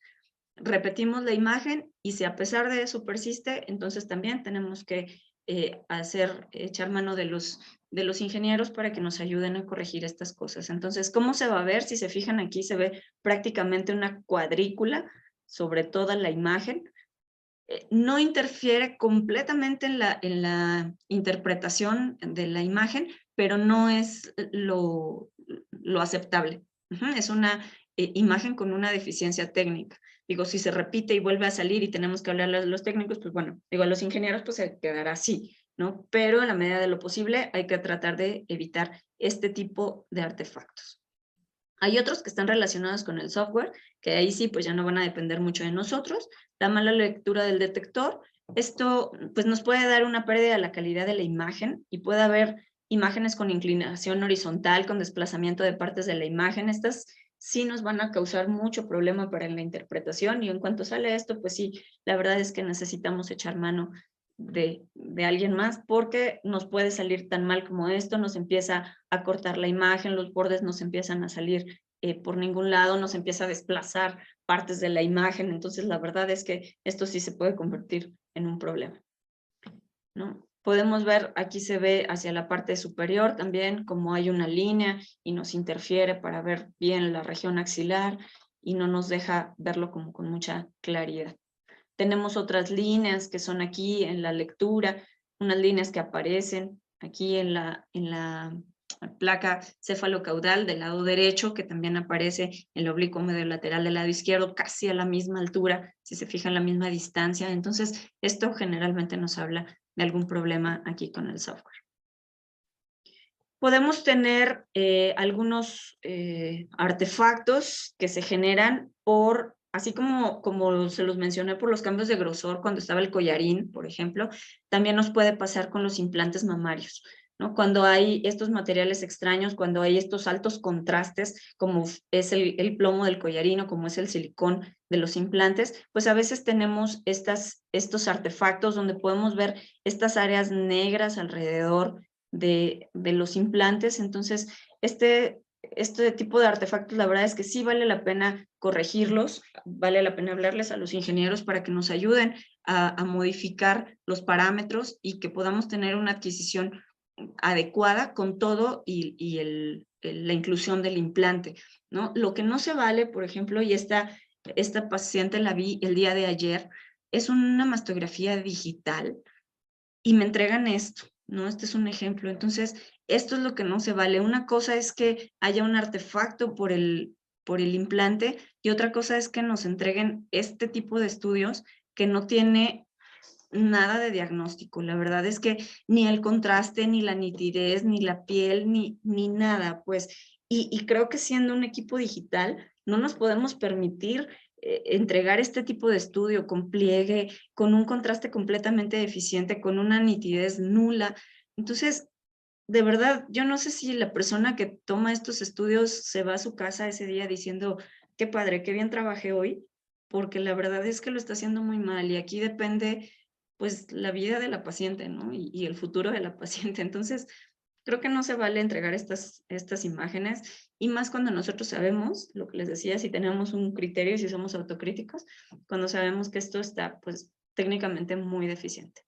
Repetimos la imagen, y si a pesar de eso persiste, entonces también tenemos que echar mano de los ingenieros para que nos ayuden a corregir estas cosas. Entonces, ¿cómo se va a ver? Si se fijan aquí, se ve prácticamente una cuadrícula sobre toda la imagen. No interfiere completamente en la interpretación de la imagen, pero no es lo aceptable. Es una imagen con una deficiencia técnica. Digo, si se repite y vuelve a salir y tenemos que hablarle a los técnicos, pues bueno, digo, a los ingenieros pues se quedará así, ¿no? Pero en la medida de lo posible hay que tratar de evitar este tipo de artefactos. Hay otros que están relacionados con el software, que ahí sí pues ya no van a depender mucho de nosotros. La mala lectura del detector, esto pues nos puede dar una pérdida de la calidad de la imagen, y puede haber imágenes con inclinación horizontal, con desplazamiento de partes de la imagen. Estas sí nos van a causar mucho problema para la interpretación, y en cuanto sale esto, pues sí, la verdad es que necesitamos echar mano de alguien más, porque nos puede salir tan mal como esto, nos empieza a cortar la imagen, los bordes nos empiezan a salir por ningún lado, nos empieza a desplazar partes de la imagen. Entonces la verdad es que esto sí se puede convertir en un problema, ¿no? Podemos ver, aquí se ve hacia la parte superior también como hay una línea y nos interfiere para ver bien la región axilar y no nos deja verlo como con mucha claridad. Tenemos otras líneas que son aquí en la lectura, unas líneas que aparecen aquí en la placa cefalocaudal del lado derecho, que también aparece en el oblicuo medio lateral del lado izquierdo, casi a la misma altura, si se fijan, la misma distancia. Entonces, esto generalmente nos habla de algún problema aquí con el software. Podemos tener algunos artefactos que se generan por, así como se los mencioné, por los cambios de grosor cuando estaba el collarín, por ejemplo, también nos puede pasar con los implantes mamarios, ¿no? Cuando hay estos materiales extraños, cuando hay estos altos contrastes, como es el plomo del collarín o como es el silicón de los implantes, pues a veces tenemos estos artefactos donde podemos ver estas áreas negras alrededor de los implantes. Entonces, este tipo de artefactos, la verdad es que sí vale la pena corregirlos, vale la pena hablarles a los ingenieros para que nos ayuden a modificar los parámetros y que podamos tener una adquisición adecuada con todo y la inclusión del implante, ¿no? Lo que no se vale, por ejemplo, y esta paciente la vi el día de ayer, es una mastografía digital y me entregan esto, ¿no? Este es un ejemplo. Entonces, esto es lo que no se vale. Una cosa es que haya un artefacto por el implante y otra cosa es que nos entreguen este tipo de estudios que no tiene nada de diagnóstico. La verdad es que ni el contraste, ni la nitidez, ni la piel, ni nada, pues. Y creo que siendo un equipo digital, no nos podemos permitir entregar este tipo de estudio con pliegue, con un contraste completamente deficiente, con una nitidez nula. Entonces, de verdad, yo no sé si la persona que toma estos estudios se va a su casa ese día diciendo, qué padre, qué bien trabajé hoy, porque la verdad es que lo está haciendo muy mal y aquí depende pues la vida de la paciente, ¿no? Y el futuro de la paciente. Entonces, creo que no se vale entregar estas imágenes y más cuando nosotros sabemos, lo que les decía, si tenemos un criterio, si somos autocríticos, cuando sabemos que esto está pues técnicamente muy deficiente,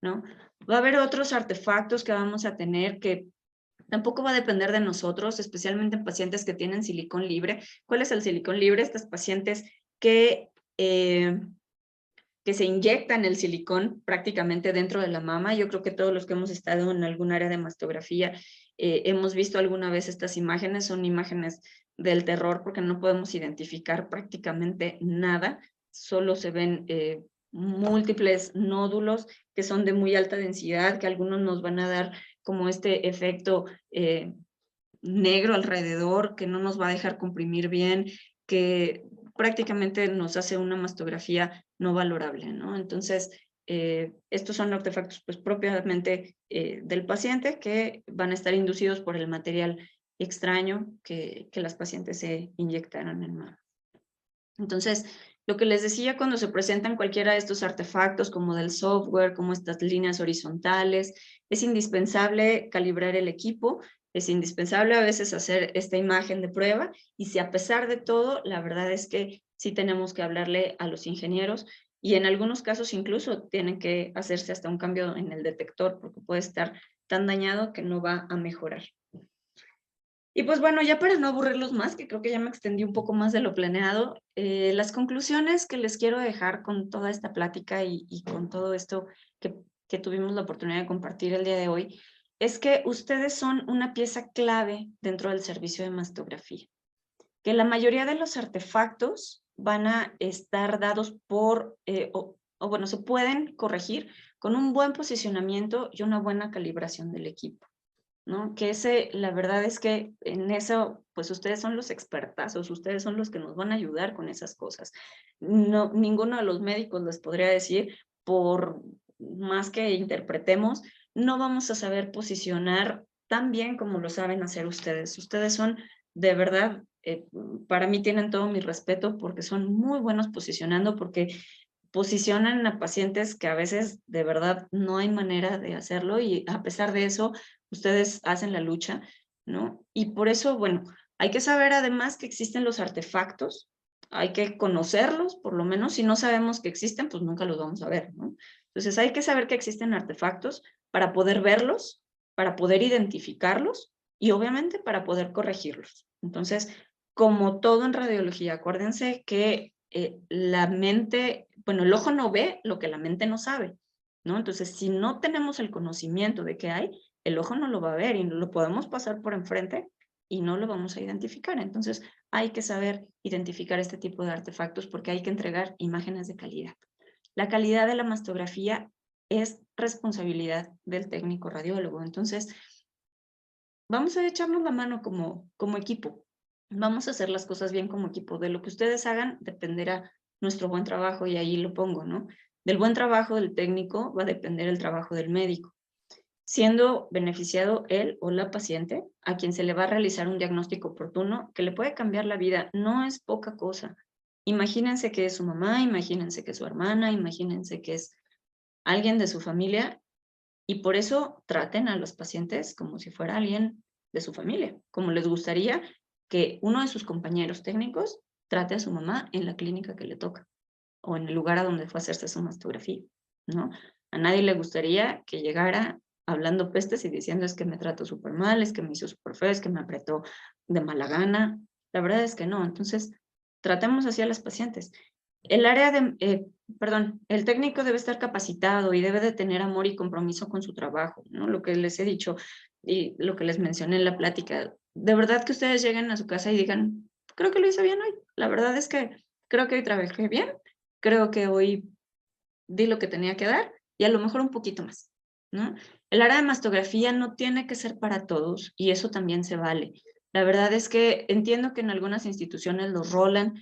¿no? Va a haber otros artefactos que vamos a tener que tampoco va a depender de nosotros, especialmente en pacientes que tienen silicón libre. ¿Cuál es el silicón libre? Estas pacientes que se inyectan el silicón prácticamente dentro de la mama. Yo creo que todos los que hemos estado en algún área de mastografía hemos visto alguna vez estas imágenes. Son imágenes del terror porque no podemos identificar prácticamente nada. Solo se ven múltiples nódulos que son de muy alta densidad, que algunos nos van a dar como este efecto negro alrededor, que no nos va a dejar comprimir bien, que prácticamente nos hace una mastografía no valorable, ¿no? Entonces, estos son artefactos pues propiamente del paciente que van a estar inducidos por el material extraño que las pacientes se inyectaron en mama. Entonces, lo que les decía, cuando se presentan cualquiera de estos artefactos, como del software, como estas líneas horizontales, es indispensable calibrar el equipo, es indispensable a veces hacer esta imagen de prueba, y si a pesar de todo, la verdad es que sí tenemos que hablarle a los ingenieros, y en algunos casos incluso tienen que hacerse hasta un cambio en el detector, porque puede estar tan dañado que no va a mejorar. Y pues bueno, ya para no aburrirlos más, que creo que ya me extendí un poco más de lo planeado, las conclusiones que les quiero dejar con toda esta plática y con todo esto que tuvimos la oportunidad de compartir el día de hoy, es que ustedes son una pieza clave dentro del servicio de mastografía, que la mayoría de los artefactos van a estar dados por, o bueno, se pueden corregir con un buen posicionamiento y una buena calibración del equipo, ¿no? Que la verdad es que en eso, pues ustedes son los expertazos, ustedes son los que nos van a ayudar con esas cosas. No, ninguno de los médicos les podría decir, por más que interpretemos, no vamos a saber posicionar tan bien como lo saben hacer ustedes. Ustedes son, de verdad, para mí tienen todo mi respeto porque son muy buenos posicionando, porque posicionan a pacientes que a veces de verdad no hay manera de hacerlo y a pesar de eso, ustedes hacen la lucha, ¿no? Y por eso, bueno, hay que saber además que existen los artefactos, hay que conocerlos, por lo menos, si no sabemos que existen, pues nunca los vamos a ver, ¿no? Entonces hay que saber que existen artefactos para poder verlos, para poder identificarlos y obviamente para poder corregirlos. Entonces, como todo en radiología, acuérdense que la mente, bueno, el ojo no ve lo que la mente no sabe, ¿no? Entonces, si no tenemos el conocimiento de qué hay, el ojo no lo va a ver y lo podemos pasar por enfrente y no lo vamos a identificar. Entonces, hay que saber identificar este tipo de artefactos porque hay que entregar imágenes de calidad. La calidad de la mastografía es responsabilidad del técnico radiólogo. Entonces, vamos a echarnos la mano como equipo. Vamos a hacer las cosas bien como equipo. De lo que ustedes hagan dependerá nuestro buen trabajo y ahí lo pongo, ¿no? Del buen trabajo del técnico va a depender el trabajo del médico, siendo beneficiado él o la paciente a quien se le va a realizar un diagnóstico oportuno que le puede cambiar la vida. No es poca cosa. Imagínense que es su mamá, imagínense que es su hermana, imagínense que es alguien de su familia Y por eso traten a los pacientes como si fuera alguien de su familia, como les gustaría que uno de sus compañeros técnicos trate a su mamá en la clínica que le toca o en el lugar a donde fue a hacerse su mastografía, ¿no? A nadie le gustaría que llegara hablando pestes y diciendo es que me trato súper mal, es que me hizo súper feo, es que me apretó de mala gana. La verdad es que no. Entonces, tratemos así a las pacientes. El área de, el técnico debe estar capacitado y debe de tener amor y compromiso con su trabajo, ¿no? Lo que les he dicho y lo que les mencioné en la plática. De verdad que ustedes lleguen a su casa y digan, creo que lo hice bien hoy. La verdad es que creo que hoy trabajé bien, creo que hoy di lo que tenía que dar y a lo mejor un poquito más, ¿no? El área de mastografía no tiene que ser para todos y eso también se vale. La verdad es que entiendo que en algunas instituciones los rolan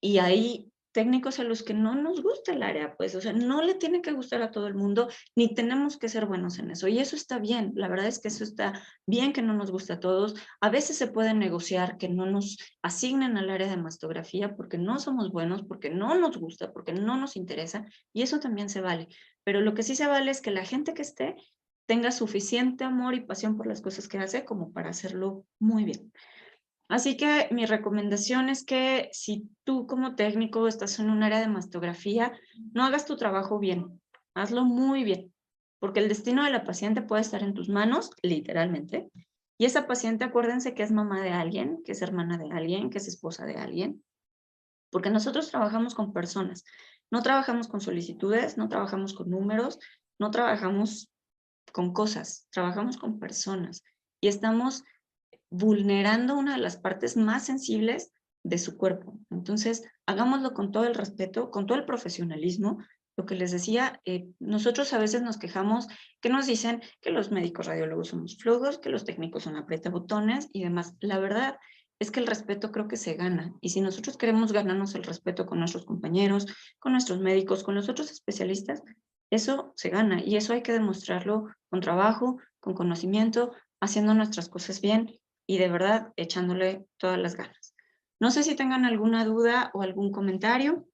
y hay técnicos a los que no nos gusta el área, pues, o sea, no le tiene que gustar a todo el mundo, ni tenemos que ser buenos en eso, y eso está bien, la verdad es que eso está bien que no nos gusta a todos. A veces se puede negociar que no nos asignen al área de mastografía porque no somos buenos, porque no nos gusta, porque no nos interesa, y eso también se vale, pero lo que sí se vale es que la gente que esté tenga suficiente amor y pasión por las cosas que hace como para hacerlo muy bien. Así que mi recomendación es que si tú como técnico estás en un área de mastografía, no hagas tu trabajo bien, hazlo muy bien, porque el destino de la paciente puede estar en tus manos, literalmente, y esa paciente acuérdense que es mamá de alguien, que es hermana de alguien, que es esposa de alguien, porque nosotros trabajamos con personas, no trabajamos con solicitudes, no trabajamos con números, no trabajamos con cosas, trabajamos con personas y estamos vulnerando una de las partes más sensibles de su cuerpo. Entonces, hagámoslo con todo el respeto, con todo el profesionalismo. Lo que les decía, nosotros a veces nos quejamos que nos dicen que los médicos radiólogos somos flojos, que los técnicos son aprietabotones y demás. La verdad es que el respeto creo que se gana. Y si nosotros queremos ganarnos el respeto con nuestros compañeros, con nuestros médicos, con los otros especialistas, eso se gana y eso hay que demostrarlo con trabajo, con conocimiento, haciendo nuestras cosas bien y de verdad echándole todas las ganas. No sé si tengan alguna duda o algún comentario.